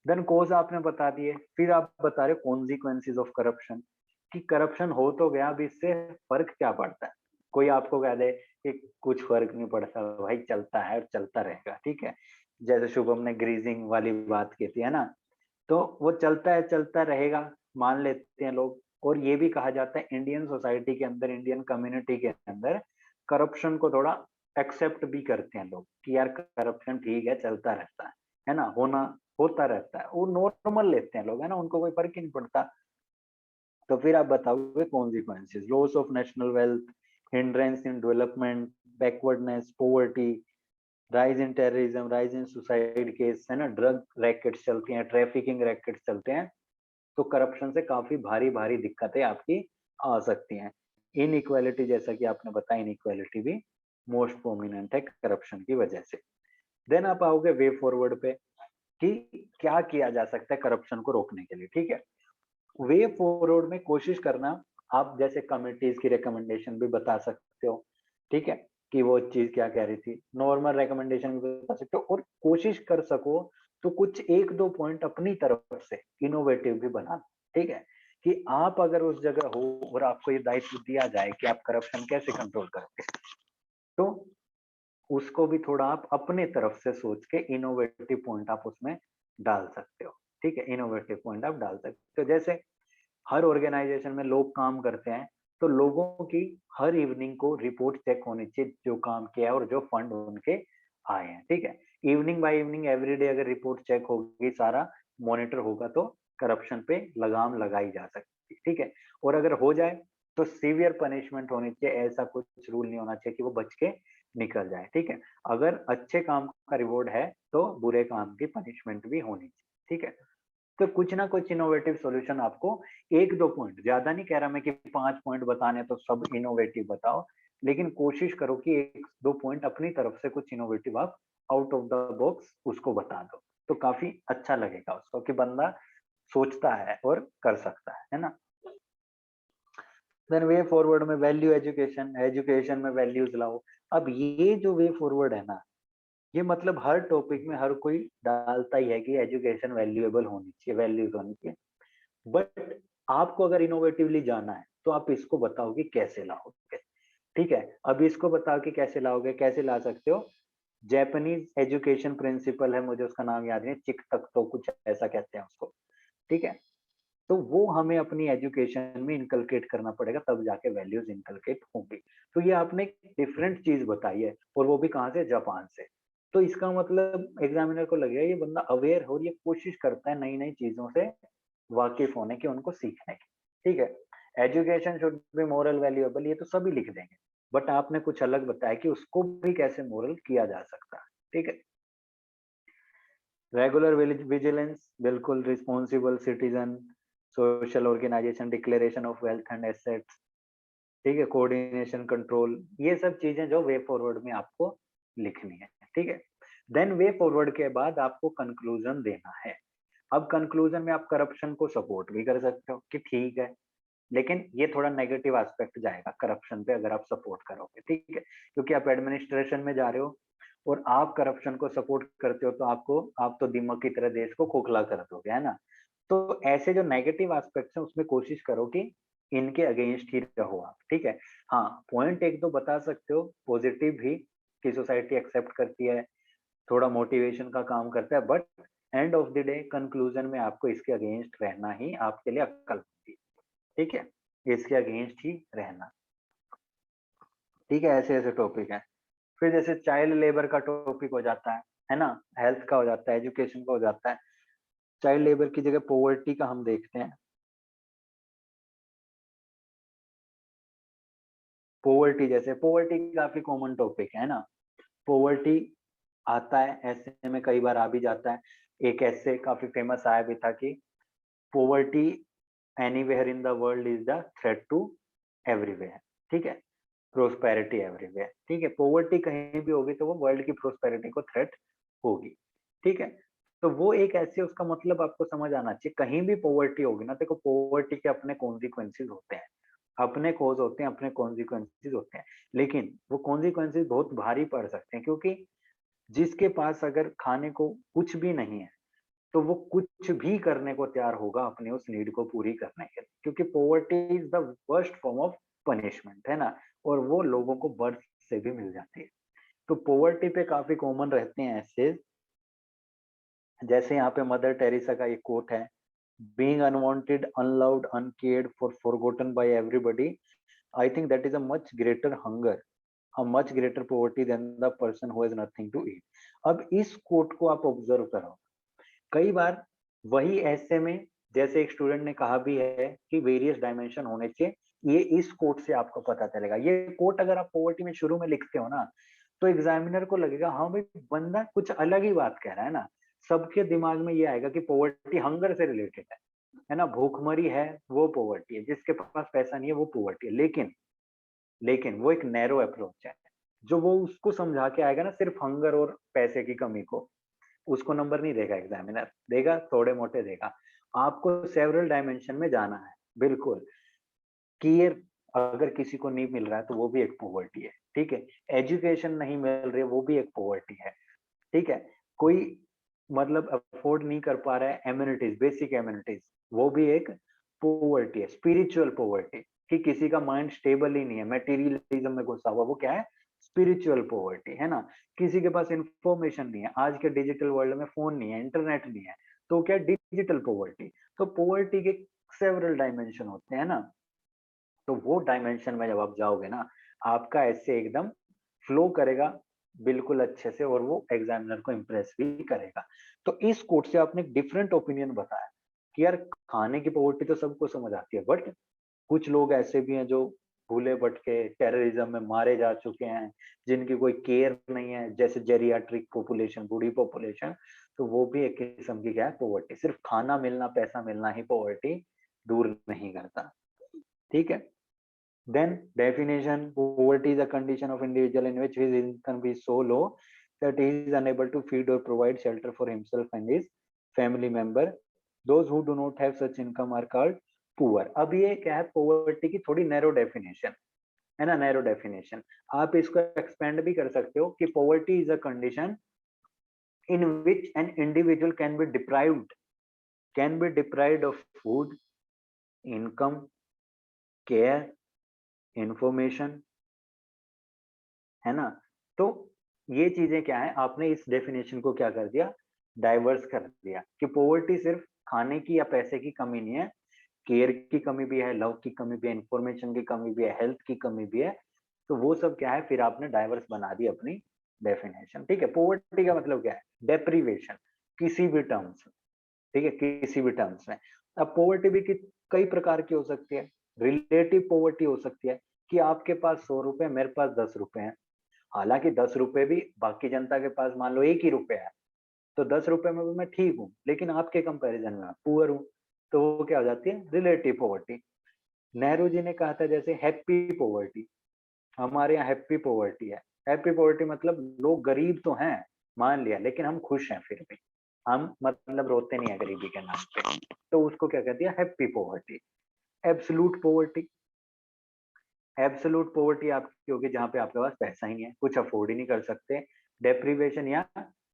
देन कोज आपने बता दिए, फिर आप बता रहे हो कॉन्सिक्वेंसेज ऑफ करप्शन, कि करप्शन हो तो गया, अब इससे फर्क क्या पड़ता है। कोई आपको कह दे कि कुछ फर्क नहीं पड़ता भाई, चलता है और चलता रहेगा, ठीक है। जैसे शुभम ने ग्रीजिंग वाली बात की थी, है ना, तो वो चलता है चलता रहेगा, मान लेते हैं लोग। और ये भी कहा जाता है इंडियन सोसाइटी के अंदर, इंडियन कम्युनिटी के अंदर करप्शन को थोड़ा एक्सेप्ट भी करते हैं लोग कि यार करप्शन ठीक है, चलता रहता है ना, होना होता रहता है, वो नॉर्मल लेते हैं लोग, है ना, उनको कोई फर्क ही नहीं पड़ता। तो फिर आप बताओगे consequences, loss of national wealth, hindrance in development, backwardness, poverty, rise in terrorism, rise in suicide case, है ना, ड्रग रैकेट्स चलती हैं, ट्रैफिकिंग रैकेट्स चलते हैं। तो करप्शन से काफी भारी भारी दिक्कतें आपकी आ सकती हैं। इनइक्वालिटी, जैसा कि आपने बताया, इनइक्वालिटी भी मोस्ट प्रोमिनेंट है करप्शन की वजह से। देन आप आओगे वे फॉरवर्ड पे कि क्या किया जा सकता है करप्शन को रोकने के लिए, ठीक है। वे फॉरवर्ड में कोशिश करना, आप जैसे कमिटीज की रिकमेंडेशन भी बता सकते हो, ठीक है, कि वो चीज क्या कह रही थी, नॉर्मल रिकमेंडेशन भी बता सकते हो, और कोशिश कर सको तो कुछ एक दो पॉइंट अपनी तरफ से इनोवेटिव भी बना, ठीक है, कि आप अगर उस जगह हो और आपको ये दायित्व दिया जाए कि आप करप्शन कैसे कंट्रोल करोगे, तो उसको भी थोड़ा आप अपने तरफ से सोच के इनोवेटिव पॉइंट आप उसमें डाल सकते हो, ठीक है, इनोवेटिव पॉइंट आप डाल सकते हो। जैसे हर ऑर्गेनाइजेशन में लोग काम करते हैं, तो लोगों की हर इवनिंग को रिपोर्ट चेक होनी चाहिए, जो काम किया है और जो फंड उनके आए हैं, ठीक है, इवनिंग बाय इवनिंग एवरीडे अगर रिपोर्ट चेक होगी, सारा मॉनिटर होगा, तो करप्शन पे लगाम लगाई जा सकती है, ठीक है, और अगर हो जाए तो सीवियर पनिशमेंट होनी चाहिए, ऐसा कुछ रूल नहीं होना चाहिए कि वो बच के निकल जाए, ठीक है, अगर अच्छे काम का रिवॉर्ड है तो बुरे काम की पनिशमेंट भी होनी चाहिए, ठीक है। तो कुछ ना कुछ इनोवेटिव सॉल्यूशन आपको, एक दो पॉइंट, ज्यादा नहीं कह रहा मैं कि 5 पॉइंट बताने तो सब इनोवेटिव बताओ, लेकिन कोशिश करो कि एक दो पॉइंट अपनी तरफ से कुछ इनोवेटिव आप आउट ऑफ द बॉक्स उसको बता दो, तो काफी अच्छा लगेगा उसको कि बंदा सोचता है और कर सकता है ना। देन वे फॉरवर्ड में वैल्यू एजुकेशन, एजुकेशन में वैल्यूज लाओ। अब ये जो वे फॉरवर्ड है ना, ये मतलब हर टॉपिक में हर कोई डालता ही है कि एजुकेशन वैल्यूएबल होनी चाहिए, वैल्यूज होनी चाहिए, बट आपको अगर इनोवेटिवली जाना है तो आप इसको बताओ कि कैसे लाओगे, ठीक है। अब इसको बताओ कि कैसे लाओगे, कैसे ला सकते हो, जापानीज एजुकेशन प्रिंसिपल है, मुझे उसका नाम याद नहीं, चिक तक तो कुछ ऐसा कहते हैं उसको, ठीक है, तो वो हमें अपनी एजुकेशन में इनकलकेट करना पड़ेगा, तब जाके वैल्यूज इनकलकेट होंगी। तो ये आपने डिफरेंट चीज बताई है, और वो भी कहाँ से, जापान से, तो इसका मतलब एग्जामिनर को लगेगा ये बंदा अवेयर हो, ये कोशिश करता है नई नई चीजों से वाकिफ होने की, उनको सीखने की, ठीक है। Education should be moral valuable, ये तो सभी लिख देंगे, बट आपने कुछ अलग बताया कि उसको भी कैसे मोरल किया जा सकता है, ठीक है। रेगुलर विजिलेंस, बिल्कुल, responsible citizen, social organisation, declaration of wealth and assets, ठीक है, कोऑर्डिनेशन कंट्रोल, ये सब चीजें जो वे फॉरवर्ड में आपको लिखनी है, ठीक है। देन वे फॉरवर्ड के बाद आपको कंक्लूजन देना है। अब कंक्लूजन में आप करप्शन को सपोर्ट भी कर सकते हो कि ठीक है, लेकिन ये थोड़ा नेगेटिव एस्पेक्ट जाएगा करप्शन पे अगर आप सपोर्ट करोगे, ठीक है, क्योंकि आप एडमिनिस्ट्रेशन में जा रहे हो और आप करप्शन को सपोर्ट करते हो, तो आप तो दिमाग की तरह देश को खोखला कर दोगे, है ना। तो ऐसे जो नेगेटिव एस्पेक्ट्स हैं उसमें कोशिश करो कि इनके अगेंस्ट ही रहो आप, ठीक है। हाँ, पॉइंट एक दो बता सकते हो पॉजिटिव भी, कि सोसाइटी एक्सेप्ट करती है, थोड़ा मोटिवेशन का काम करता है, but end of the day conclusion में आपको इसके अगेंस्ट रहना ही आपके लिए अक्ल होती है, ठीक है, इसके अगेंस्ट ही रहना, ठीक है। ऐसे ऐसे टॉपिक है। फिर जैसे चाइल्ड लेबर का टॉपिक हो जाता है ना, हेल्थ का हो जाता है, एजुकेशन का हो जाता है, चाइल्ड लेबर की जगह पॉवर्टी का हम देखते हैं। पॉवर्टी, जैसे पॉवर्टी काफी कॉमन टॉपिक है ना, पॉवर्टी आता है ऐसे में कई बार आ भी जाता है। एक ऐसे काफी फेमस आया भी था कि poverty anywhere in the world is the threat to everywhere, ठीक है, प्रोस्पेरिटी एवरीवेयर, ठीक है, पॉवर्टी कहीं भी होगी तो वो वर्ल्ड की प्रोस्पेरिटी को थ्रेट होगी, ठीक है। तो वो एक ऐसे, उसका मतलब आपको समझ आना चाहिए, कहीं भी पॉवर्टी होगी ना, देखो पॉवर्टी के अपने कॉन्सिक्वेंसेज होते हैं, अपने कॉज होते हैं, अपने कॉन्सिक्वेंसेज होते हैं, लेकिन वो कॉन्सिक्वेंसेज बहुत भारी पड़ सकते हैं, क्योंकि जिसके पास अगर खाने को कुछ भी नहीं है, तो वो कुछ भी करने को तैयार होगा अपनी उस नीड को पूरी करने के लिए, क्योंकि poverty is the worst form of punishment, है ना, और वो लोगों को बर्थ से भी मिल जाती है। तो पॉवर्टी पे काफी कॉमन रहते हैं ऐसे, जैसे यहाँ पे मदर टेरेसा का एक कोट है, being unwanted, unloved, uncared for forgotten by everybody, I think that is a much greater hunger, a much greater poverty than the person who has nothing to eat. अब इस coat को आप observe करो, कई बार वही ऐसे में, जैसे एक स्टूडेंट ने कहा भी है कि वेरियस डायमेंशन होने चाहिए, ये इस कोट से आपको पता चलेगा। ये कोट अगर आप पॉवर्टी में शुरू में लिखते हो ना, तो एग्जामिनर को लगेगा हाँ भाई बंदा कुछ अलग ही बात कह रहा है ना, सबके दिमाग में ये आएगा कि पॉवर्टी हंगर से रिलेटेड है ना, भूखमरी है वो पॉवर्टी है, जिसके पास पैसा नहीं है वो पॉवर्टी है, लेकिन वो एक नैरो अप्रोच है, जो वो उसको समझा के आएगा ना सिर्फ हंगर और पैसे की कमी को, उसको नंबर नहीं देगा एग्जामिनर, देगा थोड़े मोटे देगा। आपको सेवरल डायमेंशन में जाना है, बिल्कुल क्लियर, अगर किसी को नहीं मिल रहा है तो वो भी एक पॉवर्टी है, ठीक है। एजुकेशन नहीं मिल रही है वो भी एक पॉवर्टी है, ठीक है। कोई मतलब अफोर्ड नहीं कर पा रहा है एम्यूनिटीज, बेसिक एम्यूनिटीज, वो भी एक पॉवर्टी है। स्पिरिचुअल पॉवर्टी, कि किसी का माइंड स्टेबल ही नहीं है, मटेरियलिज्म में घुसा हुआ, वो क्या है? स्पिरिचुअल पॉवर्टी, है ना। किसी के पास इंफॉर्मेशन नहीं है, आज के डिजिटल वर्ल्ड में फोन नहीं है, इंटरनेट नहीं है, तो क्या? Digital poverty. तो पॉवर्टी के सेवरल डायमेंशन होते हैं ना, तो वो डायमेंशन में जब आप जाओगे ना, आपका ऐसे एकदम फ्लो करेगा बिल्कुल अच्छे से, और वो एग्जामिनर को इम्प्रेस भी करेगा। तो इस कोट से आपने एक डिफरेंट ओपिनियन बताया कि यार खाने की पॉवर्टी तो सबको समझ आती है, बट कुछ लोग ऐसे भी हैं जो भूले भटके टेररिज्म में मारे जा चुके हैं, जिनकी कोई केयर नहीं है, जैसे जेरियाट्रिक पॉपुलेशन, बूढ़ी पॉपुलेशन, तो वो भी एक किस्म की क्या है? पॉवर्टी। सिर्फ खाना मिलना, पैसा मिलना ही पॉवर्टी दूर नहीं करता, ठीक है। Then definition: poverty is a condition of individual in which his income is so low that he is unable to feed or provide shelter for himself and his family member. Those who do not have such income are called poor. अब ये क्या है? poverty की थोड़ी narrow definition है ना, narrow definition। आप इसको expand भी कर सकते हो कि poverty is a condition in which an individual can be deprived of food, income, care, information, है ना। तो ये चीजें क्या है? आपने इस डेफिनेशन को क्या कर दिया? डाइवर्स कर दिया कि पॉवर्टी सिर्फ खाने की या पैसे की कमी नहीं है, केयर की कमी भी है, लव की कमी भी है, इंफॉर्मेशन की कमी भी है, हेल्थ की कमी भी है। तो वो सब क्या है? फिर आपने डाइवर्स बना दी अपनी डेफिनेशन, ठीक है। पॉवर्टी का मतलब क्या है? डेप्रीवेशन, किसी भी टर्म्स में, ठीक है, किसी भी टर्म्स में। अब पॉवर्टी भी कई प्रकार की हो सकती है। रिलेटिव पॉवर्टी हो सकती है कि आपके पास 100 रुपए, मेरे पास 10 रुपए हैं, हालांकि 10 रुपए भी बाकी जनता के पास मान लो 1 ही रुपए है, तो 10 रुपए में भी मैं ठीक हूँ, लेकिन आपके कंपैरिजन में पुअर हूँ, तो वो क्या हो जाती है? Relative poverty. नेहरू जी ने कहा था जैसे हैप्पी पॉवर्टी, हमारे यहाँ हैप्पी पॉवर्टी है। हैप्पी पॉवर्टी मतलब लोग गरीब तो हैं, मान लिया, लेकिन हम खुश हैं फिर भी, हम मतलब रोते नहीं है गरीबी के नाम पे, तो उसको क्या कहती है? Happy poverty. Absolute poverty, absolute poverty आपकी होगी जहां पे आपके पास पैसा ही नहीं है, कुछ अफोर्ड ही नहीं कर सकते। डेप्रीवेशन या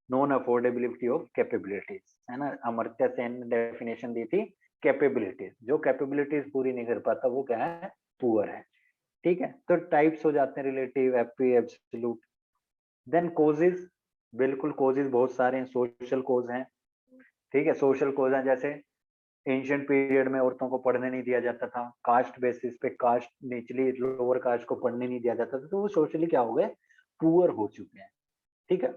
नॉन अफोर्डेबिलिटी ऑफ कैपेबिलिटीज, है ना। अमर्त्य सेन ने डेफिनेशन दी थी कैपेबिलिटीज, जो कैपेबिलिटीज पूरी नहीं कर पाता वो क्या है? पुअर है, ठीक है। तो टाइप्स हो जाते हैं relative, happy, absolute. Then causes, बिल्कुल कोजेस बहुत सारे हैं, सोशल कोज हैं, ठीक है। सोशल कोज हैं जैसे एंशियंट पीरियड में औरतों को पढ़ने नहीं दिया जाता था, कास्ट बेसिस पे, कास्ट निचली लोअर कास्ट को पढ़ने नहीं दिया जाता था, तो वो सोशली क्या हो गए? पुअर हो चुके हैं, ठीक है।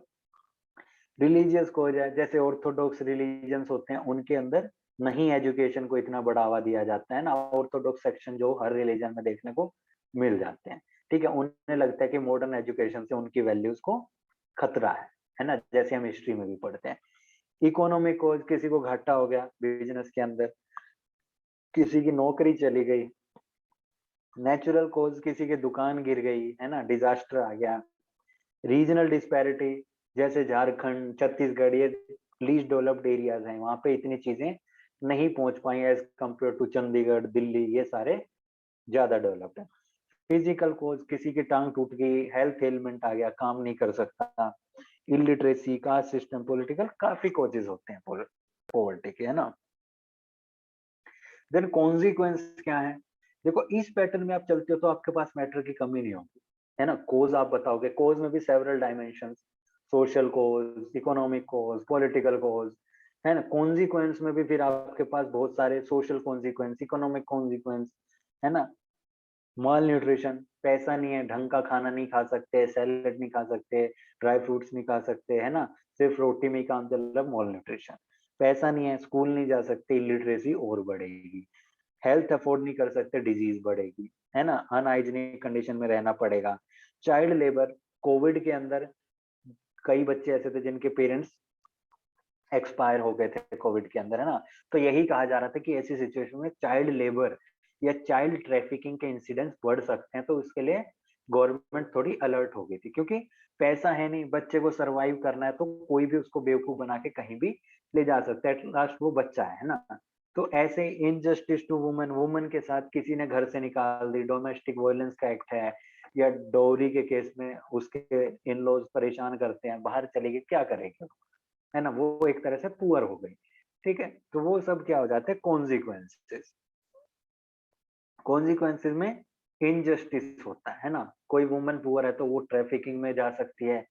रिलीजियस को है, जैसे ऑर्थोडॉक्स रिलीजन्स होते हैं, उनके अंदर नहीं एजुकेशन को इतना बढ़ावा दिया जाता है ना, ऑर्थोडॉक्स सेक्शन जो हर रिलीजन में देखने को मिल जाते हैं, ठीक है। उन्हें लगता है कि मॉडर्न एजुकेशन से उनकी वैल्यूज को खतरा है ना, जैसे हम हिस्ट्री में भी पढ़ते हैं। इकोनॉमिक कोज, किसी को घाटा हो गया बिजनेस के अंदर, किसी की नौकरी चली गई। नेचुरल कोज, किसी की दुकान गिर गई, है ना, डिजास्टर आ गया। रीजनल डिस्पैरिटी, जैसे झारखंड, छत्तीसगढ़, ये लीस्ट डेवलप्ड एरियाज हैं, वहां पे इतनी चीजें नहीं पहुंच पाई as compare to Chandigarh, Delhi, ये सारे ज्यादा डेवलप्ड है। फिजिकल कोज, किसी की टांग टूट गई, हेल्थ एलिमेंट आ गया, काम नहीं कर सकता। इलिटरेसी, कास्ट सिस्टम, पॉलिटिकल, काफी कोजेस होते हैं पॉवर्टी के, है ना। देन कॉन्सिक्वेंस क्या है? देखो इस पैटर्न में आप चलते हो तो आपके पास मैटर की कमी नहीं होगी, है ना। कोज आप बताओगे, कोज में भी सेवरल डायमेंशंस, सोशल कोज, इकोनॉमिक कोज, पॉलिटिकल कोज, है ना। कॉन्सिक्वेंस में भी फिर आपके पास बहुत सारे सोशल कॉन्सिक्वेंस, इकोनॉमिक कॉन्सिक्वेंस, है ना। माल न्यूट्रिशन, पैसा नहीं है, ढंग का खाना नहीं खा सकते, सैलेड नहीं खा सकते, ड्राई फ्रूट्स नहीं खा सकते, है ना, सिर्फ रोटी में ही काम चल रहा है, मॉल न्यूट्रिशन। पैसा नहीं है, स्कूल नहीं जा सकते, इलिटरेसी और बढ़ेगी। हेल्थ अफोर्ड नहीं कर सकते, डिजीज बढ़ेगी, है ना। अनहाइजीनिक कंडीशन में रहना पड़ेगा। चाइल्ड लेबर, कोविड के अंदर कई बच्चे ऐसे थे जिनके पेरेंट्स एक्सपायर हो गए थे कोविड के अंदर, है ना। तो यही कहा जा रहा था कि ऐसी सिचुएशन में चाइल्ड लेबर या चाइल्ड ट्रैफिकिंग के इंसिडेंट्स बढ़ सकते हैं, तो उसके लिए गवर्नमेंट थोड़ी अलर्ट हो गई थी, क्योंकि पैसा है नहीं, बच्चे को सरवाइव करना है, तो कोई भी उसको बेवकूफ बना के कहीं भी ले जा सकता है, एट लास्ट वो बच्चा है ना। तो ऐसे इनजस्टिस टू वुमेन, वुमेन के साथ किसी ने घर से निकाल दी, डोमेस्टिक वायलेंस का एक्ट है, या डोरी के केस में उसके इन लॉज परेशान करते हैं, बाहर चले गए, क्या करेगी, है ना, वो एक तरह से पुअर हो गई। ठीक है, तो वो सब क्या हो जाते हैं, कॉन्सिक्वेंसेस। कॉन्सिक्वेंसेस में इनजस्टिस होता है ना, कोई वुमन पुअर है तो वो ट्रैफिकिंग में जा सकती है,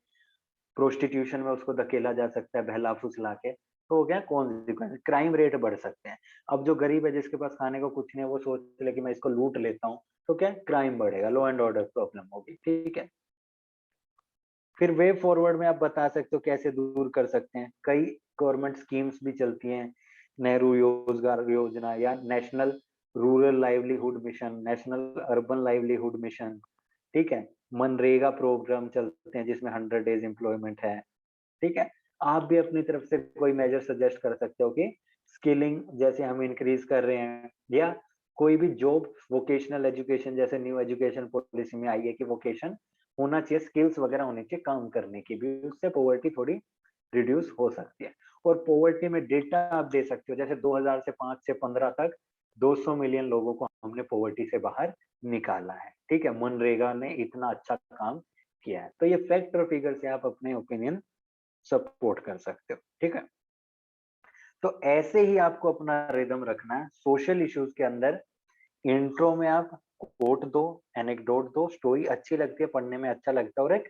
प्रोस्टिट्यूशन में उसको धकेला जा सकता है बहला फुसला के, तो हो गया कॉन्सिक्वेंस, क्राइम रेट बढ़ सकते हैं। अब जो गरीब है जिसके पास खाने को कुछ नहीं है, वो सोच ले कि मैं इसको लूट लेता हूँ, तो क्या क्राइम बढ़ेगा, लॉ एंड ऑर्डर प्रॉब्लम होगी। ठीक है, फिर वे फॉरवर्ड में आप बता सकते हो कैसे दूर कर सकते हैं। कई गवर्नमेंट स्कीम्स भी चलती हैं, नेहरू रोजगार योजना या national rural livelihood mission, national urban livelihood mission. ठीक है, मनरेगा प्रोग्राम चलते हैं जिसमें 100 डेज एम्प्लॉयमेंट है। ठीक है, आप भी अपनी तरफ से कोई मेजर सजेस्ट कर सकते हो कि स्किलिंग जैसे हम इंक्रीज कर रहे हैं, या कोई भी जॉब, वोकेशनल एजुकेशन जैसे न्यू एजुकेशन पॉलिसी में आई है कि वोकेशन होना चाहिए, स्किल्स वगैरह होनी चाहिए काम करने की भी, उससे पॉवर्टी थोड़ी रिड्यूस हो सकती है। और पॉवर्टी में डेटा आप दे सकते हो, जैसे 2000 से 5 से 15 तक 200 मिलियन लोगों को हमने पॉवर्टी से बाहर निकाला है। ठीक है, मनरेगा ने इतना अच्छा काम किया है। तो ये फैक्ट और फिगर से आप अपने ओपिनियन सपोर्ट कर सकते हो। ठीक है, तो ऐसे ही आपको अपना रिदम रखना है सोशल इश्यूज के अंदर। इंट्रो में आप कोट दो, एनेक्डोट दो, स्टोरी अच्छी लगती है, पढ़ने में अच्छा लगता है, और एक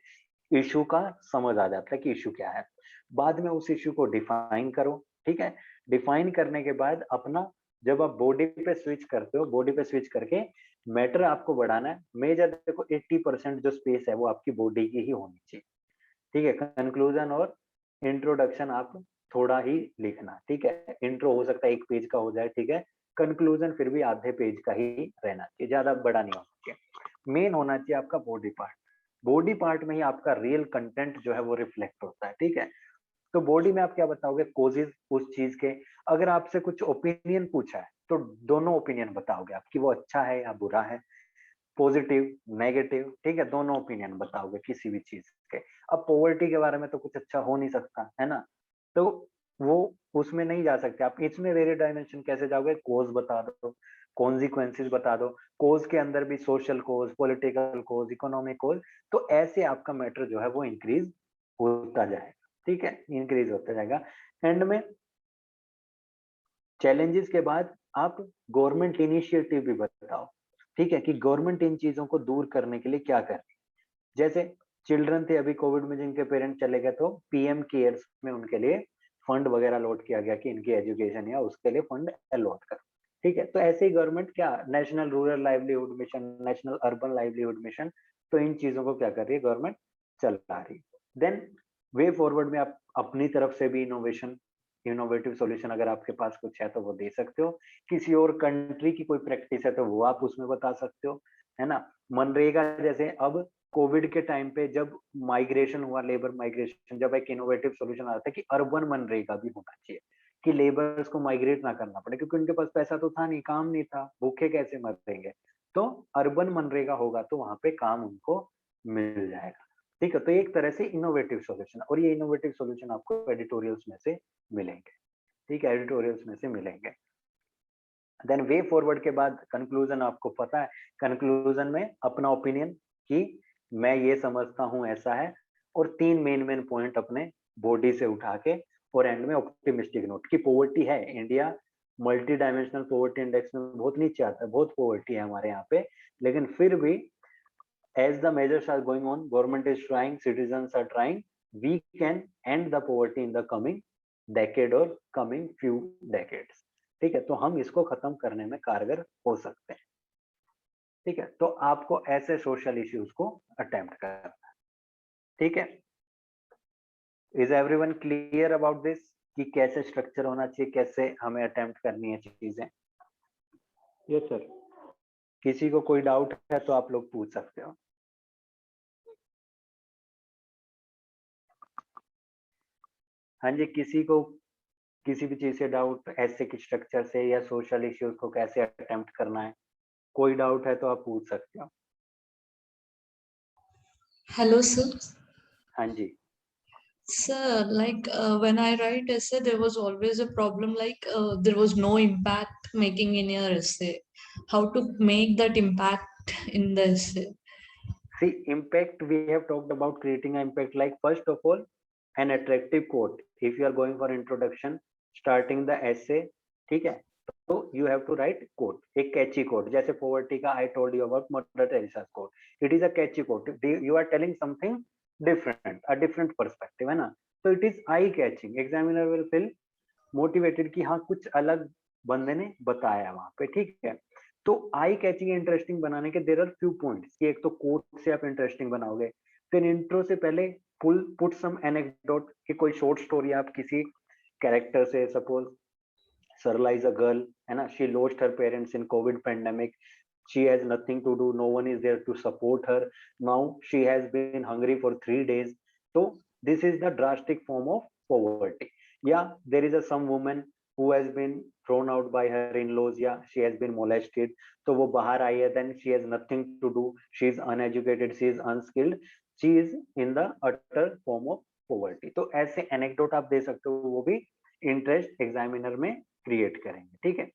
इशू का समझ आ जाता है कि इशू क्या है। बाद में उस इशू को डिफाइन करो। ठीक है, डिफाइन करने के बाद अपना, जब आप बॉडी पे स्विच करते हो, बॉडी पे स्विच करके मैटर आपको बढ़ाना है। मेजर देखो 80% जो स्पेस है वो आपकी बॉडी की ही होनी चाहिए। ठीक है, कंक्लूजन और इंट्रोडक्शन आप थोड़ा ही लिखना। ठीक है, इंट्रो हो सकता है 1 पेज का हो जाए, ठीक है, कंक्लूजन फिर भी आधे पेज का ही रहना चाहिए, ज्यादा बड़ा नहीं होना चाहिए। मेन होना चाहिए आपका बॉडी पार्ट। बॉडी पार्ट में ही आपका रियल कंटेंट जो है वो रिफ्लेक्ट होता है। ठीक है, तो बॉडी में आप क्या बताओगे, कोजेज उस चीज के। अगर आपसे कुछ ओपिनियन पूछा है तो दोनों ओपिनियन बताओगे आपकी, वो अच्छा है या बुरा है, पॉजिटिव नेगेटिव। ठीक है, दोनों ओपिनियन बताओगे किसी भी चीज के। अब पॉवर्टी के बारे में तो कुछ अच्छा हो नहीं सकता, है ना, तो वो उसमें नहीं जा सकते आप। इसमें वेरियस डायमेंशन कैसे जाओगे, कोज बता दो, कॉन्सिक्वेंसेस बता दो, कोज के अंदर भी सोशल कोज, पॉलिटिकल कोज, इकोनॉमिक कोज। तो ऐसे आपका मैटर जो है वो इंक्रीज होता जाएगा। ठीक है, इंक्रीज होता जाएगा। एंड में चैलेंजेस के बाद आप गवर्नमेंट इनिशिएटिव भी बताओ। ठीक है, कि गवर्नमेंट इन चीजों को दूर करने के लिए क्या कर रही है। जैसे चिल्ड्रन थे अभी कोविड में जिनके पेरेंट्स चले गए, तो पीएम केयर्स में उनके लिए फंड वगैरह अलॉट किया गया कि इनकी एजुकेशन या उसके लिए फंड अलॉट करो। ठीक है, तो ऐसे ही गवर्नमेंट क्या, national rural livelihood mission, national urban livelihood mission, तो इन चीजों को क्या कर रही है गवर्नमेंट, चला रही है। देन वे फॉरवर्ड में आप अपनी तरफ से भी इनोवेशन, इनोवेटिव सॉल्यूशन अगर आपके पास कुछ है तो वो दे सकते हो। किसी और कंट्री की कोई प्रैक्टिस है तो वो आप उसमें बता सकते हो, है ना। मनरेगा जैसे अब कोविड के टाइम पे जब माइग्रेशन हुआ, लेबर माइग्रेशन, जब एक इनोवेटिव सॉल्यूशन आता है कि अर्बन मनरेगा भी होना चाहिए, कि लेबर्स को माइग्रेट ना करना पड़े, क्योंकि उनके पास पैसा तो था नहीं, काम नहीं था, भूखे कैसे मरेंगे। तो अर्बन मनरेगा होगा तो वहां पे काम उनको मिल जाएगा। ठीक है, तो एक तरह से इनोवेटिव सॉल्यूशन, और ये इनोवेटिव सॉल्यूशन आपको एडिटोरियल्स में से मिलेंगे। ठीक है, एडिटोरियल्स में से मिलेंगे। देन वे फॉरवर्ड के बाद कंक्लूजन आपको पता है, कंक्लूजन में अपना ओपिनियन कि मैं ये समझता हूं ऐसा है, और 3 मेन पॉइंट अपने बॉडी से उठा के, और एंड में ऑप्टिमिस्टिक नोट कि पॉवर्टी है, India multi dimensional poverty index में बहुत नीचे आता है, बहुत पॉवर्टी है हमारे यहाँ पे, लेकिन फिर भी as the measures are going on, government is trying, citizens are trying, we can end the poverty in the coming decade or coming few decades। ठीक है, तो हम इसको खत्म करने में कारगर हो सकते हैं। ठीक है, तो आपको ऐसे सोशल इश्यूज को अटेम्प्ट करना है। ठीक है, is everyone clear about this कि कैसे स्ट्रक्चर होना चाहिए, कैसे हमें अटेम्प्ट करनी है चीजें। Yes sir. किसी को कोई डाउट है तो आप लोग पूछ सकते हो। हाँ जी, किसी को किसी भी चीज से डाउट, ऐसे की स्ट्रक्चर से या सोशल इश्यूज को कैसे अटेम्प्ट करना है, कोई डाउट है तो आप पूछ सकते हो। Hello sir. हाँ जी, Sir, like when I write essay, there was always a problem like there was no impact making in your essay. How to make that impact in the essay? See, impact, we have talked about creating an impact. Like, first of all, an attractive quote. If you are going for introduction, starting the essay, ठीक है, तो you have to write quote, एक catchy quote. जैसे poverty का I told you about Mother Teresa's quote. It is a catchy quote. You are telling something different, a different perspective, है ना? So it is eye catching. Examiner will feel motivated कि हाँ कुछ अलग बंदे ने बताया वहां पे, ठीक है। तो आई कैचिंग इंटरेस्टिंग बनाने के देयर आर फ्यू पॉइंट्स कि एक तो कोट से आप इंटरेस्टिंग बनाओगे, फिर इंट्रो से पहले पुट सम एनेक्डोट कि कोई शॉर्ट स्टोरी आप किसी कैरेक्टर से, suppose Sarla is a girl, है ना, she lost her parents in COVID pandemic, she has nothing to do, no one is there to support her, now she has been hungry for 3 days. So this is the drastic form of poverty. Yeah, there is a some woman who has been thrown out by her in-laws, yeah, she has been molested, तो वो बाहर आई है, then she has nothing to do, she is uneducated, she is unskilled, she is in the utter form of poverty. तो ऐसे anecdote आप दे सकते हो, वो भी इंटरेस्ट एग्जामिनर में क्रिएट करेंगे, ठीक है।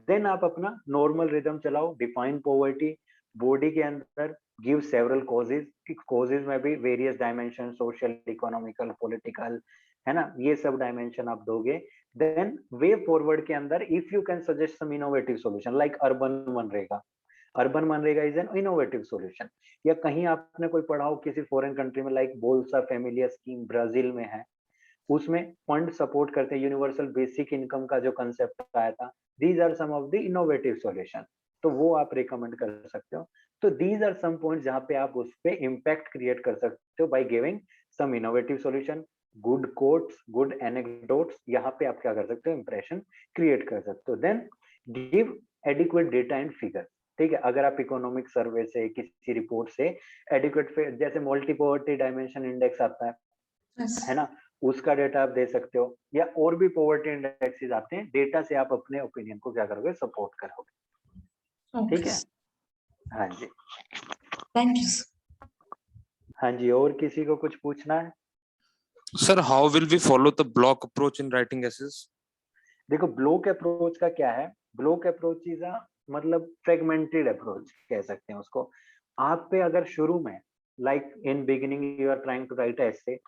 देन आप अपना नॉर्मल रिदम चलाओ, डिफाइन पॉवर्टी, बॉडी के अंदर गिव सेवरल कॉजेज, कॉजेज में भी various dimension, social, economical, political, है ना, ये सब डायमेंशन आप दोगे। देन वे फॉरवर्ड के अंदर if you can suggest some innovative solution like urban MNREGA, urban MNREGA is an innovative solution. या कहीं आपने कोई पढ़ा हो किसी फॉरेन कंट्री में, like Bolsa Familia scheme Brazil में है, उसमें फंड सपोर्ट करते हैं, यूनिवर्सल बेसिक इनकम का जो कंसेप्ट आया था, these are some of the innovative solution, तो वो आप रिकमेंड कर सकते हो। तो दीज आर सम पॉइंट्स जहां पे आप उस पे इम्पैक्ट क्रिएट कर सकते हो by giving some innovative solution, good quotes, good anecdotes, यहाँ पे आप क्या कर सकते हो, इंप्रेशन क्रिएट कर सकते हो। Then give adequate data and figure, ठीक है। अगर आप इकोनॉमिक सर्वे से, किसी रिपोर्ट से एडिक्वेट, जैसे मल्टी पॉवर्टी डायमेंशन इंडेक्स आता है ना, उसका डेटा आप दे सकते हो, या और भी पॉवर्टी इंडेक्सेस आते हैं, डेटा से आप अपने ओपिनियन को क्या करोगे, सपोर्ट करोगे, ठीक है। हाँ जी, थैंक यू। हाँ जी, और किसी को कुछ पूछना है? Sir how will we follow the block approach in writing essays? देखो, ब्लॉक अप्रोच का क्या है, ब्लॉक अप्रोच इज अ मतलब फ्रेगमेंटेड अप्रोच कह सकते हैं उसको। आप पे अगर शुरू में, like in beginning you are trying to write essay,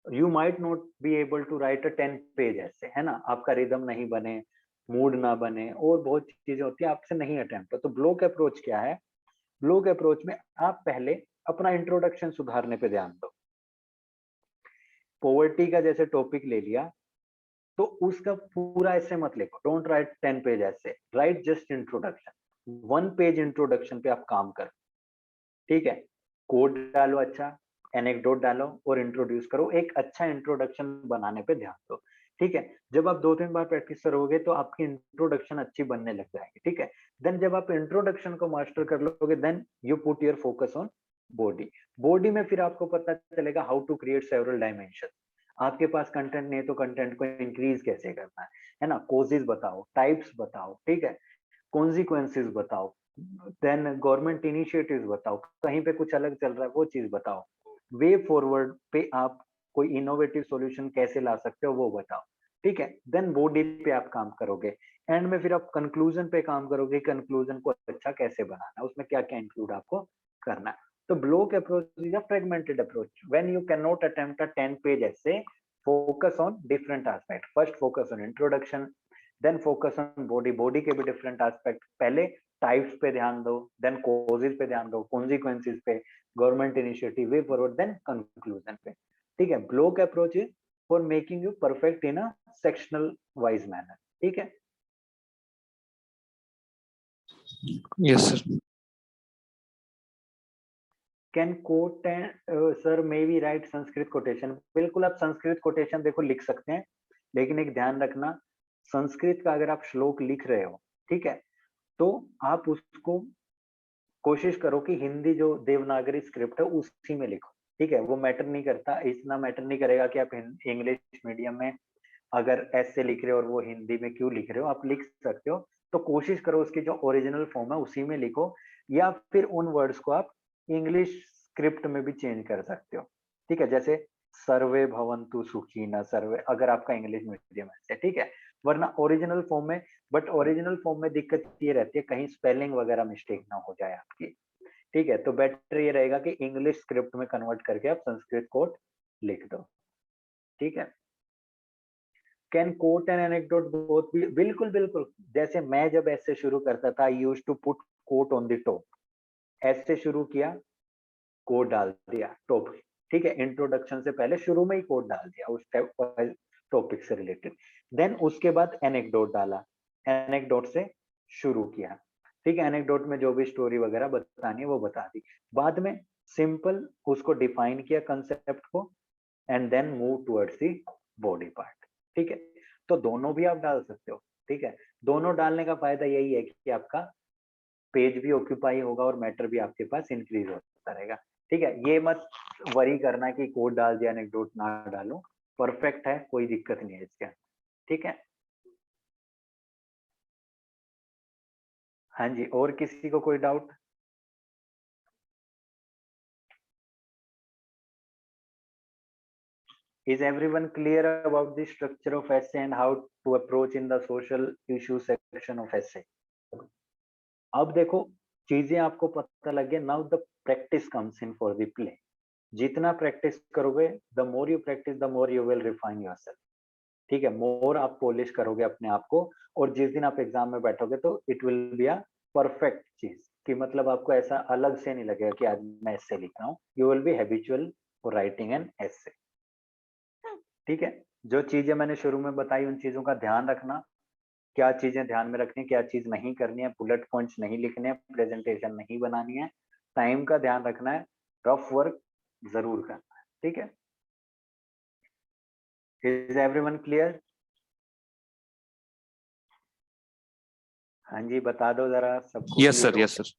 you might not be able to write a 10 page ऐसे, है ना, आपका रिदम नहीं बने, मूड ना बने, और बहुत चीजें होती है, आपसे नहीं अटेम्प्ट हो। तो ब्लॉक अप्रोच क्या है, ब्लॉक अप्रोच में आप पहले अपना इंट्रोडक्शन सुधारने पे ध्यान दो। पॉवर्टी का जैसे टॉपिक ले लिया, तो उसका पूरा ऐसे मत लिखो, डोंट राइट 10 पेज ऐसे, right just introduction, 1 page introduction पे आप काम करो, ठीक है। कोड डालो, अच्छा एनेक्डोट डालो और इंट्रोड्यूस करो, एक अच्छा इंट्रोडक्शन बनाने पे ध्यान दो, ठीक है। जब आप 2-3 बार प्रैक्टिस करोगे तो आपकी इंट्रोडक्शन अच्छी बनने लग जाएगी, ठीक है। देन जब आप इंट्रोडक्शन को मास्टर कर लोगे, then you put your focus on body. Body में फिर आपको पता चलेगा how to create several dimension. आपके पास कंटेंट नहीं है तो कंटेंट को इंक्रीज कैसे करना है ना, कोजेस बताओ, टाइप्स बताओ, ठीक है, कॉन्सिक्वेंसेस बताओ, देन गवर्नमेंट इनिशिएटिव्स बताओ, कहीं पे कुछ अलग चल रहा है वो चीज बताओ, वे फॉरवर्ड पे आप कोई इनोवेटिव सॉल्यूशन कैसे ला सकते हो वो बताओ, ठीक है। देन बॉडी पे आप काम करोगे, एंड में फिर आप कंक्लूजन पे काम करोगे, कंक्लूजन को अच्छा कैसे बनाना है, उसमें क्या क्या इंक्लूड आपको करना है। तो block approach is a fragmented approach when you can not attempt a 10 page essay, focus on different aspect, first focus on introduction, then focus on body के भी different aspect, पहले टाइप्स पे ध्यान दो, देन कॉजेज पे ध्यान दो, consequences पे, government initiative, way forward, then conclusion पे, ठीक है। Block approach is for making you perfect in a sectional wise manner, ठीक है। Yes sir. Can quote sir may be write Sanskrit quotation, बिल्कुल आप संस्कृत कोटेशन देखो लिख सकते हैं, लेकिन एक ध्यान रखना, संस्कृत का अगर आप श्लोक लिख रहे हो, ठीक है, तो आप उसको कोशिश करो कि हिंदी जो देवनागरी स्क्रिप्ट है उसी में लिखो, ठीक है। वो मैटर नहीं करता, इतना मैटर नहीं करेगा कि आप इंग्लिश मीडियम में अगर ऐसे लिख रहे हो और वो हिंदी में क्यों लिख रहे हो, आप लिख सकते हो। तो कोशिश करो उसकी जो ओरिजिनल फॉर्म है उसी में लिखो, या फिर उन वर्ड्स को आप इंग्लिश स्क्रिप्ट में भी चेंज कर सकते हो, ठीक है। जैसे सर्वे भवन्तु सुखिनः, सर्वे, अगर आपका इंग्लिश मीडियम है, ठीक है, वरना ओरिजिनल फॉर्म में, बट ओरिजिनल फॉर्म में दिक्कत ये रहती है कहीं स्पेलिंग वगैरह मिस्टेक ना हो जाए आपकी, ठीक है, तो बेटर ये रहेगा कि इंग्लिश स्क्रिप्ट में कन्वर्ट करके आप संस्कृत कोट लिख दो, ठीक है। Can quote and anecdote both be, बिल्कुल बिल्कुल, जैसे मैं जब ऐसे शुरू करता था, I used to put quote on the top, ऐसे शुरू किया, कोट डाल दिया टॉप, ठीक है, इंट्रोडक्शन से पहले शुरू में ही कोट डाल दिया उस टॉपिक से रिलेटेड, देन उसके बाद एनेक्डोट डाला, एनेक्डोट से शुरू किया, ठीक है, एनेक्डोट में जो भी स्टोरी वगैरह बतानी है वो बता दी, बाद में सिंपल उसको डिफाइन किया कंसेप्ट को, and then move towards the body part, ठीक है, तो दोनों भी आप डाल सकते हो, ठीक है, दोनों डालने का फायदा यही है कि आपका पेज भी ऑक्यूपाई होगा और मैटर भी आपके पास इंक्रीज होता रहेगा, ठीक है, ये मत वरी करना कि कोड डाल दिया एनेक्डोट ना डालूं, परफेक्ट है, कोई दिक्कत नहीं है इसके, ठीक है। हाँ जी, और किसी को कोई doubt? Is everyone clear about the structure of essay and how to approach in the social issue section of essay? अब देखो, चीजें आपको पता लग गया, now the practice comes in for the play, जितना प्रैक्टिस करोगे, the more you practice the more you will refine yourself, ठीक है, मोर आप पॉलिश करोगे अपने आप को, और जिस दिन आप एग्जाम में बैठोगे तो it will be a perfect चीज, कि मतलब आपको ऐसा अलग से नहीं लगेगा कि आज मैं एसे लिख रहा हूँ, you will be habitual for writing an essay, ठीक है। जो चीजें मैंने शुरू में बताई उन चीजों का ध्यान रखना, क्या चीजें ध्यान में रखनी है, क्या चीज नहीं करनी है, बुलेट पॉइंट्स नहीं लिखने हैं, प्रेजेंटेशन नहीं बनानी है, टाइम का ध्यान रखना है, रफ वर्क जरूर करना है, ठीक है। Is everyone clear? हाँ जी, बता दो जरा सबको। यस clear सर, हो यस गया? सर।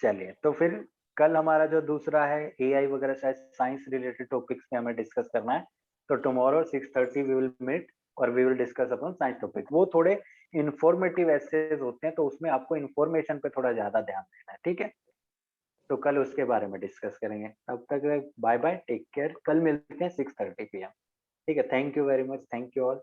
चलिए, तो फिर कल हमारा जो दूसरा है एआई वगैरह, शायद साइंस रिलेटेड टॉपिक्स पे हमें डिस्कस करना है, तो टुमारो 6:30 वी विल मीट और we will discuss upon science topic. वो थोड़े इंफॉर्मेटिव एसेज होते हैं, तो उसमें आपको इंफॉर्मेशन पे थोड़ा ज्यादा ध्यान देना है, ठीक है, तो कल उसके बारे में डिस्कस करेंगे। तब तक बाय बाय, टेक केयर, कल मिलते हैं 6:30 PM, ठीक है। Thank you very much, thank you all.